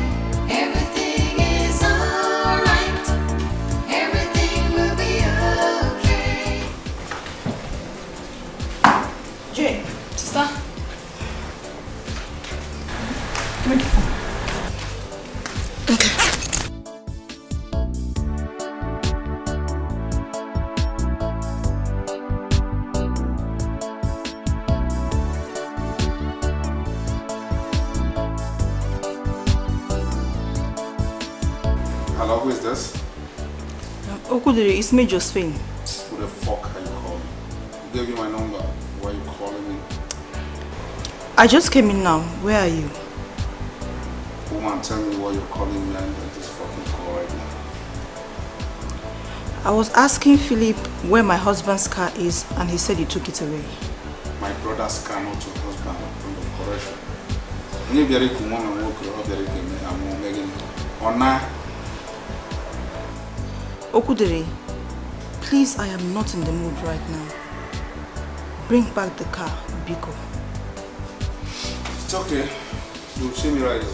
Everything is alright. Everything will be okay. Jane. Sister? Give me the phone. Hello, who is this? Okudiri, it's me, Josephine. Who the fuck are you calling? Who gave you my number? Why are you calling me? I just came in now. Where are you? Woman, tell me why you're calling me and this fucking call right now. I was asking Philip where my husband's car is, and he said he took it away. My brother's car, not your husband, point of correction. When you very cool, woman, walk your up, I'm Megan. Ona. Okudiri, please, I am not in the mood right now. Bring back the car, Biko. It's okay. You'll see me right away.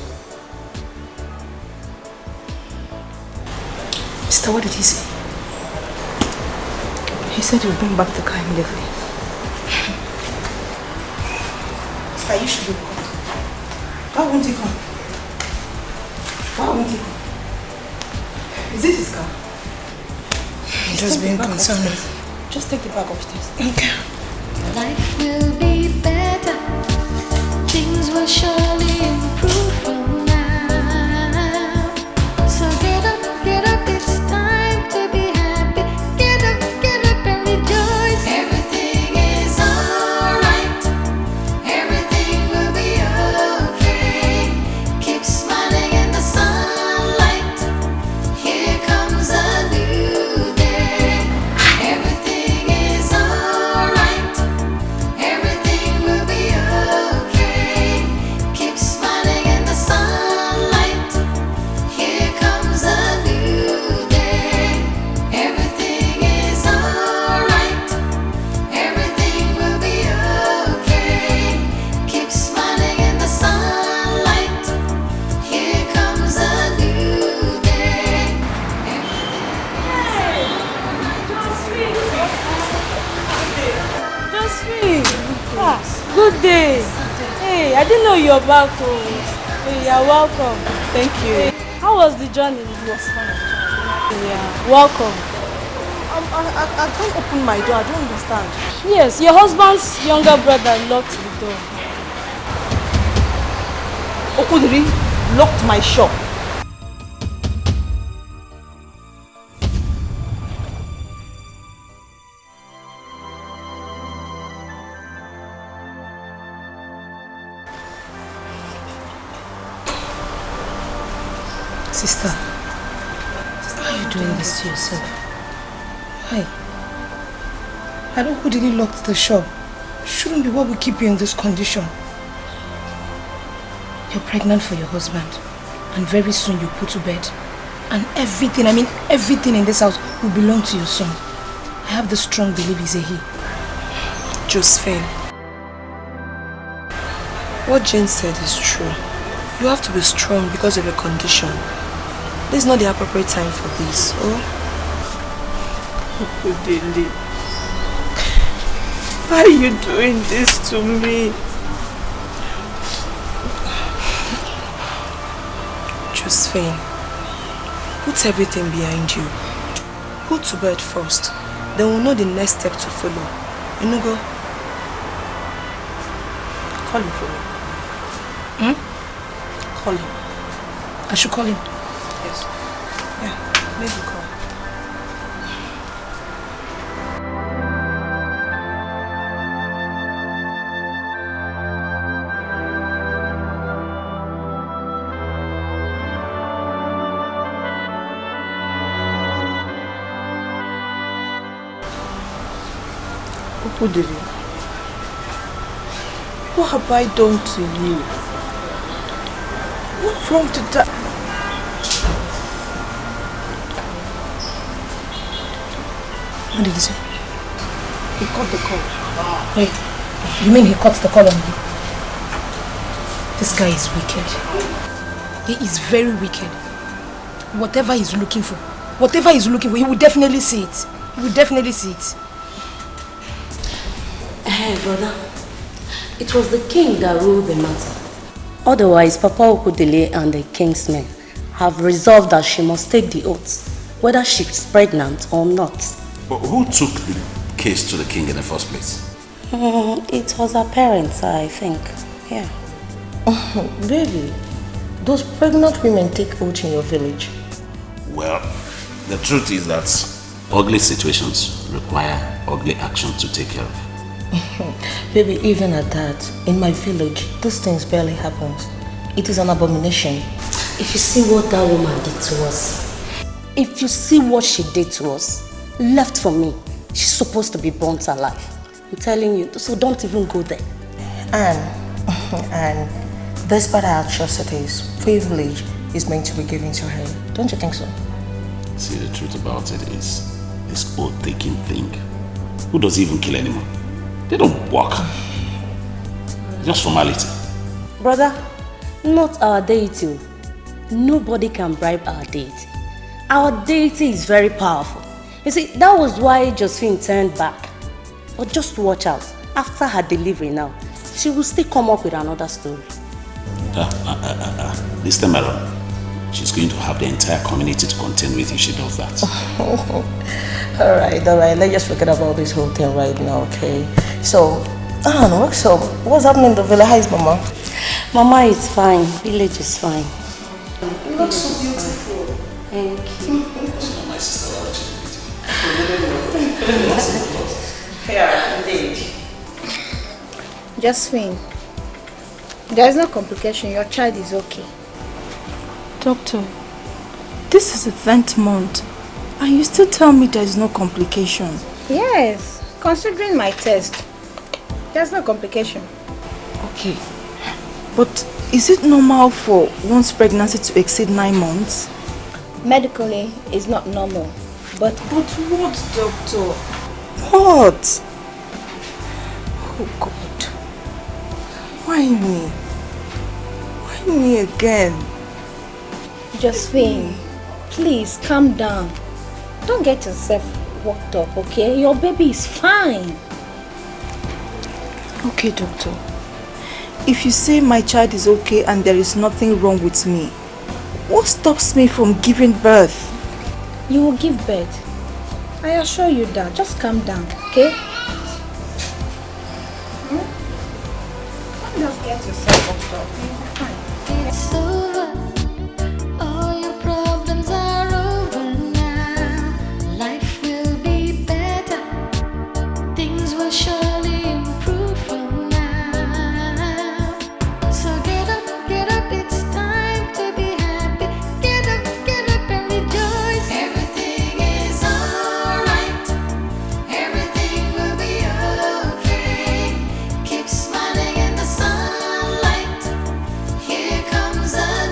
Sister, what did he say? He said he'll bring back the car immediately. Sister, you should be come. Why won't he come? Why won't he come? Is this his car? I'm just being concerned. Just take the bag upstairs. Okay. Life will be better. Things will surely improve from now. So get up, it's time to be happy. Get up and rejoice. Everything is alright. Everything will be okay. Keep smiling in the sunlight. Here comes a new day. Everything is alright. Everything will be okay. Keep smiling in the sunlight. Here comes a new day. Everything is alright. Everything will be okay. Keep smiling in the sunlight. Here comes a new day. Josephine! Ah, good day. Hey, I didn't know you were back home. Hey, you're welcome. Thank you. Hey, how was the journey? It was fun. Yeah, welcome. I can't open my door. I don't understand. Yes, your husband's younger brother locked the door. Okudiri locked my shop. Sister, why are you doing this to yourself? Hey, I know who didn't lock the shop. Shouldn't be what will keep you in this condition. You're pregnant for your husband, and very soon you put to bed. And everything, I mean everything in this house will belong to your son. I have the strong belief he's a he. Josephine, what Jane said is true. You have to be strong because of your condition. This is not the appropriate time for this, oh? Okudili, why are you doing this to me? Josephine, put everything behind you. Put to bed first. Then we'll know the next step to follow. You know, go. Call him for me. Hmm? Call him. I should call him. Yes. Yeah, maybe call. Okudiri, what have I done to you? What's wrong to that? What did he say? He cut the call. Wait, you mean he cut the call on you? This guy is wicked. He is very wicked. Whatever he's looking for, he will definitely see it. He will definitely see it. Hey, brother. It was the king that ruled the matter. Otherwise, Papa Okudele and the king's men have resolved that she must take the oath, whether she's pregnant or not. But who took the case to the king in the first place? It was her parents, I think. Yeah. Baby, those pregnant women take oath in your village? Well, the truth is that ugly situations require ugly action to take care of. Baby, even at that, in my village, these things barely happen. It is an abomination. If you see what that woman did to us, if you see what she did to us, left for me, she's supposed to be burnt alive. I'm telling you, so don't even go there. And despite our atrocities, privilege is meant to be given to her. Don't you think so? See, the truth about it is, this oath-taking thing, who does even kill anyone? They don't work. Just formality. Brother, not our deity. Nobody can bribe our deity. Our deity is very powerful. You see, that was why Josephine turned back. But just watch out. After her delivery now, she will still come up with another story. This time around, she's going to have the entire community to contend with if she does that. Alright. Let's just forget about this whole thing right now, okay? So, I don't know, so what's happening in the village? How is Mama? Mama is fine. Village is fine. You look so beautiful. Thank you. My sister Yeah, indeed. Josephine, there is no complication. Your child is okay. Doctor, this is the 10th month and you still tell me there is no complication. Yes, considering my test, there's no complication. Okay, but is it normal for one's pregnancy to exceed 9 months? Medically, it's not normal, but what, doctor? What? Oh God, why me? Why me again? Josephine, please calm down. Don't get yourself worked up, okay? Your baby is fine. Okay, doctor. If you say my child is okay and there is nothing wrong with me, what stops me from giving birth? You will give birth. I assure you that. Just calm down, okay? Don't just get yourself worked up. You'll be fine. It's over. All your problems are over now. Life will be better. Things will surely improve from now. So get up, it's time to be happy. Get up and rejoice. Everything is alright. Everything will be okay. Keep smiling in the sunlight. Here comes a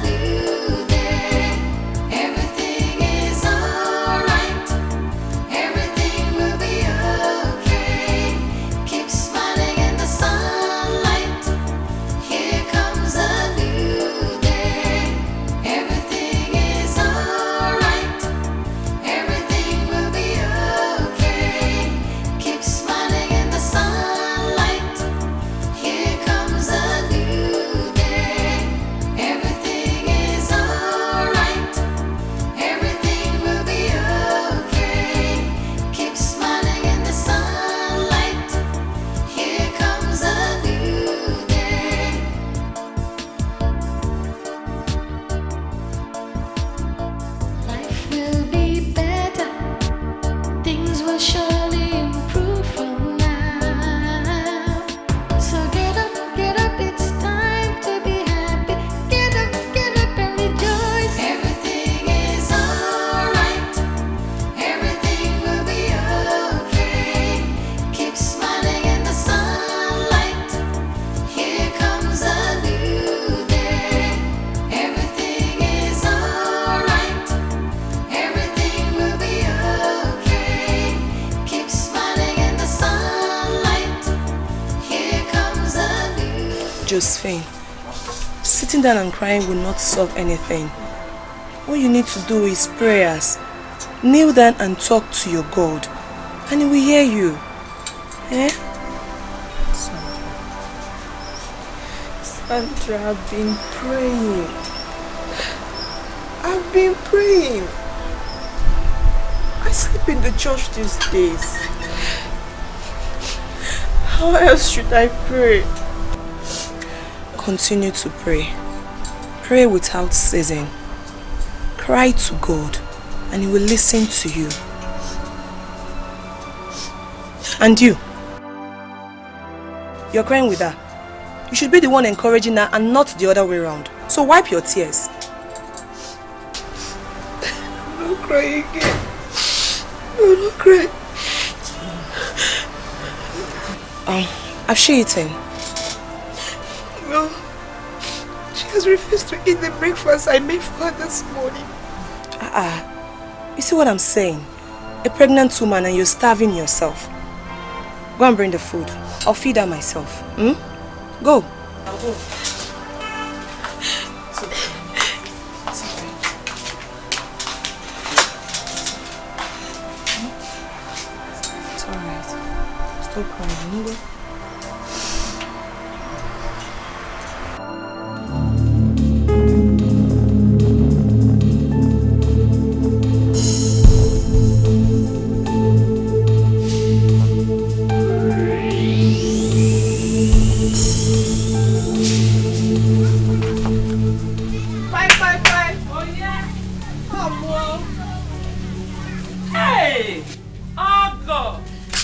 Josephine, sitting down and crying will not solve anything. What you need to do is prayers. Kneel down and talk to your God, and He will hear you. Eh? Sandra, I've been praying. I've been praying. I sleep in the church these days. How else should I pray? Continue to pray. Pray without ceasing. Cry to God, and He will listen to you. And you're crying with her. You should be the one encouraging her and not the other way around. So wipe your tears. Don't cry again. No, don't cry. Has she eaten? No. She has refused to eat the breakfast I made for her this morning. You see what I'm saying? A pregnant woman and you're starving yourself. Go and bring the food. I'll feed her myself. Go. I'll go. It's alright. Stop crying, you know?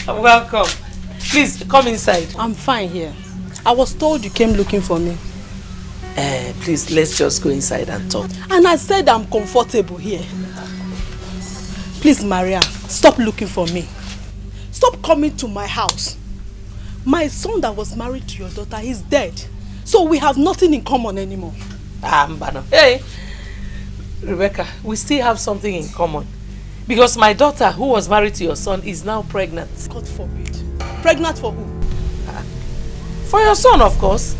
Welcome. Please, come inside. I'm fine here. I was told you came looking for me. Please, let's just go inside and talk. And I said I'm comfortable here. Please, Maria, stop looking for me. Stop coming to my house. My son that was married to your daughter, he's dead. So we have nothing in common anymore. Mbano. Hey, Rebecca, we still have something in common. Because my daughter, who was married to your son, is now pregnant. God forbid. Pregnant for who? For your son, of course.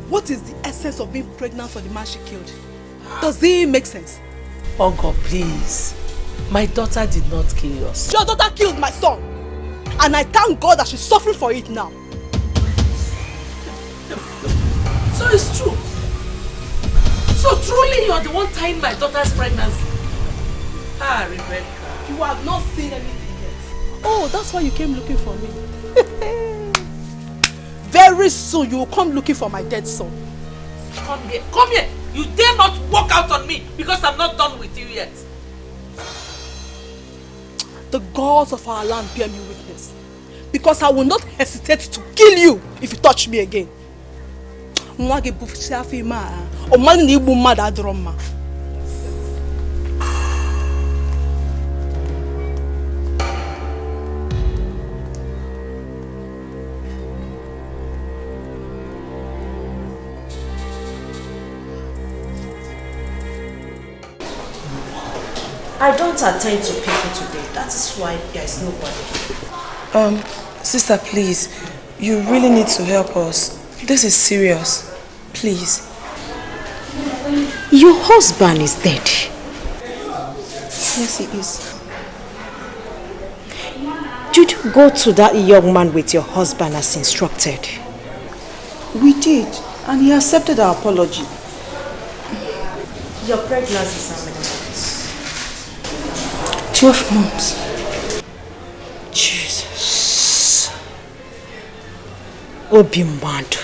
What is the essence of being pregnant for the man she killed? Does it make sense? Oh God, please. My daughter did not kill your son. Your daughter killed my son. And I thank God that she's suffering for it now. So it's true. So truly you're the one tying my daughter's pregnancy. Rebecca. You have not seen anything yet. Oh, that's why you came looking for me. Very soon you will come looking for my dead son. Come here. Come here. You dare not walk out on me because I'm not done with you yet. The gods of our land bear me witness. Because I will not hesitate to kill you if you touch me again. I don't attend to people today. That is why there is nobody. Sister, please. You really need to help us. This is serious. Please. Your husband is dead. Yes, he is. Did you go to that young man with your husband as instructed? We did, and he accepted our apology. Your pregnancy is how many months? 12 months. Jesus. Obimbandu.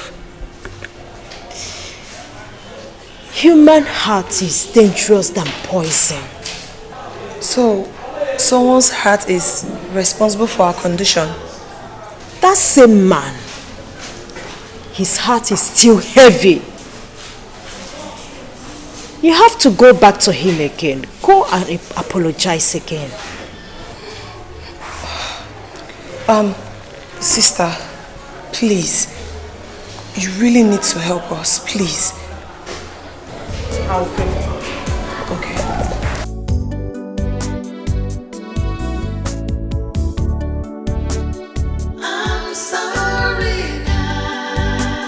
Human heart is dangerous than poison. So, someone's heart is responsible for our condition? That same man, his heart is still heavy. You have to go back to him again. Go and apologize again. Sister, please. You really need to help us, please. I'll pray. Okay. I'm sorry now.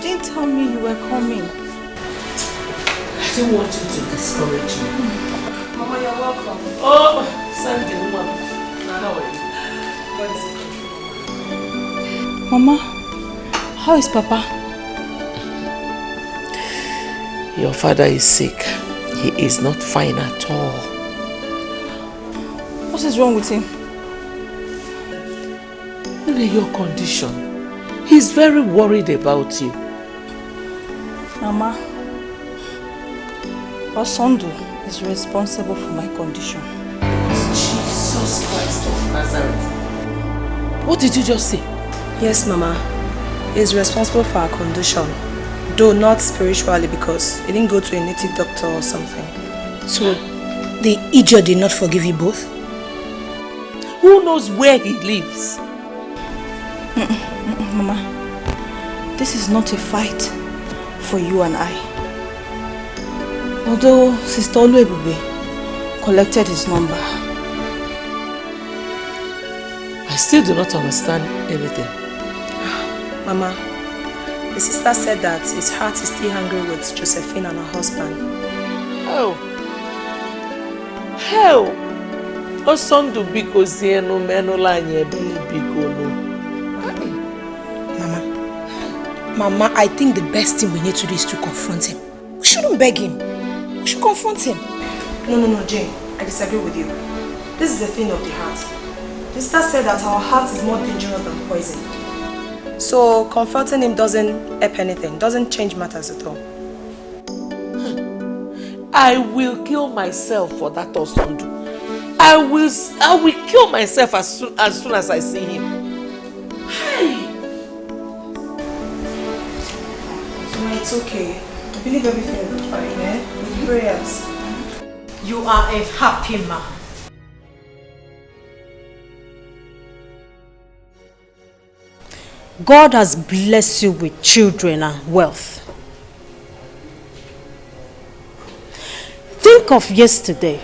didn't tell me you were coming. I didn't want you to discourage me. Mama, you're welcome. Oh, Sandy, woman. How are you? Mama, how is Papa? Your father is sick. He is not fine at all. What is wrong with him? Look at your condition. He's very worried about you. Mama, Osondu is responsible for my condition. Jesus Christ of Nazareth. What did you just say? Yes, Mama. He's responsible for our condition. Though not spiritually because he didn't go to a native doctor or something. So, the idiot did not forgive you both? Who knows where he lives? Mama, this is not a fight for you and I. Although Sister Oluebube collected his number. I still do not understand anything. Mama, the sister said that his heart is still angry with Josephine and her husband. Hell. Osondu biko zienu menola anyebele biko no. Mama, I think the best thing we need to do is to confront him. We shouldn't beg him. We should confront him. No, Jane. I disagree with you. This is a thing of the heart. The sister said that our heart is more dangerous than poison. So confronting him doesn't help anything, doesn't change matters at all. I will kill myself for that Osondu. I will kill myself as soon as I see him. Hey. It's okay. I believe everything will be fine, eh? With prayers. You are a happy man. God has blessed you with children and wealth. Think of yesterday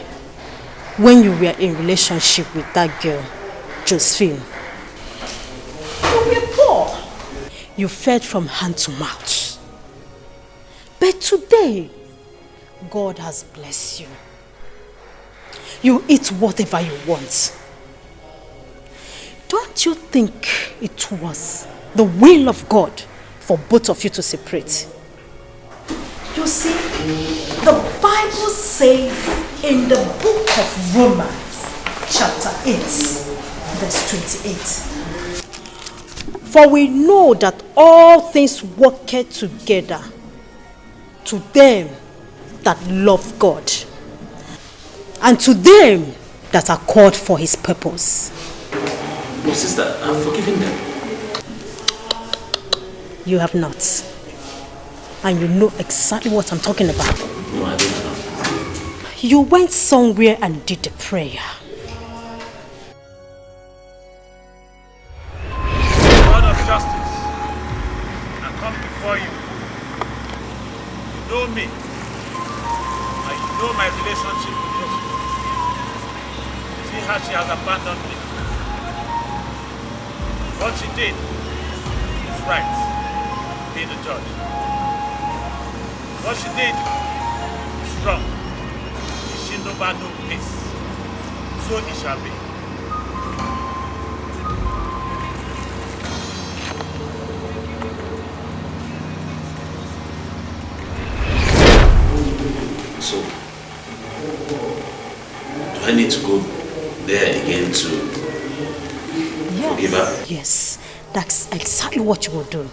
when you were in relationship with that girl, Josephine. You were poor. You fed from hand to mouth. But today, God has blessed you. You eat whatever you want. Don't you think it was the will of God for both of you to separate? You see, the Bible says in the book of Romans, chapter 8, verse 28. For we know that all things work together to them that love God, and to them that are called for his purpose. No, sister, I've forgiven them. You have not. And you know exactly what I'm talking about. No, I don't know. You went somewhere and did a prayer. God of justice, I come before you. You know me, and you know my relationship with you. See how she has abandoned me. What she did is right. Be the judge. What she did is wrong. She never knew peace. So it shall be. So, do I need to go there again to forgive her? Yes, that's exactly what you will do.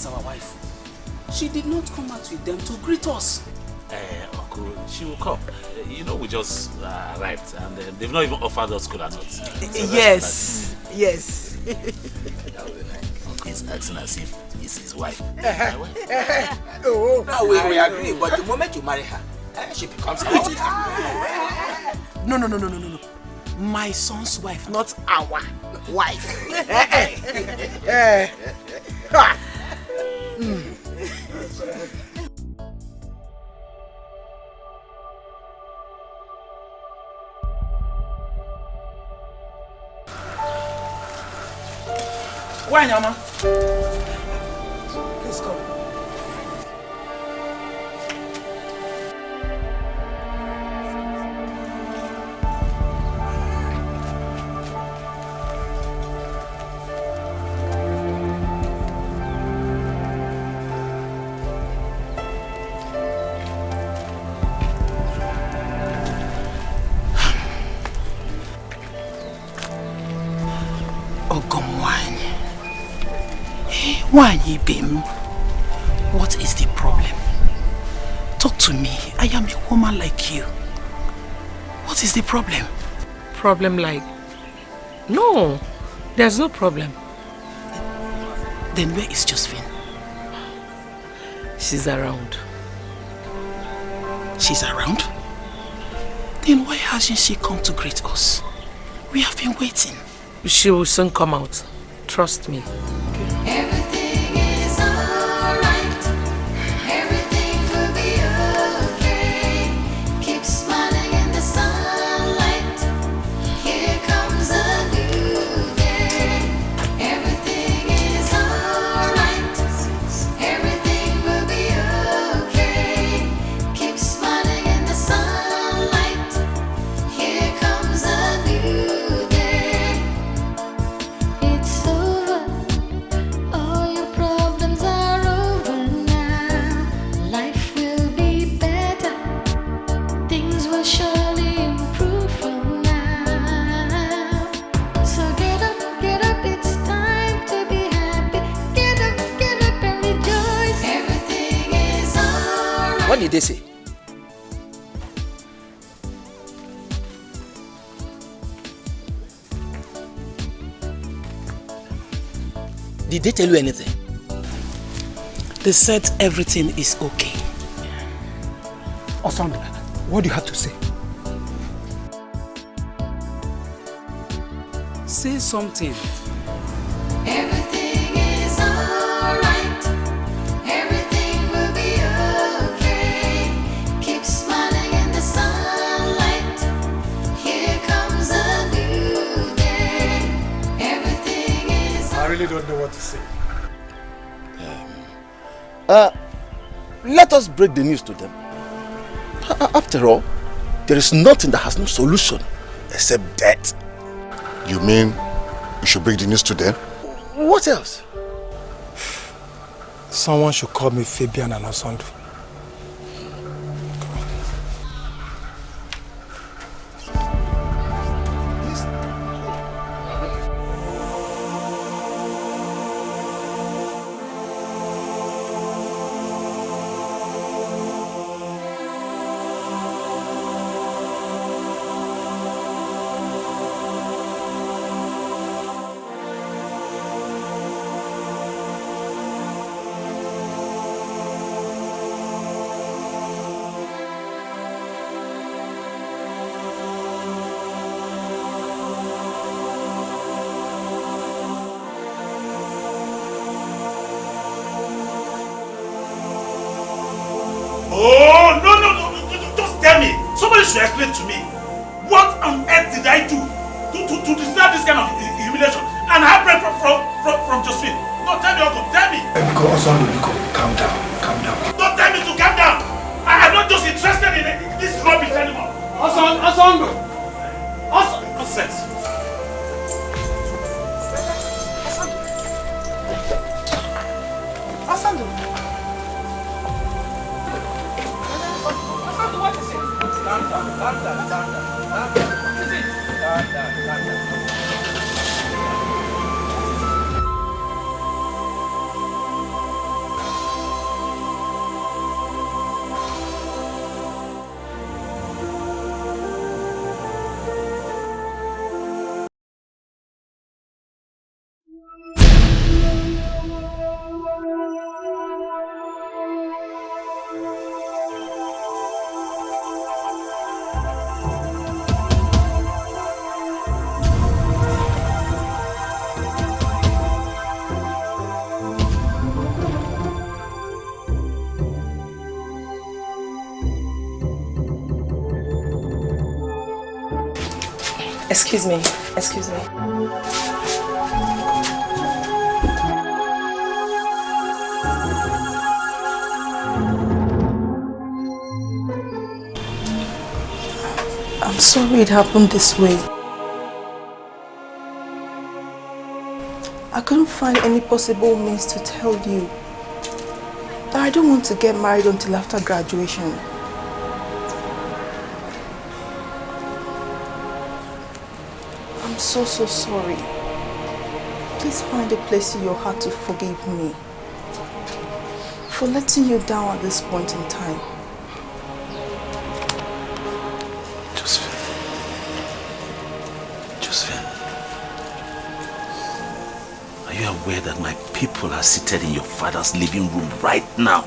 is our wife. She did not come out with them to greet us. Uncle, she will come. You know, we just arrived and they've not even offered us cola nuts. Yes, yes. Uncle is acting as if it's his wife. Oh, no, we agree, but the moment you marry her, she becomes our wife. No. My son's wife, not our wife. Why, Mama? Please come. Why, Bim? What is the problem? Talk to me. I am a woman like you. What is the problem? Problem like? No, there's no problem. Then where is Josephine? She's around. She's around? Then why hasn't she come to greet us? We have been waiting. She will soon come out. Trust me. Everything is alright. Everything will be okay. Keep smiling in the sunlight. Here comes a new day. Everything is alright. Everything will be okay. Keep smiling in the sunlight. Here comes a new day. It's over. All your problems are over now. Life will be better. Things will surely improve from now. So get up, it's time to be happy. Get up and rejoice. Everything is alright. What did they say? Did they tell you anything? They said everything is okay. Osando, what do you have to say? Say something. Everything is alright. Everything will be okay. Keep smiling in the sunlight. Here comes a new day. Everything is I really don't know what to say. Let us break the news to them. After all, there is nothing that has no solution except death. You mean we should break the news to them? What else? Someone should call me Fabian and Osando. Oh, no, just tell me. Somebody should explain to me. What on earth did I do to deserve this kind of humiliation and heartbreak from Josephine? No, tell me, Uncle, tell me. Osando, calm down. Don't tell me to calm down. I'm not just interested in this rubbish anymore. Osando! Nonsense. Osando, what is it? Calm down. What is it? Calm down. Excuse me. I'm sorry it happened this way. I couldn't find any possible means to tell you that I don't want to get married until after graduation. I'm so sorry. Please find a place in your heart to forgive me for letting you down at this point in time. Josephine, are you aware that my people are seated in your father's living room right now,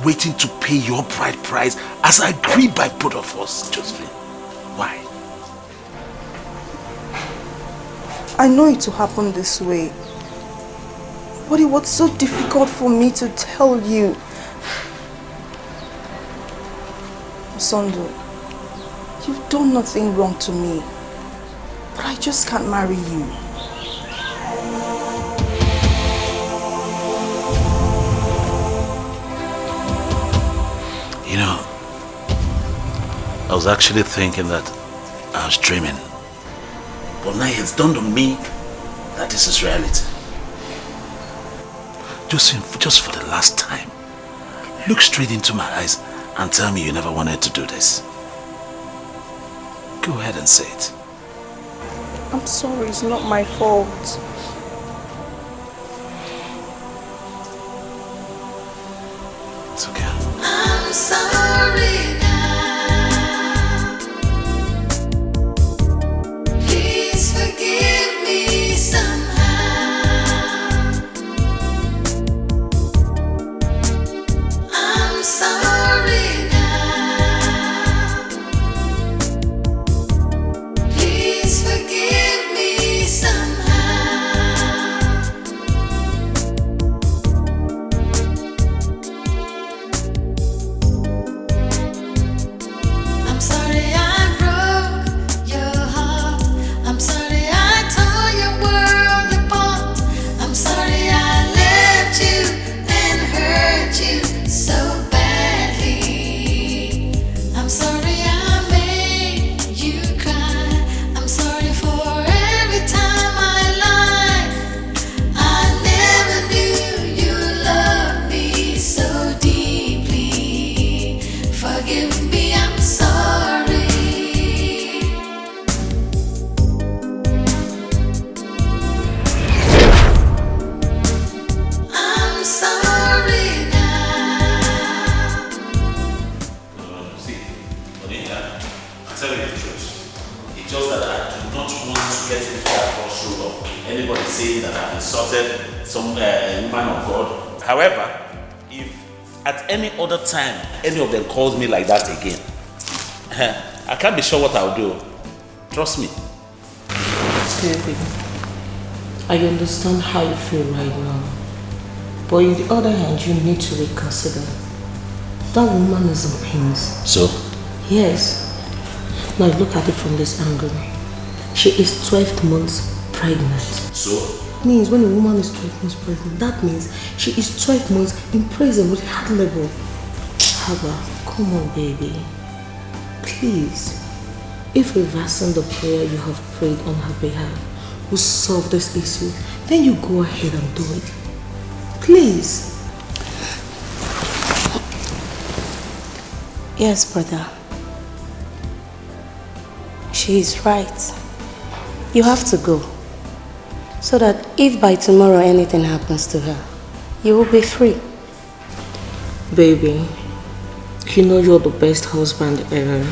waiting to pay your bride price as agreed by both of us, Josephine? Why? I know it will happen this way, but it was so difficult for me to tell you. Osondo, you've done nothing wrong to me, but I just can't marry you. You know, I was actually thinking that I was dreaming. But now it's dawned on me that this is reality. Just for the last time, look straight into my eyes and tell me you never wanted to do this. Go ahead and say it. I'm sorry, it's not my fault. It's okay. I'm sorry now. Please forgive me somehow. I'm sorry now. Please forgive me somehow. I'm sorry I broke your heart. I'm sorry I tore your world apart. I'm sorry I left you and hurt you so badly. I'm sorry I made you cry. I'm sorry for every time I lied. I never knew you loved me so deeply. Forgive me, I'm sorry. I'm sorry now. See, Bonita, I'll tell you the truth. It's just that I do not want to get into that crossroad of anybody saying that I've insulted some woman of God. However, if at any other time any of them calls me like that again, I can't be sure what I'll do. Trust me. Baby, I understand how you feel right now. But on the other hand, you need to reconsider. That woman is in pains. So? Yes. Now look at it from this angle. She is 12 months pregnant. So? Means when a woman is 12 months pregnant, that means she is 12 months in prison with heart labor. Haba, come on baby. Please. If reversing the prayer you have prayed on her behalf will solve this issue, then you go ahead and do it. Please. Yes, brother. She is right. You have to go. So that if by tomorrow anything happens to her, you will be free. Baby, you know you're the best husband ever.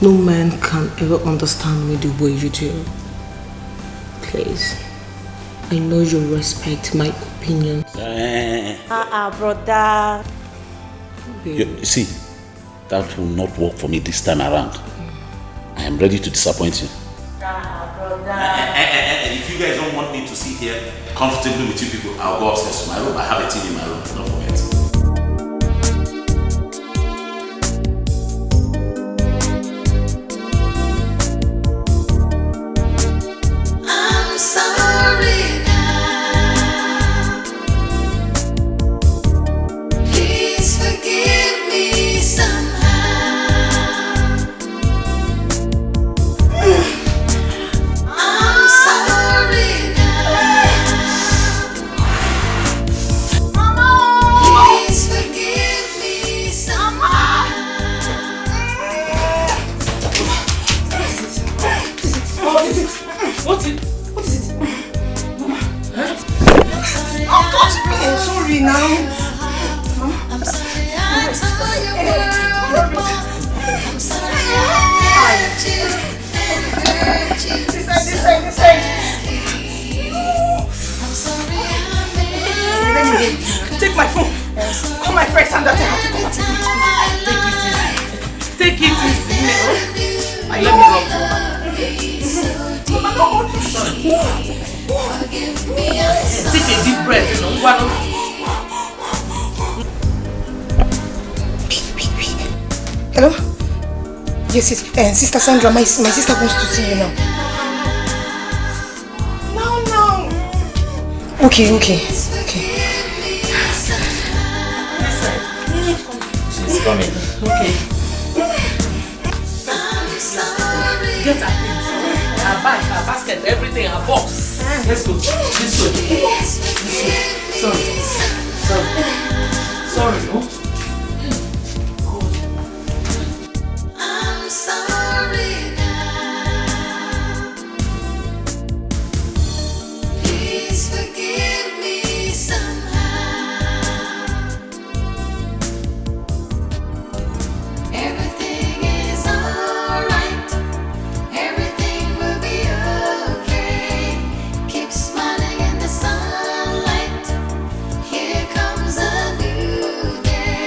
No man can ever understand me the way you do. Please, I know you respect my opinion. Brother. You see, that will not work for me this time around. I am ready to disappoint you. And if you guys don't want me to sit here comfortably with you people, I'll go upstairs to my room. I have a TV in my room, don't forget. call my friend Sandra. Tell her to come and Take it easy. Let me rub you. Take a deep breath. Hello? Yes, Sister Sandra, my sister wants to see you now. No. Okay. She's coming. Okay. Get her things. Her bag, her basket, everything, her box. Let's go. This way. Sorry. No? I'm sorry now. Please forgive me somehow. Everything is alright. Everything will be okay. Keep smiling in the sunlight. Here comes a new day.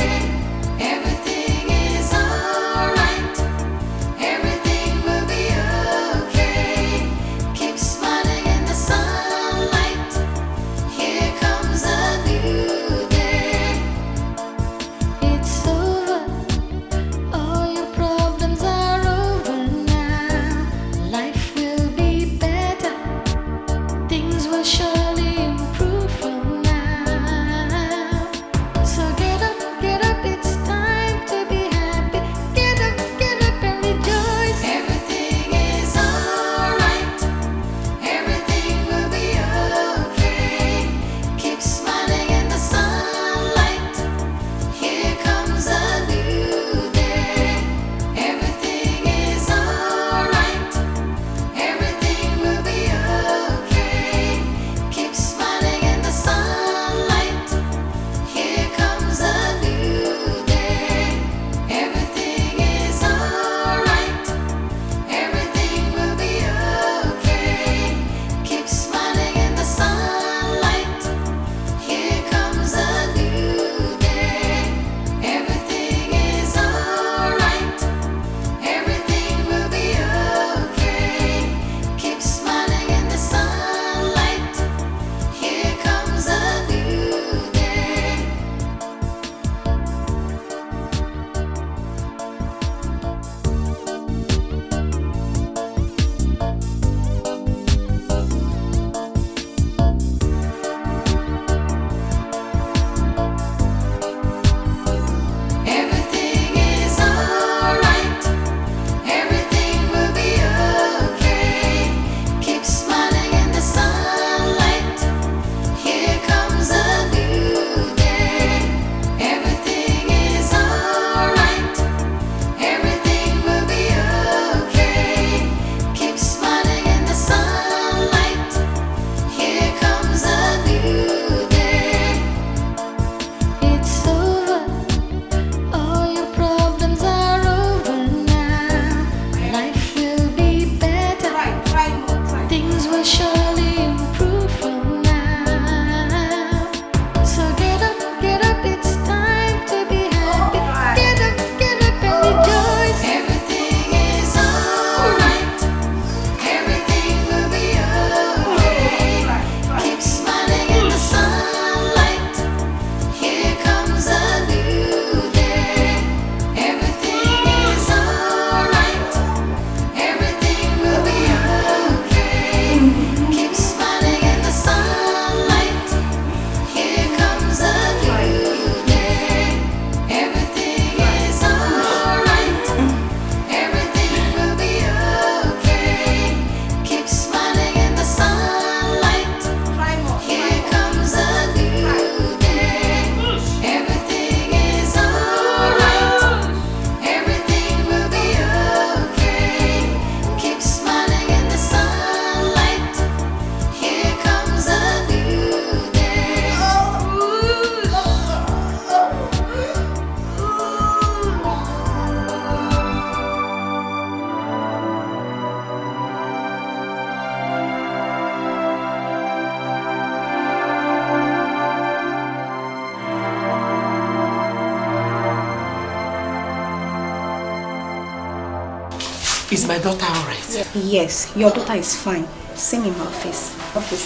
Is my daughter alright? Yes, your daughter is fine. See me in my office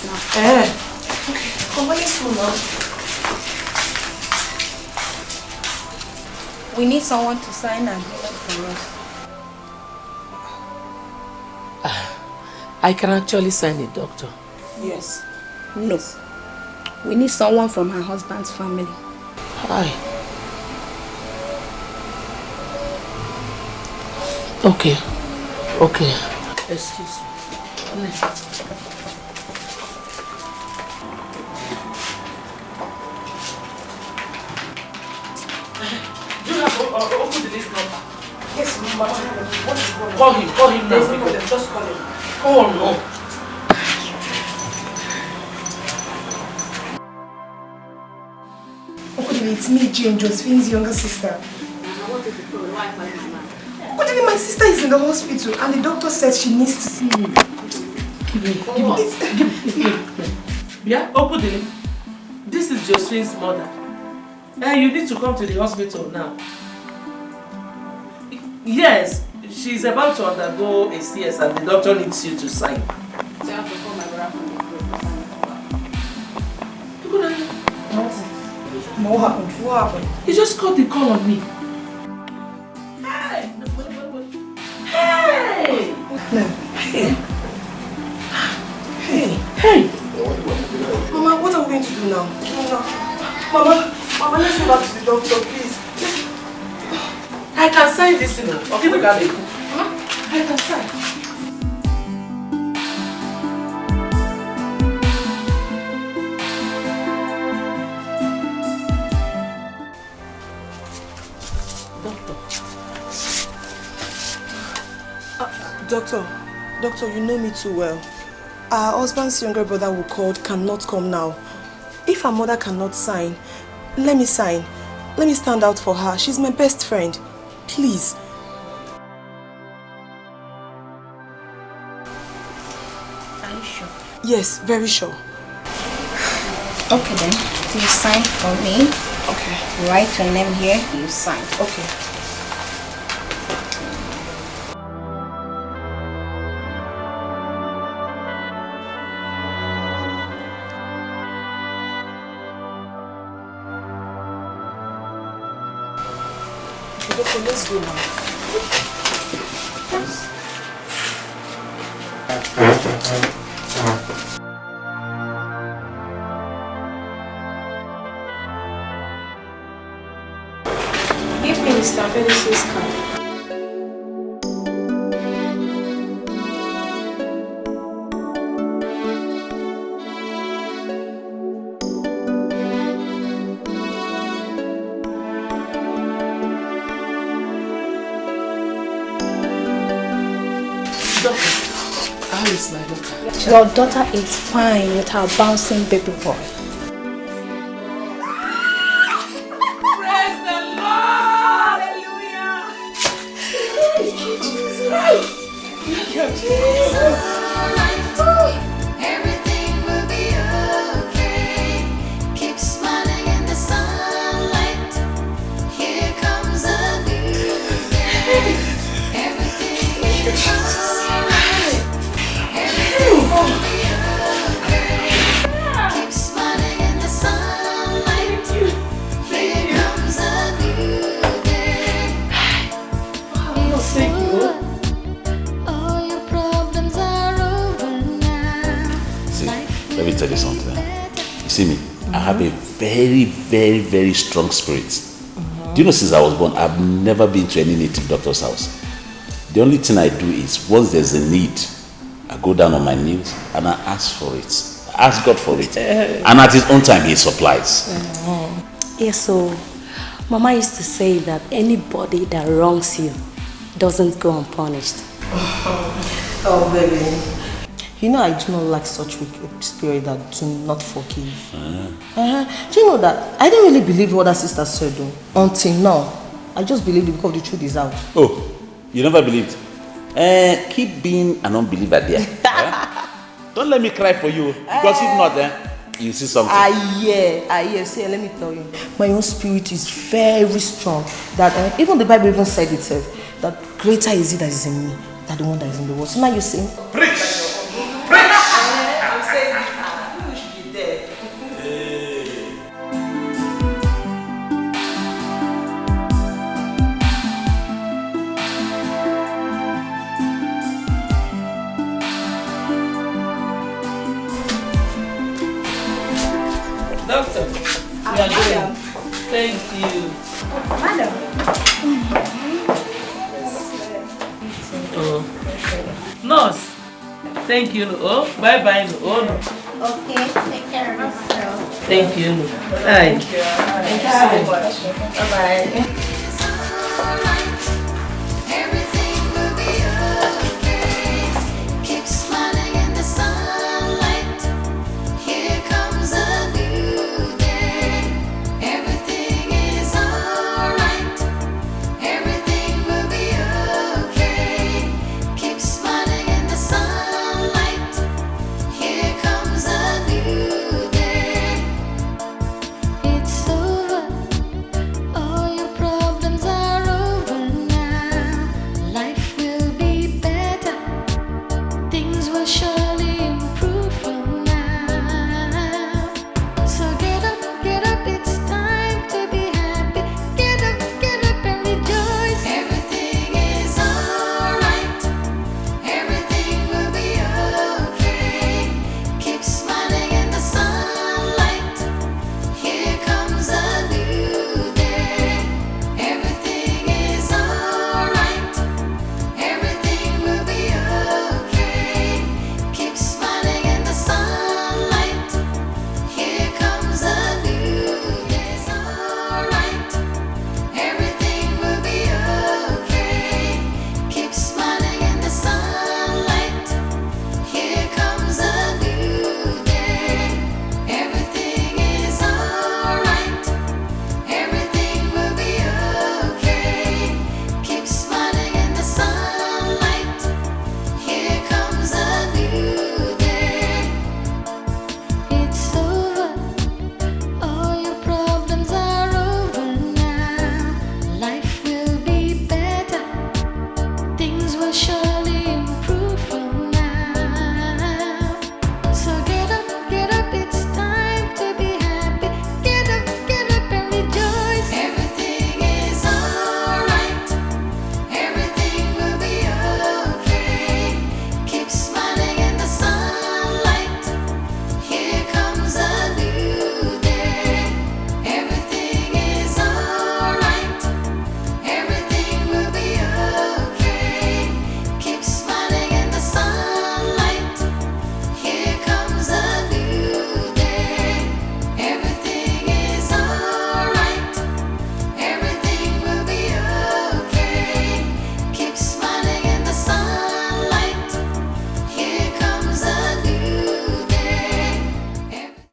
now. Okay, come on, let's go now. We need someone to sign an agreement for us. I can actually sign it, doctor. Yes. No. We need someone from her husband's family. Hi. Okay. Excuse me. Do you have open the list number? Yes, Mama. What is going on? Call him now. There's no problem. Just call him. Oh no. It's me, Jane, Josephine's younger sister. What is the problem? Why am I mad? My sister is in the hospital and the doctor said she needs to see me. Give me. Yeah, open the link. This is Josephine's mother. You need to come to the hospital now. Yes, she's about to undergo a CS and the doctor needs you to sign. So I have to call my brother from the group. What happened? He just got the call on me. Hey! Mama, what are we going to do now? Mama, let's go back to the doctor, please. I can sign this thing. Okay, look at it. I can sign. Doctor, you know me too well. Our husband's younger brother who called cannot come now. If her mother cannot sign, let me sign. Let me stand out for her. She's my best friend. Please. Are you sure? Yes, very sure. Okay then. You sign for me. Okay. Write your name here. You sign. Okay. Okay, let's go now. Give me Mr. Felix's card. How is my daughter? Your daughter is fine with her bouncing baby boy. Praise the Lord! Hallelujah! Thank you, Jesus! Thank you, Jesus! Everything will be okay. Keep smiling in the sunlight. Here comes a new day. Everything will be alright. Everything will be okay. Keep smiling in the sunlight. Here comes a new day. All your problems are over now. See, let me tell you something. You see me? I have a very, very, very strong spirit. Do you know, since I was born, I've never been to any native doctor's house. The only thing I do is, once there's a need, I go down on my knees and I ask for it. I ask God for it. And at his own time, he supplies. Yes, so Mama used to say that anybody that wrongs you doesn't go unpunished. Oh, baby. You know I do not like such wicked spirit that do not forgive. Do you know that I didn't really believe what that sister said though, until now. I just believed it because the truth is out. Oh, you never believed? Keep being an unbeliever there. Don't let me cry for you, because if not, you see something. I hear. See, let me tell you. My own spirit is very strong. That even the Bible even said itself, that greater is it that is in me than the one that is in the world. So now you sing. Preach! I'm saying you should be dead. Doctor, you are good. Thank you. Madam. Oh. Nurse, thank you. Oh, bye bye. Oh, no. Okay, take care of yourself. Thank you. Hi. Thank you so much. Bye bye.